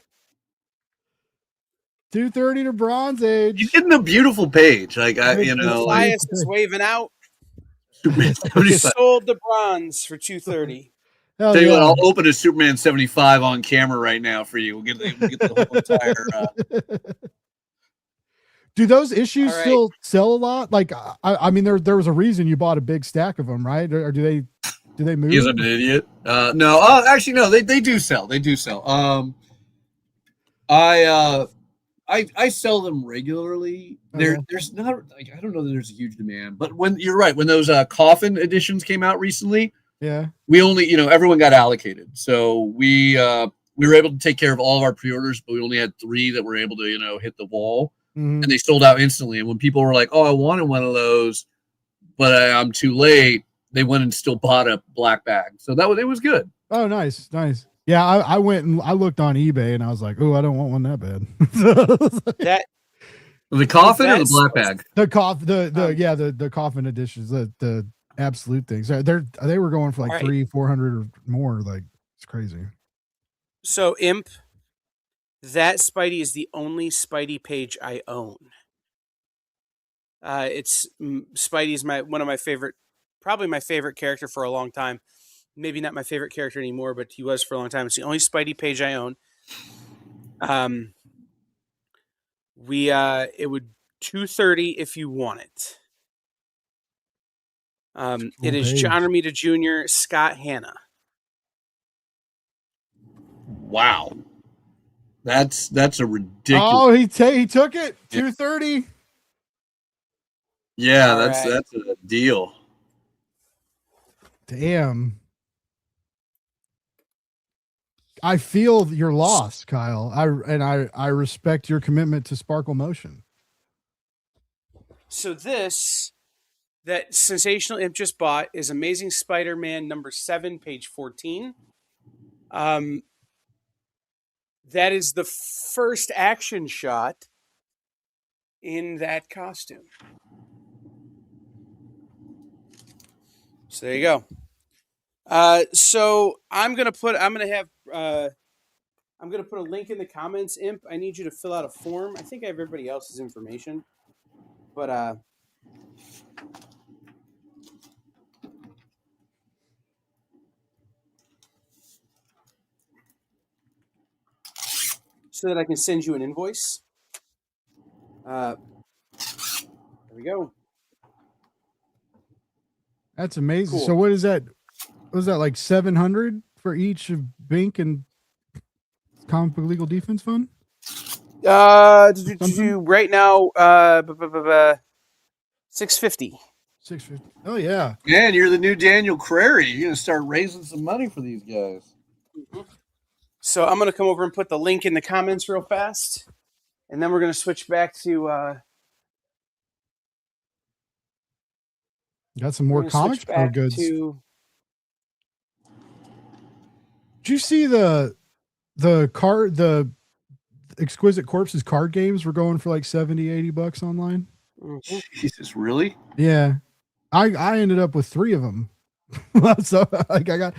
230 to Bronze Age. He's getting a beautiful page. Like the bias is waving out. Sold the bronze for 230. Tell you what, I'll open a Superman 75 on camera right now for you. We'll get the whole entire. Do those issues still sell a lot? Like, I mean, there was a reason you bought a big stack of them, right? Or do they move? Because I'm an idiot. No. Oh, actually, no. They do sell. They do sell. I sell them regularly. There's not like I don't know that there's a huge demand, but when you're right, when those coffin editions came out recently, we only everyone got allocated, so we were able to take care of all of our pre-orders, but we only had 3 that were able to hit the wall. And they sold out instantly. And when people were like, "Oh, I wanted one of those, but I'm too late," they went and still bought a black bag. So it was good. Oh, nice. Yeah, I went and I looked on eBay and I was like, "Oh, I don't want one that bad." The coffin or the black bag? The coffin editions, the absolute things. They were going for like 300-400 or more. Like it's crazy. So Imp. That Spidey is the only Spidey page I own. Spidey's one of my favorite, probably my favorite character for a long time. Maybe not my favorite character anymore, but he was for a long time. It's the only Spidey page I own. It would 230 if you want it. It is John Romita Jr., Scott Hanna. Wow. That's a ridiculous. Oh, he took it. 230. Yeah, that's a deal. Damn. I feel your loss, Kyle. I respect your commitment to Sparkle Motion. So that Sensational Imp just bought is Amazing Spider-Man number 7, page 14. That is the first action shot in that costume. So there you go. So I'm gonna put a link in the comments. Imp, I need you to fill out a form. I think I have everybody else's information, but so that I can send you an invoice. There we go. That's amazing. Cool. So what is that? Was that like 700 for each of Bink and Comic Book Legal Defense Fund? Right now, 650. 650. Oh yeah. Man, you're the new Daniel Crary. You're gonna start raising some money for these guys. So I'm gonna come over and put the link in the comments real fast, and then we're gonna switch back to. Got some more Comics Pro goods. Did you see the Exquisite Corpses card games were going for like $70-$80 online? Jesus, really? Yeah. I ended up with 3 of them. So like I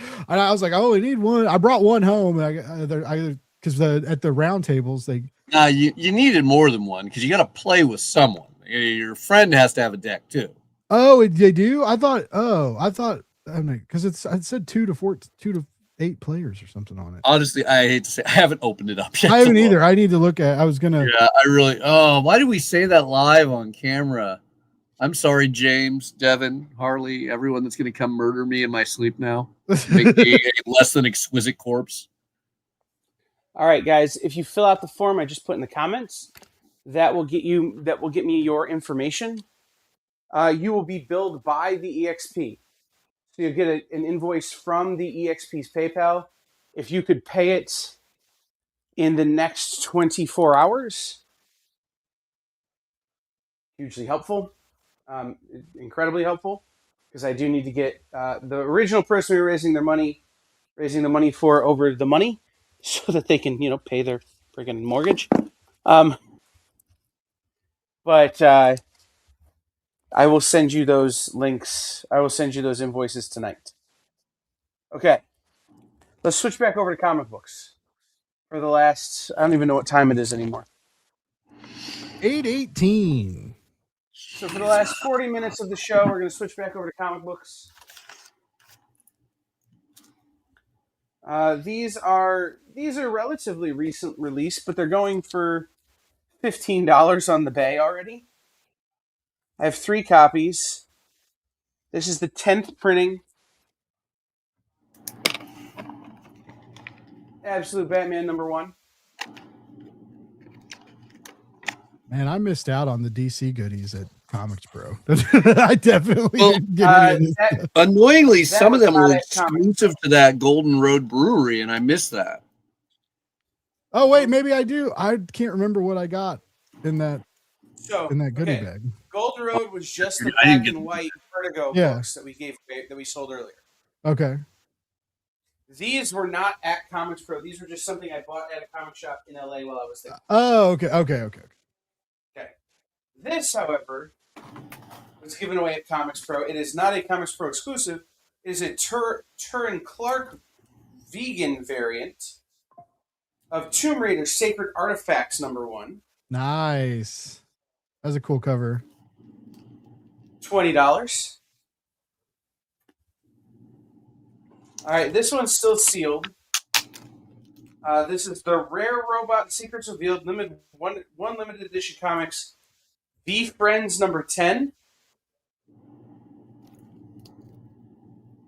was like, I only need one. I brought one home, and because at the round tables you needed more than one because you got to play with someone. Your friend has to have a deck too. Oh, they do? I thought because it said 2 to 8 players or something on it. Honestly, I hate to say I haven't opened it up yet. I haven't either. I need to look at. I was gonna. Yeah, I really. Oh, why did we say that live on camera? I'm sorry, James, Devin, Harley, everyone that's gonna come murder me in my sleep now. Make me a less than exquisite corpse. All right, guys. If you fill out the form I just put in the comments, that will get me your information. You will be billed by the EXP. So you'll get an invoice from the EXP's PayPal. If you could pay it in the next 24 hours, hugely helpful, incredibly helpful, because I do need to get the original person we were raising the money for over the money so that they can, pay their freaking mortgage. But I will send you those links. I will send you those invoices tonight. Okay. Let's switch back over to comic books. For the last, I don't even know what time it is anymore. 8:18. So for the last 40 minutes of the show, we're going to switch back over to comic books. These are relatively recent release, but they're going for $15 on the bay already. I have 3 copies. This is the 10th printing. Absolute Batman #1. Man, I missed out on the DC goodies at Comics Pro. I definitely didn't get any of this. Annoyingly, some of them were exclusive to that Golden Road Brewery, and I missed that. Oh wait, maybe I do. I can't remember what I got in that goodie bag. Golden Road was just the black and white Vertigo books that we sold earlier. Okay. These were not at Comics Pro. These were just something I bought at a comic shop in LA while I was there. Oh, okay. This, however, was given away at Comics Pro. It is not a Comics Pro exclusive. It is a Turin Clark vegan variant of Tomb Raider Sacred Artifacts #1. Nice. That's a cool cover. $20. All right, this one's still sealed. This is the Rare Robot Secrets Revealed one limited edition comics. V Friends #10.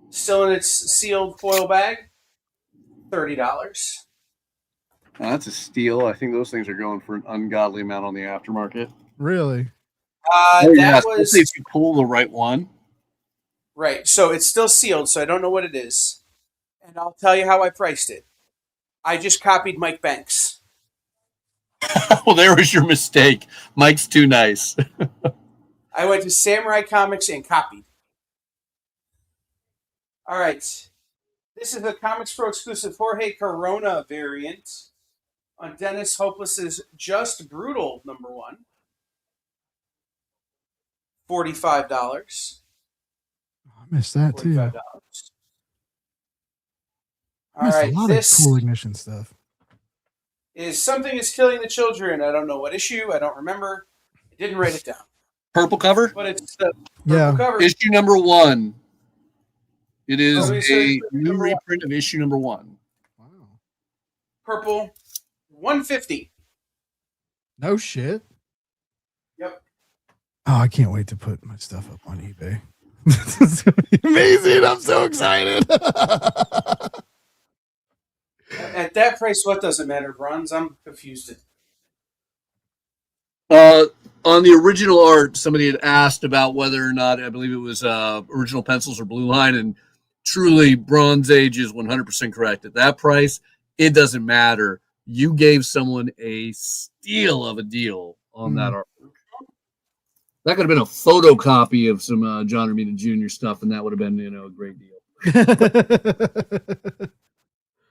Still in its sealed foil bag. $30. That's a steal. I think those things are going for an ungodly amount on the aftermarket. Really? That was if you pull the right one. Right. So it's still sealed, so I don't know what it is. And I'll tell you how I priced it. I just copied Mike Banks. Well, there was your mistake. Mike's too nice. I went to Samurai Comics and copied. All right. This is a Comics Pro exclusive Jorge Corona variant on Dennis Hopeless's Just Brutal #1. $45. I missed that too. $45. All right. A lot of cool Ignition stuff. Is Something is Killing the Children. I don't know what issue. I don't remember. I didn't write it down. Purple cover? But it's the purple cover. Issue #1. It is a new reprint of issue #1. Wow. Purple. $150. No shit. Yep. Oh, I can't wait to put my stuff up on eBay. This is gonna be amazing. I'm so excited. At that price, what does it matter, bronze? I'm confused. On the original art, somebody had asked about whether or not, I believe it was original pencils or blue line, and truly, Bronze Age is 100% correct. At that price, it doesn't matter. You gave someone a steal of a deal on that art. That could have been a photocopy of some John Romita Jr. stuff, and that would have been, a great deal.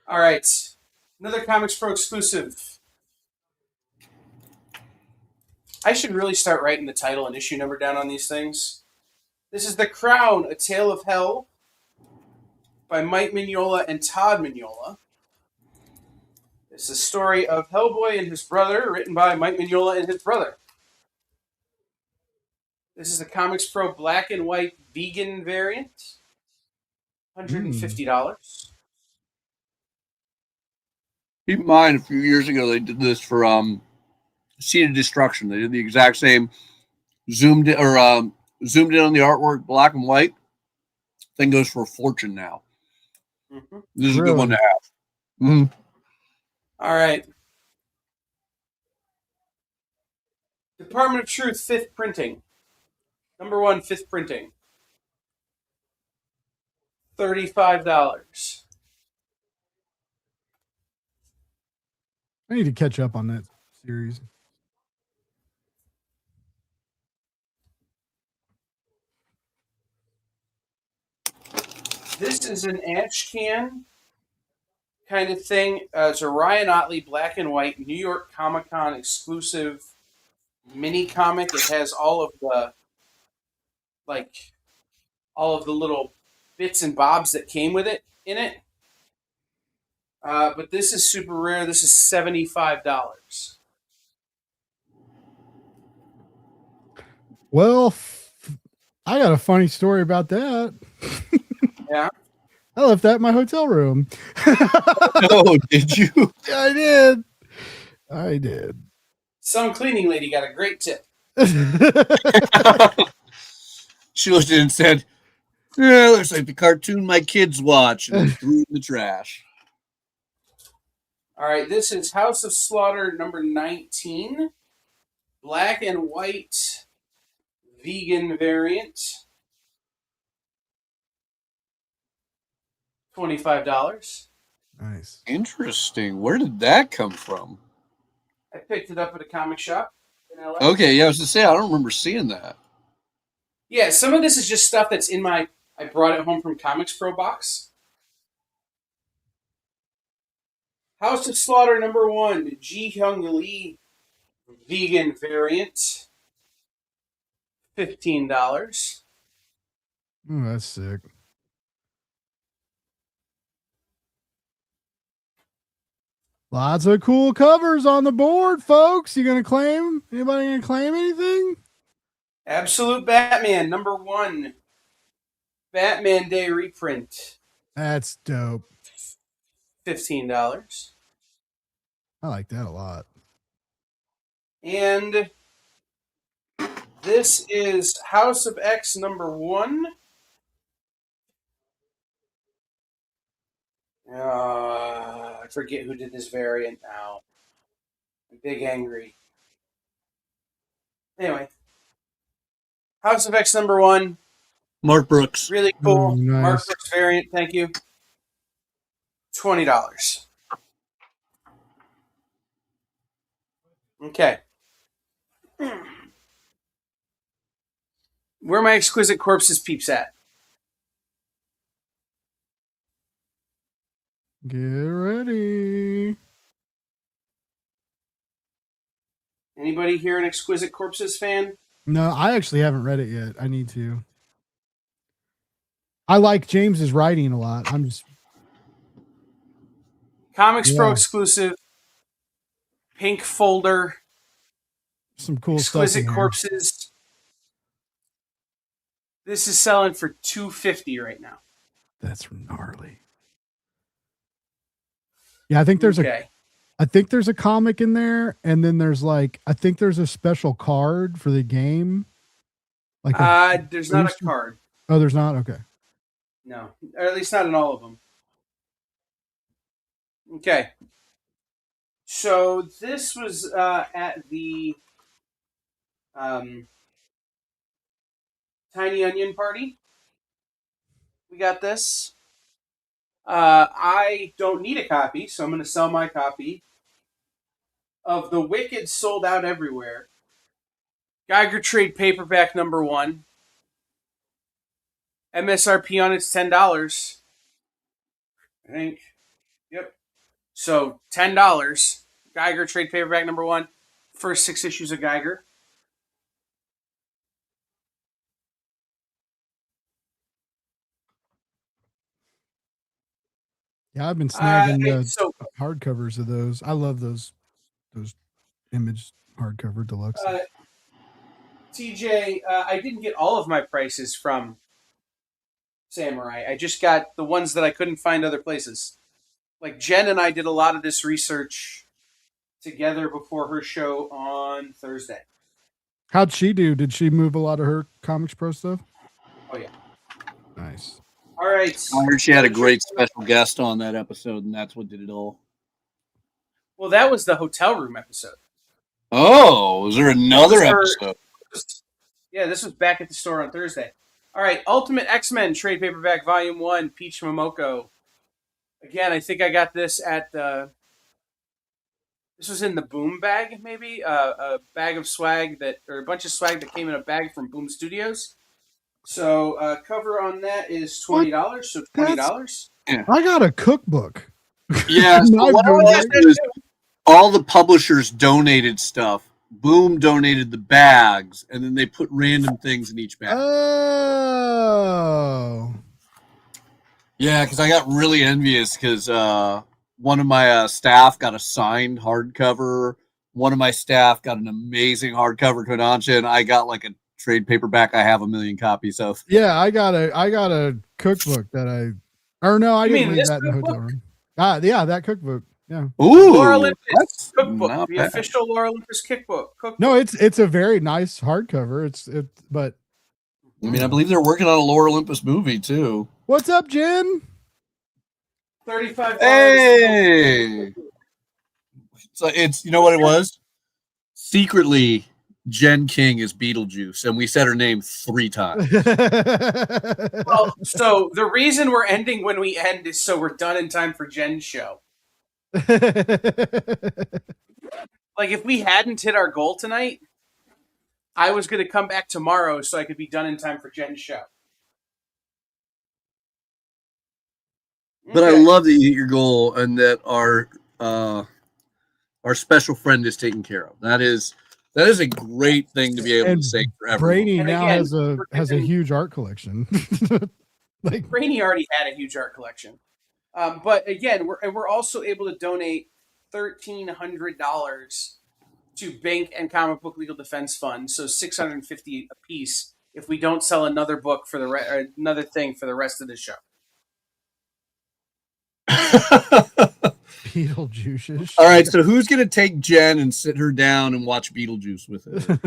All right. Another Comics Pro exclusive. I should really start writing the title and issue number down on these things. This is The Crown, A Tale of Hell by Mike Mignola and Todd Mignola. It's a story of Hellboy and his brother, written by Mike Mignola and his brother. This is the Comics Pro black and white vegan variant. $150. Keep in mind, a few years ago, they did this for Seed of Destruction. They did the exact same, zoomed in on the artwork, black and white. Thing goes for a fortune now. Mm-hmm. This is a good one to have. Mm-hmm. All right. Department of Truth, 5th printing. Number 1, 5th printing. $35. I need to catch up on that series. This is an Ashcan kind of thing. It's a Ryan Otley black and white New York Comic Con exclusive mini comic. It has all of the little bits and bobs that came with it in it. But this is super rare. This is $75. Well, I got a funny story about that. Yeah. I left that in my hotel room. Oh, did you? I did. Some cleaning lady got a great tip. She looked at it and said, "Yeah, looks like the cartoon my kids watch," and threw it in the trash. All right, this is House of Slaughter number 19. Black and white vegan variant. $25. Nice. Interesting. Where did that come from? I picked it up at a comic shop in LA. Okay, yeah, I was going to say, I don't remember seeing that. Yeah, some of this is just stuff that's in I brought it home from Comics Pro box. House of Slaughter number 1, Ji Hyung Lee vegan variant. $15. Oh, that's sick. Lots of cool covers on the board, folks. You gonna claim? Anybody gonna claim anything? Absolute Batman number 1, Batman Day reprint. That's dope. $15. I like that a lot. And this is House of X number 1. I forget who did this variant now. I'm big angry. Anyway, House of X number 1. Mark Brooks. Really cool. Nice. Mark Brooks variant. Thank you. $20. Okay. Where are my Exquisite Corpses peeps at? Get ready. Anybody here an Exquisite Corpses fan? No, I actually haven't read it yet. I need to. I like James's writing a lot. I'm just Comics Pro exclusive. Pink folder. Some cool Exquisite stuff. Corpses. This is selling for $250 right now. That's gnarly. Yeah, I think there's a comic in there, and then there's I think there's a special card for the game. There's not a card. Oh, there's not? Okay. No, or at least not in all of them. Okay. So this was at the um, Tiny Onion party. We got this. I don't need a copy, so I'm going to sell my copy of The Wicked Sold Out Everywhere. Geiger Trade paperback #1. MSRP on it's $10. I think. Yep. So $10. Geiger Trade paperback #1. First 6 issues of Geiger. Yeah, I've been snagging the So hardcovers of those. I love those Image hardcover deluxe. TJ, I didn't get all of my prices from Samurai. I just got the ones that I couldn't find other places. Like Jen and I did a lot of this research together before her show on Thursday. How'd she do? Did she move a lot of her Comics Pro stuff? Oh yeah. Nice. All right. I heard she had a great special guest on that episode, and that's what did it all. Well, that was the hotel room episode. Oh, was there another episode? Yeah, this was back at the store on Thursday. All right, Ultimate X-Men trade paperback volume 1, Peach Momoko. Again, I think I got this at the. This was in the Boom bag, maybe a bag of swag or a bunch of swag that came in a bag from Boom Studios. So cover on that is $20. So $20. Yeah. I got a cookbook. Yeah. So what was all the publishers donated stuff. Boom donated the bags, and then they put random things in each bag. Oh. Yeah, because I got really envious because one of my staff got a signed hardcover. One of my staff got an amazing hardcover Kodansha, and I got like a trade paperback I have 1 million copies of. Yeah, I got a cookbook that I didn't read that in the hotel room. Yeah, that cookbook. Yeah. Ooh, Laura Olympus cookbook, the official Laura Olympus cookbook. No, it's a very nice hardcover. But I mean, I believe they're working on a Laura Olympus movie too. What's up, Jen? $35. Hey. So it's you know what it was? Secretly, Jen King is Beetlejuice, and we said her name 3 times. Well, so the reason we're ending when we end is so we're done in time for Jen's show. Like if we hadn't hit our goal tonight, I was going to come back tomorrow so I could be done in time for Jen's show. But I love that you hit your goal and that our special friend is taken care of. That is a great thing to be able to say for everyone. Brady now has a huge art collection. Like Brainy already had a huge art collection. But again, we're also able to donate $1,300 to Bank and Comic Book Legal Defense Fund, so $650 a piece if we don't sell another book for another thing for the rest of the show. Beetlejuice. All right, so who's going to take Jen and sit her down and watch Beetlejuice with her?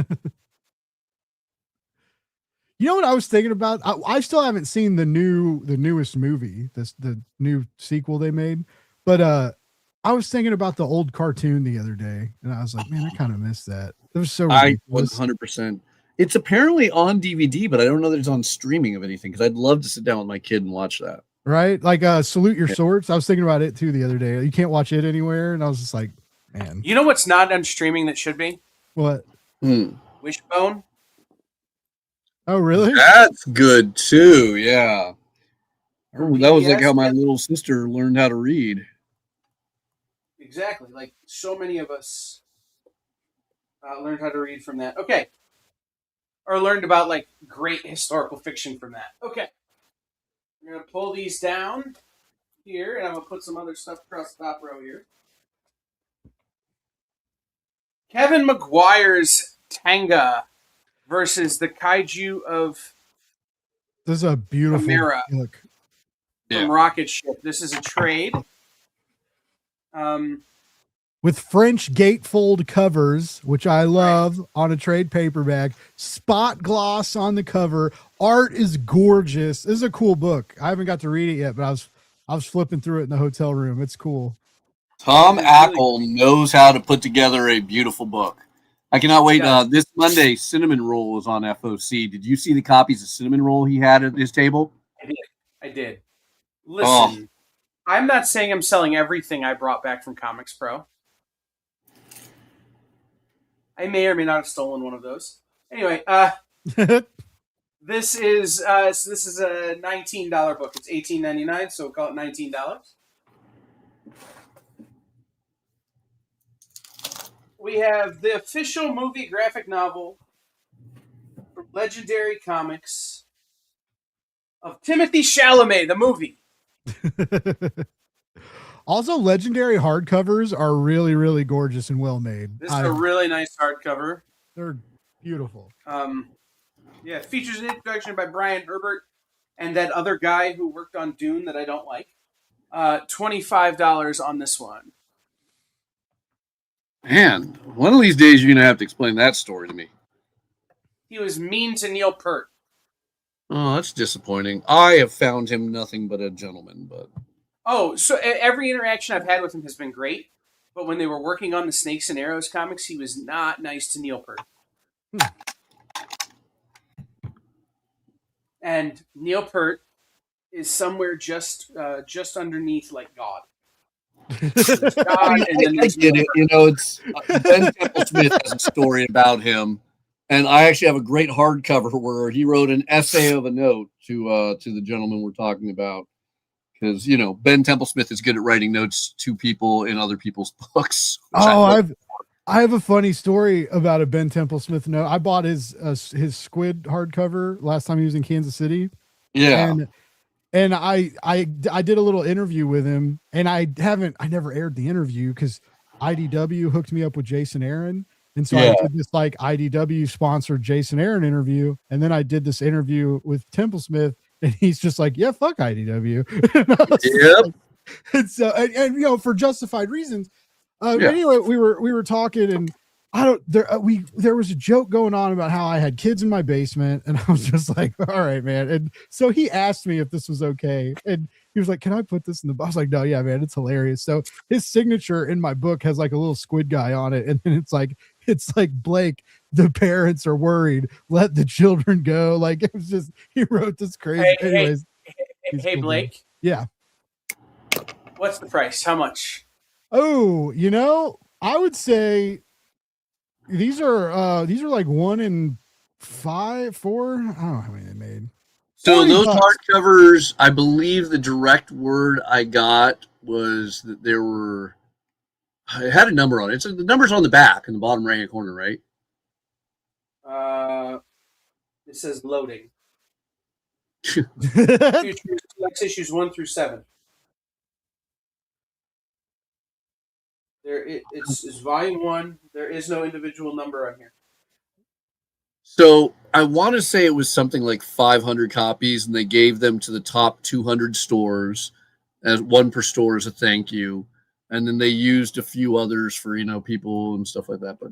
You know what I was thinking about? I still haven't seen the newest movie, the new sequel they made, but I was thinking about the old cartoon the other day, and I was like, man, I kind of missed that. It was so ridiculous. 100%. It's apparently on DVD, but I don't know that it's on streaming of anything because I'd love to sit down with my kid and watch that. Right? Like Salute Your Swords. I was thinking about it too the other day. You can't watch it anywhere, and I was just like, man. You know what's not on streaming that should be? What? Wishbone. Oh, really? That's good too. Yeah. Oh, that was like how my little sister learned how to read. Exactly. Like so many of us learned how to read from that. Okay. Or learned about like great historical fiction from that. Okay. I'm going to pull these down here, and I'm going to put some other stuff across the top row here. Kevin McGuire's Tanga versus the Kaiju of This is a beautiful look from Rocket Ship. This is a trade. With French gatefold covers, which I love, on a trade paperback. Spot gloss on the cover. Art is gorgeous. This is a cool book. I haven't got to read it yet, but I was flipping through it in the hotel room. It's cool. Tom It is Ackle knows how to put together a beautiful book. I cannot wait. This Monday, Cinnamon Roll is on FOC. Did you see the copies of Cinnamon Roll he had at his table? I did. Listen, I'm not saying I'm selling everything I brought back from Comics Pro. I may or may not have stolen one of those. Anyway, this is a $19 book. It's $18.99, so we'll call it $19. We have the official movie graphic novel from Legendary Comics of Timothy Chalamet, the movie. Also, Legendary hardcovers are really, really gorgeous and well made. This is a really nice hardcover. They're beautiful. Yeah, it features an introduction by Brian Herbert and that other guy who worked on Dune that I don't like. $25 on this one. Man, one of these days you're going to have to explain that story to me. He was mean to Neil Peart. Oh, that's disappointing. I have found him nothing but a gentleman, but... Oh, so every interaction I've had with him has been great, but when they were working on the Snakes and Arrows comics, he was not nice to Neil Peart. And Neil Peart is somewhere just underneath, like, God. I get it. You know, it's Ben Temple-Smith has a story about him, and I actually have a great hardcover where he wrote an essay of a note to the gentleman we're talking about, because you know Ben Temple-Smith is good at writing notes to people in other people's books. I have a funny story about a Ben Temple-Smith note. I bought his Squid hardcover last time he was in Kansas City. Yeah. And I did a little interview with him, and I never aired the interview because IDW hooked me up with Jason Aaron. And so I did this like IDW sponsored Jason Aaron interview. And then I did this interview with Temple-Smith, and he's just like, yeah, fuck IDW. Yep. Like, and so, and you know, for justified reasons. Anyway, we were talking, and there was a joke going on about how I had kids in my basement, and I was just like, all right, man. And so he asked me if this was okay, and he was like, can I put this in the book? I was like, no, yeah, man, it's hilarious. So his signature in my book has like a little squid guy on it, and then it's like Blake, the parents are worried, let the children go. Like, it was just, he wrote this crazy. Anyways, hey Blake. Yeah. What's the price? How much? Oh, you know, I would say these are like 1 in 5, 4. I don't know how many they made. So those hardcovers, I believe the direct word I got was that there were. I had a number on it. So the number's on the back in the bottom right hand corner, right? It says loading. Issues 1 through 7. It's volume 1. There is no individual number on here. So I want to say it was something like 500 copies, and they gave them to the top 200 stores, as one per store as a thank you, and then they used a few others for people and stuff like that. But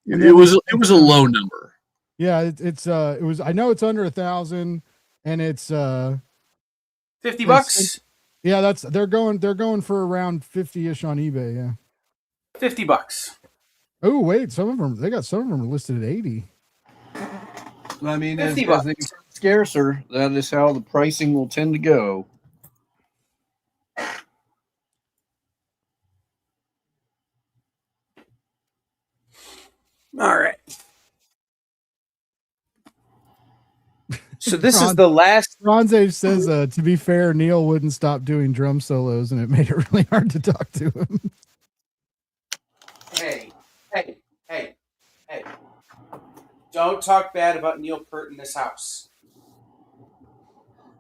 it was a low number. Yeah, it was. I know it's under 1,000, and it's $50. Yeah, they're going for around 50-ish on eBay. Yeah. $50. Oh wait, some of them are listed at 80. I mean, as $50. they get scarcer, that is how the pricing will tend to go. All right. So this is the last. Ronze says, to be fair, Neil wouldn't stop doing drum solos, and it made it really hard to talk to him. Hey. Don't talk bad about Neil Peart in this house.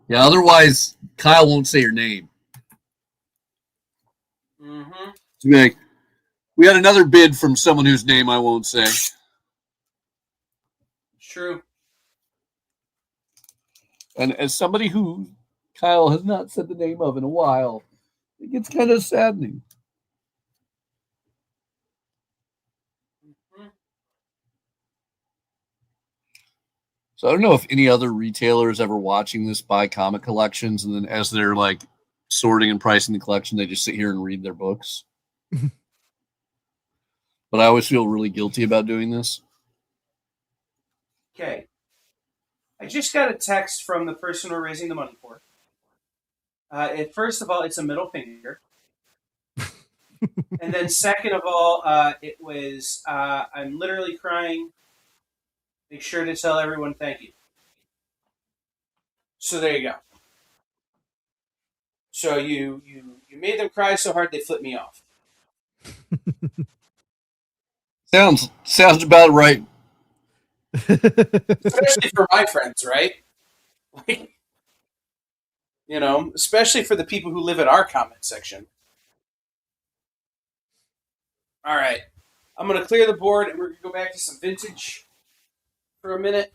Yeah, otherwise Kyle won't say your name. Mm-hmm. Like, we had another bid from someone whose name I won't say. True. And as somebody who Kyle has not said the name of in a while, it gets kind of saddening. So I don't know if any other retailers ever watching this buy comic collections, and then as they're like sorting and pricing the collection, they just sit here and read their books. But I always feel really guilty about doing this. Okay. I just got a text from the person we're raising the money for. First of all, it's a middle finger. And then second of all, it was, I'm literally crying. Make sure to tell everyone thank you. So there you go. So you made them cry so hard they flipped me off. Sounds about right. Especially for my friends, right? Like, especially for the people who live in our comment section. All right. I'm going to clear the board and we're going to go back to some vintage for a minute.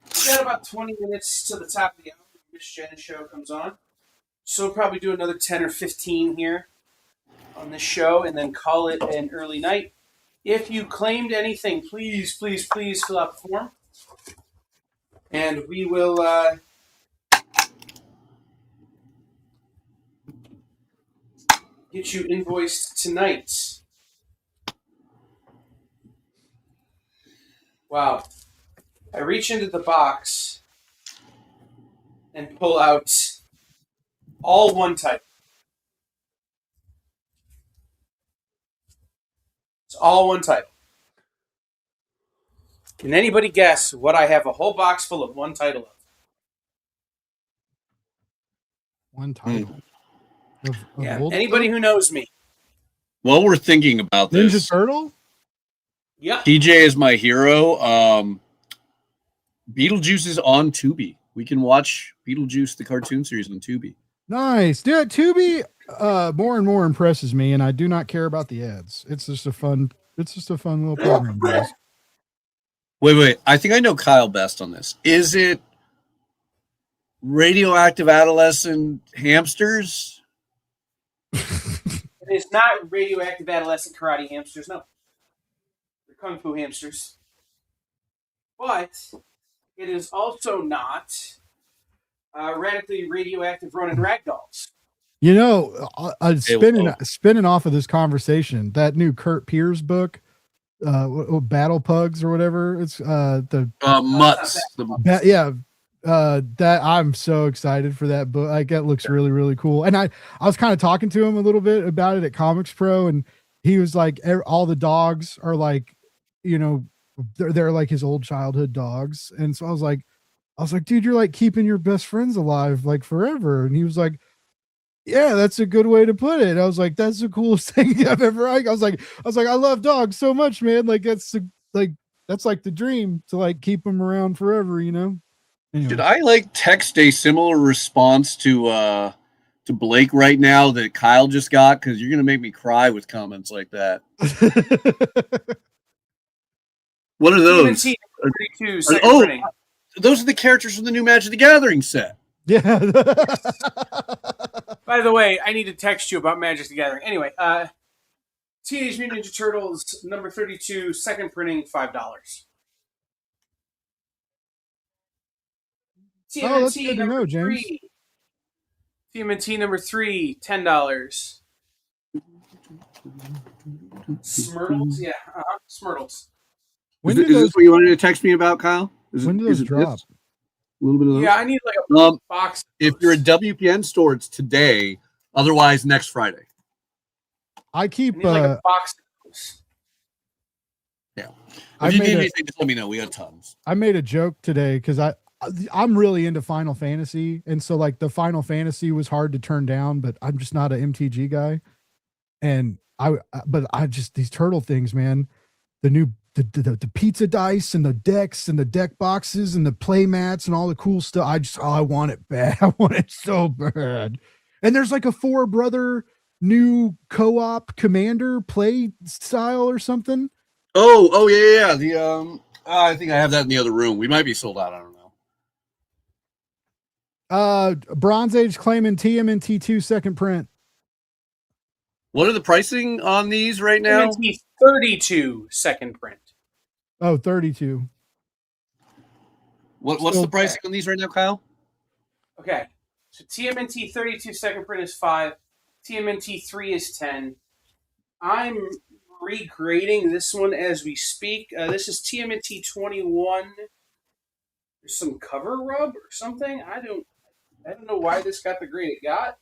We got about 20 minutes to the top of the hour when Miss Jen's show comes on. So we'll probably do another 10 or 15 here on this show and then call it an early night. If you claimed anything, please fill out the form. And we will get you invoiced tonight. Wow. I reach into the box and pull out all one type. It's all one type. Can anybody guess what I have a whole box full of one title of? One title. Of Yeah, old anybody stuff? who knows me. While we're thinking about this, Ninja Turtle? Yeah. TJ is my hero. Beetlejuice is on Tubi. We can watch Beetlejuice, the cartoon series, on Tubi. Nice. Dude, Tubi more and more impresses me, and I do not care about the ads. It's just a fun little program, guys. Wait. I think I know Kyle best on this. Is it radioactive adolescent hamsters? It is not radioactive adolescent karate hamsters, no. They're kung fu hamsters. But it is also not radically radioactive Ronin ragdolls. You know, spinning off of this conversation, that new Kurt Pierce book, Battle Pugs or whatever. It's the Mutts. That I'm so excited for that book. Like, that looks really, really cool. And I was kind of talking to him a little bit about it at Comics Pro, and he was like, all the dogs are like, they're like his old childhood dogs. And so I was like, dude, you're like keeping your best friends alive like forever. And he was like, yeah, that's a good way to put it. I was like, that's the coolest thing I've ever. I was like, I love dogs so much, man. Like, that's like the dream, to like keep them around forever, Anyway. Should I like text a similar response to Blake right now that Kyle just got? Because you're gonna make me cry with comments like that. What are those? Those are the characters from the new Magic the Gathering set. Yeah. By the way, I need to text you about Magic the Gathering. Anyway, Teenage Mutant Ninja Turtles number 32, second printing, $5. Oh, that's good to know, James. TMNT number 3, $10. Smurtles? Yeah, Smurtles. Is this what you wanted to text me about, Kyle? When do those drop? A little bit of those? Yeah, I need like a box. If you're a WPN store, it's today. Otherwise, next Friday. I keep like a box. Yeah. If you need anything, just let me know. We got tons. I made a joke today because I'm really into Final Fantasy, and so like the Final Fantasy was hard to turn down, but I'm just not an MTG guy. And I just, these turtle things, man, the pizza dice and the decks and the deck boxes and the play mats and all the cool stuff. I want it bad. I want it so bad. And there's like a 4-brother new co-op commander play style or something. Oh yeah. The I think I have that in the other room. We might be sold out. I don't know. Bronze Age claiming TMNT2 second print. What are the pricing on these right now? TMNT 32 second print. Oh, 32. What's the pricing on these right now, Kyle? Okay. So TMNT 32 second print is $5. TMNT 3 is $10. I'm regrading this one as we speak. This is TMNT 21. There's some cover rub or something. I don't know why this got the grade it got.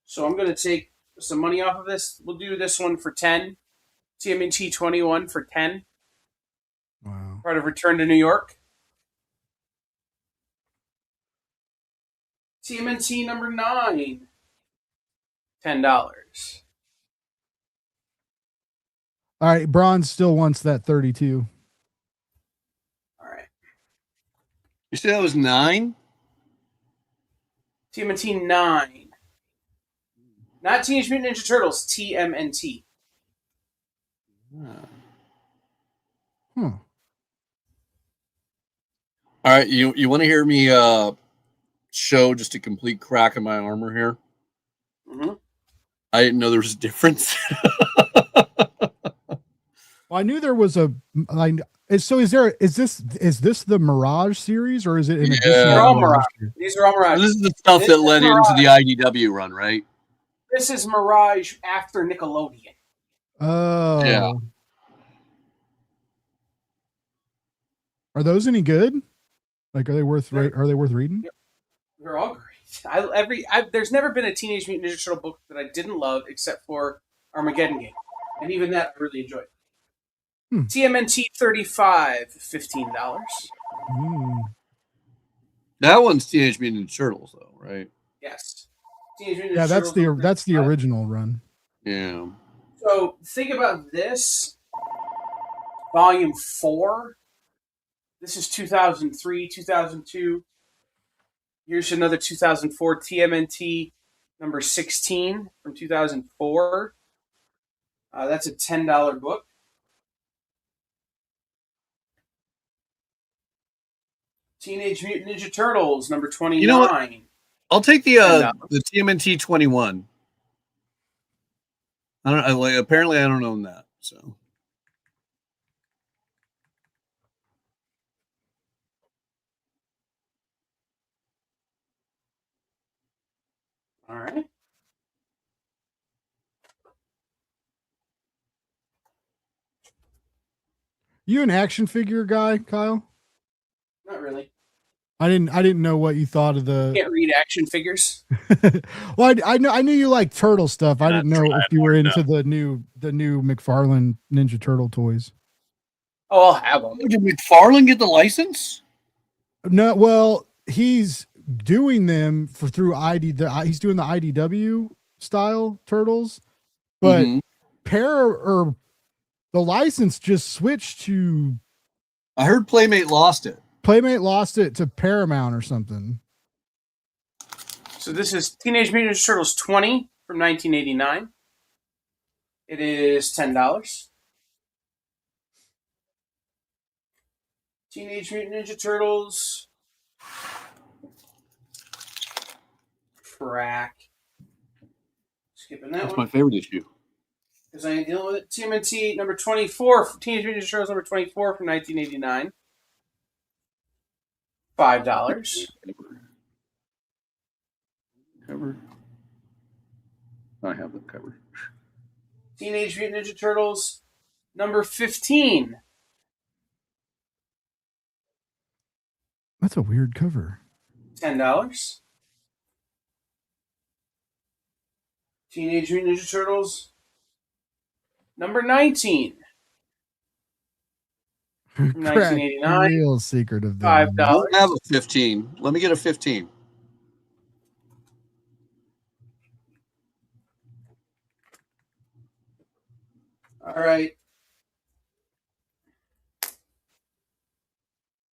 So I'm gonna take some money off of this. We'll do this one for 10. TMNT 21 for 10. Wow. Part of Return to New York. TMNT number 9. $10. All right, Bronze still wants that 32. All right. You said that was 9? TMNT 9. Not Teenage Mutant Ninja Turtles, TMNT. Huh. All right, you want to hear me show just a complete crack in my armor here? Mm-hmm. I didn't know there was a difference. Well, I knew there was a like. So is this the Mirage series or is it an Yeah. additional? They're all Mirage? Mirage. These are all Mirage. This is the stuff This that is led Mirage. into the IDW run, right? This is Mirage after Nickelodeon. Oh. Yeah. Are those any good? Like, are they worth reading? Yep. They're all great. There's never been a Teenage Mutant Ninja Turtle book that I didn't love except for Armageddon Game, and even that I really enjoyed. TMNT 35, $15. That one's Teenage Mutant Ninja Turtles, though, right? Yes. Teenage Mutant Yeah, Ninja that's the Turtles original run. Yeah. So think about this. Volume 4. This is 2003, 2002. Here's another 2004 TMNT number 16 from 2004. That's a $10 book. Teenage Mutant Ninja Turtles number 29. You know what? I'll take the TMNT 21. Apparently I don't own that, so. All right. You an action figure guy, Kyle? Not really. I didn't know what you thought of the. Can't read action figures. Well, I knew you liked turtle stuff. I didn't know if you were into the new McFarlane Ninja Turtle toys. Oh, I'll have them. Did McFarlane get the license? No, well, he's doing them through he's doing the IDW style turtles, but the license just switched to. I heard Playmate lost it. Playmate lost it to Paramount or something. So this is Teenage Mutant Ninja Turtles 20 from 1989. It is $10. Teenage Mutant Ninja Turtles. Crack. Skipping that That's one. my favorite issue. Because I ain't dealing with it. TMNT number 24. Teenage Mutant Ninja Turtles number 24 from 1989. $5. Cover. I have the cover. Teenage Mutant Ninja Turtles number 15. That's a weird cover. $10. Teenage Mutant Ninja Turtles number 19. From 1989. Real secret of $5. I don't have a 15. Let me get a 15. All right.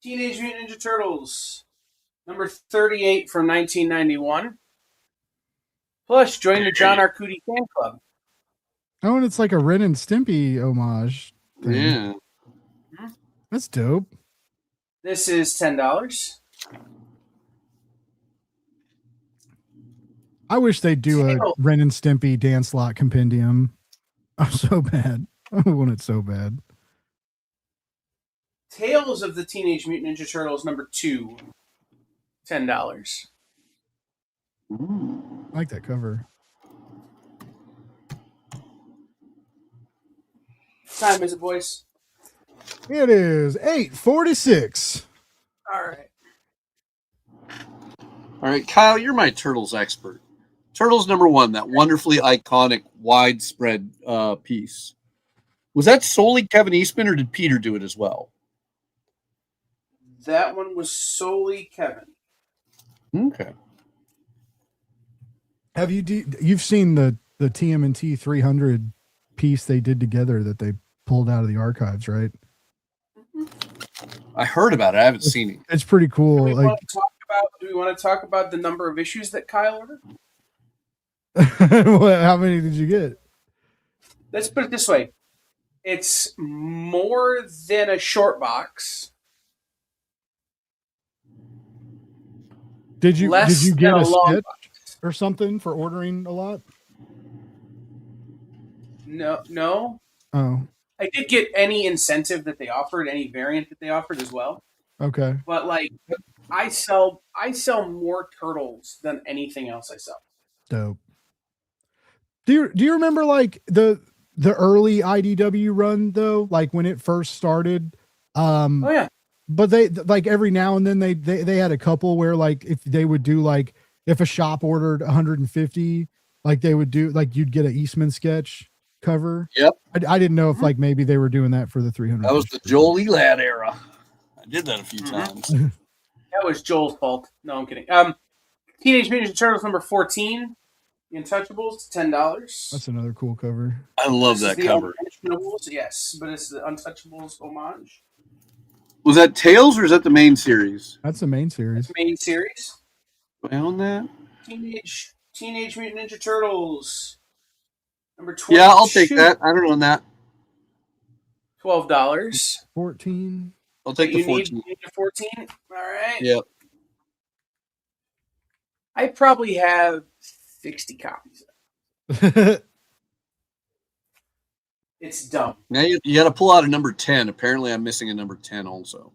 Teenage Mutant Ninja Turtles number 38 from 1991. Plus, join the John Arcudi fan club. Oh, and it's like a Ren and Stimpy homage thing. Yeah. That's dope. This is $10. I wish they'd do a Ren and Stimpy dance lot compendium. I'm so bad. I want it so bad. Tales of the Teenage Mutant Ninja Turtles number 2. $10. I like that cover. Time is it, boys? It is 8:46. All right. All right, Kyle, you're my Turtles expert. Turtles number 1, that wonderfully iconic widespread piece. Was that solely Kevin Eastman, or did Peter do it as well? That one was solely Kevin. Okay. Have you've seen the TMNT 300 piece they did together that they pulled out of the archives, right? I heard about it. I haven't seen it. It's pretty cool. Do we want to talk about the number of issues that Kyle ordered? How many did you get? Let's put it this way. It's more than a short box. Did you get a sketch box or something for ordering a lot? No. Oh. I did get any incentive that they offered, any variant that they offered as well. Okay. But like I sell more turtles than anything else I sell. Dope. Do you remember like the early IDW run though? Like when it first started? Oh yeah. But they like every now and then they had a couple where like if they would do like if a shop ordered 150, like they would do like you'd get an Eastman sketch cover. Yep. I didn't know if like maybe they were doing that for the 300. That was the Joel Elad era. I did that a few times. That was Joel's fault. No, I'm kidding. Teenage Mutant Ninja Turtles number 14, The Untouchables, $10. That's another cool cover. I love that cover. Yes, but it's the Untouchables homage. Was that Tales or is that the main series? That's the main series. That's the main series. Do I own that? Teenage Mutant Ninja Turtles number 22. Yeah, I'll take that. I don't own that. $12. 14. I'll take the 14. You need a 14? All right. Yep. I probably have 60 copies. It's dumb. Now you got to pull out a number 10. Apparently, I'm missing a number 10 also.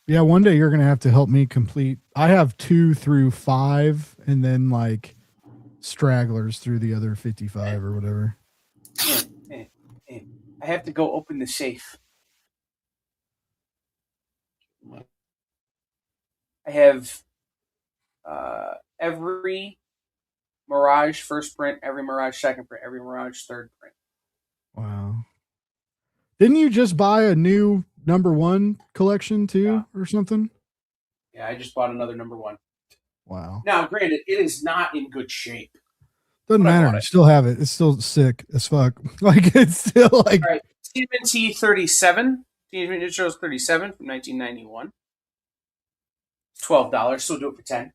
Yeah, one day you're gonna have to help me complete. I have 2 through 5, and then like stragglers through the other 55 or whatever. I have to go open the safe. I have every Mirage first print, every Mirage second print, every Mirage third print. Wow. Didn't you just buy a new number 1 collection too, or something? Yeah, I just bought another number 1. Wow. Now, granted, it is not in good shape. Doesn't matter. I still have it. It's still sick as fuck. Like it's still like. All right, TMNT 37, Teenage Mutant Ninja Turtles 37 from 1991. $12, so we'll do it for 10.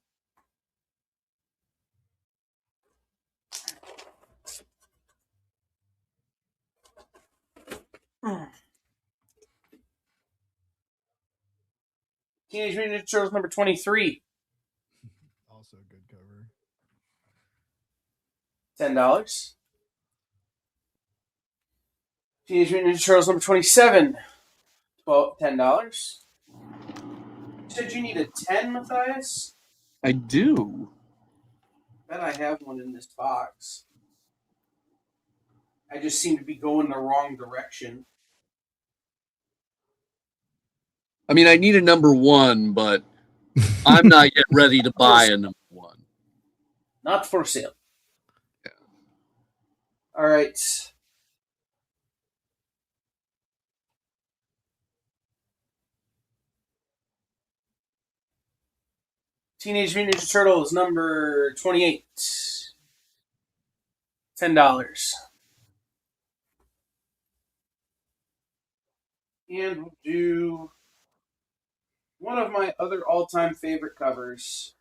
Teenage Mutant Ninja Turtles number 23. Also a good cover. $10. Teenage Mutant Ninja Turtles number 27. $10. You said you need a 10, Matthias? I do. I bet I have one in this box. I just seem to be going the wrong direction. I mean, I need a number 1, but I'm not yet ready to buy a number 1. Not for sale. Yeah. All right. Teenage Mutant Ninja Turtles number 28. $10. And we'll do one of my other all-time favorite covers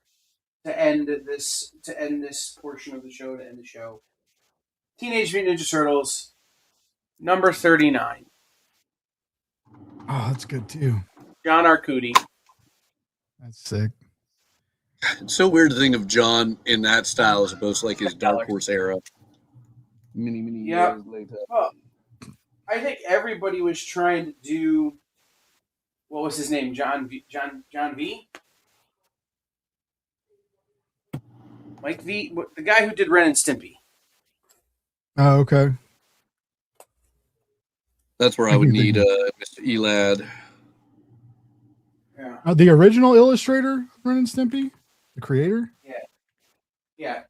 to end this portion of the show, to end the show. Teenage Mutant Ninja Turtles number 39. Oh, that's good too. John Arcudi. That's sick. It's so weird to think of John in that style as opposed to like his Dark Horse era. Many years later. Well, I think everybody was trying to do. What was his name? John V. Mike V. The guy who did Ren and Stimpy. Oh, okay. That's where I would need Mr. Elad. Yeah. The original illustrator, Ren and Stimpy, the creator, Yeah.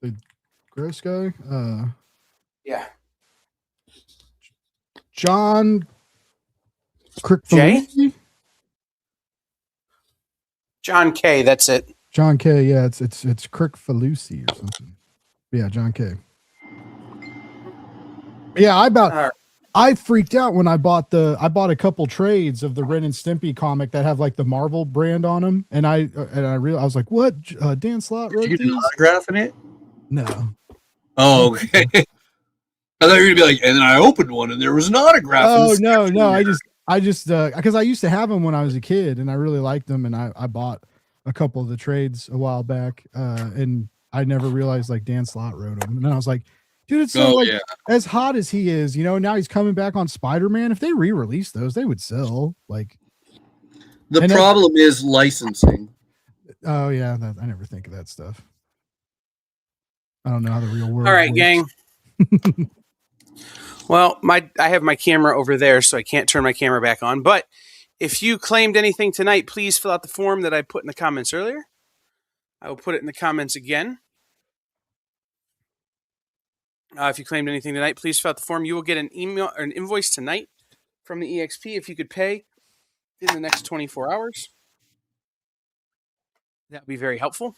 the gross guy, Yeah. John Jay? Crickfalusi? John K. That's it. John K. Yeah, it's Crickfalusi or something. Yeah, John K. Yeah, I freaked out when I bought a couple trades of the Ren and Stimpy comic that have like the Marvel brand on them, and I realized I was like, "What? Dan Slott wrote Did you get an these?" autograph in it? No. Oh, okay. I thought you were gonna be like, and then I opened one and there was an autograph. Oh no! I just because I used to have them when I was a kid, and I really liked them, and I bought a couple of the trades a while back, and I never realized like Dan Slott wrote them, and then I was like, dude, it's so as hot as he is, now he's coming back on Spider-Man. If they re-release those, they would sell. Like the problem is licensing. Oh yeah, I never think of that stuff. I don't know how the real world. All right, works. gang. Well, I have my camera over there, so I can't turn my camera back on. But if you claimed anything tonight, please fill out the form that I put in the comments earlier. I will put it in the comments again. If you claimed anything tonight, please fill out the form. You will get an email or an invoice tonight from the EXP if you could pay in the next 24 hours. That would be very helpful,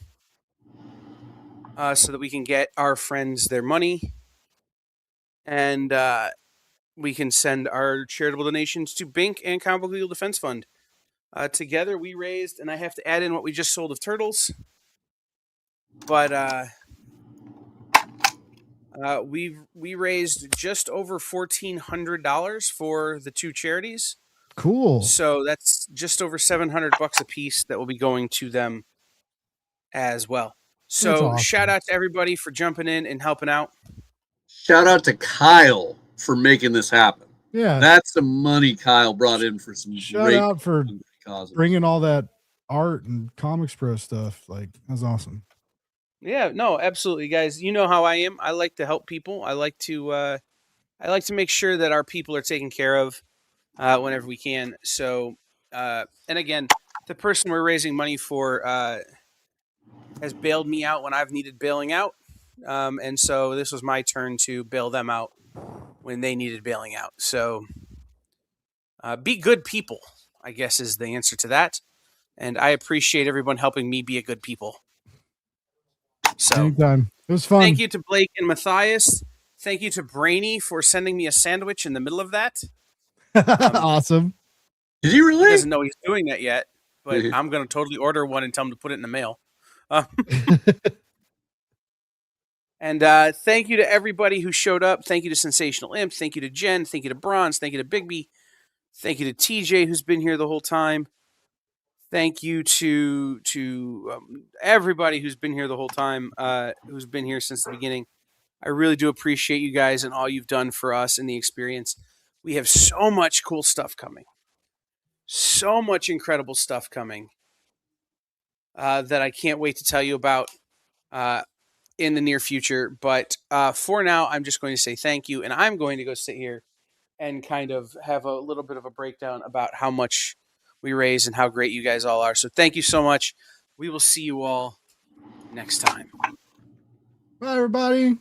so that we can get our friends their money, and we can send our charitable donations to Bink and Comic Book Legal Defense Fund. Together we raised, and I have to add in what we just sold of turtles, but we raised just over $1,400 for the two charities. Cool. So that's just over $700 a piece that will be going to them as well. So awesome. Shout out to everybody for jumping in and helping out. Shout out to Kyle for making this happen. Yeah, that's the money Kyle brought in for some. Shout out for bringing all that art and Comics Pro stuff. Like, that's awesome. Yeah, no, absolutely, guys. You know how I am. I like to help people. I like to make sure that our people are taken care of whenever we can. So, and again, the person we're raising money for has bailed me out when I've needed bailing out. And so this was my turn to bail them out when they needed bailing out. So be good people, I guess, is the answer to that. And I appreciate everyone helping me be a good people. So anytime. It was fun. Thank you to Blake and Matthias. Thank you to Brainy for sending me a sandwich in the middle of that. Awesome. Did he really? He doesn't know he's doing that yet, but I'm going to totally order one and tell him to put it in the mail. And thank you to everybody who showed up. Thank you to Sensational Imp. Thank you to Jen. Thank you to Bronze. Thank you to Bigby. Thank you to TJ, who's been here the whole time. Thank you to everybody who's been here the whole time, who's been here since the beginning. I really do appreciate you guys and all you've done for us and the experience. We have so much cool stuff coming. So much incredible stuff coming that I can't wait to tell you about in the near future. But for now, I'm just going to say thank you. And I'm going to go sit here and kind of have a little bit of a breakdown about how much we raise and how great you guys all are. So thank you so much. We will see you all next time. Bye, everybody.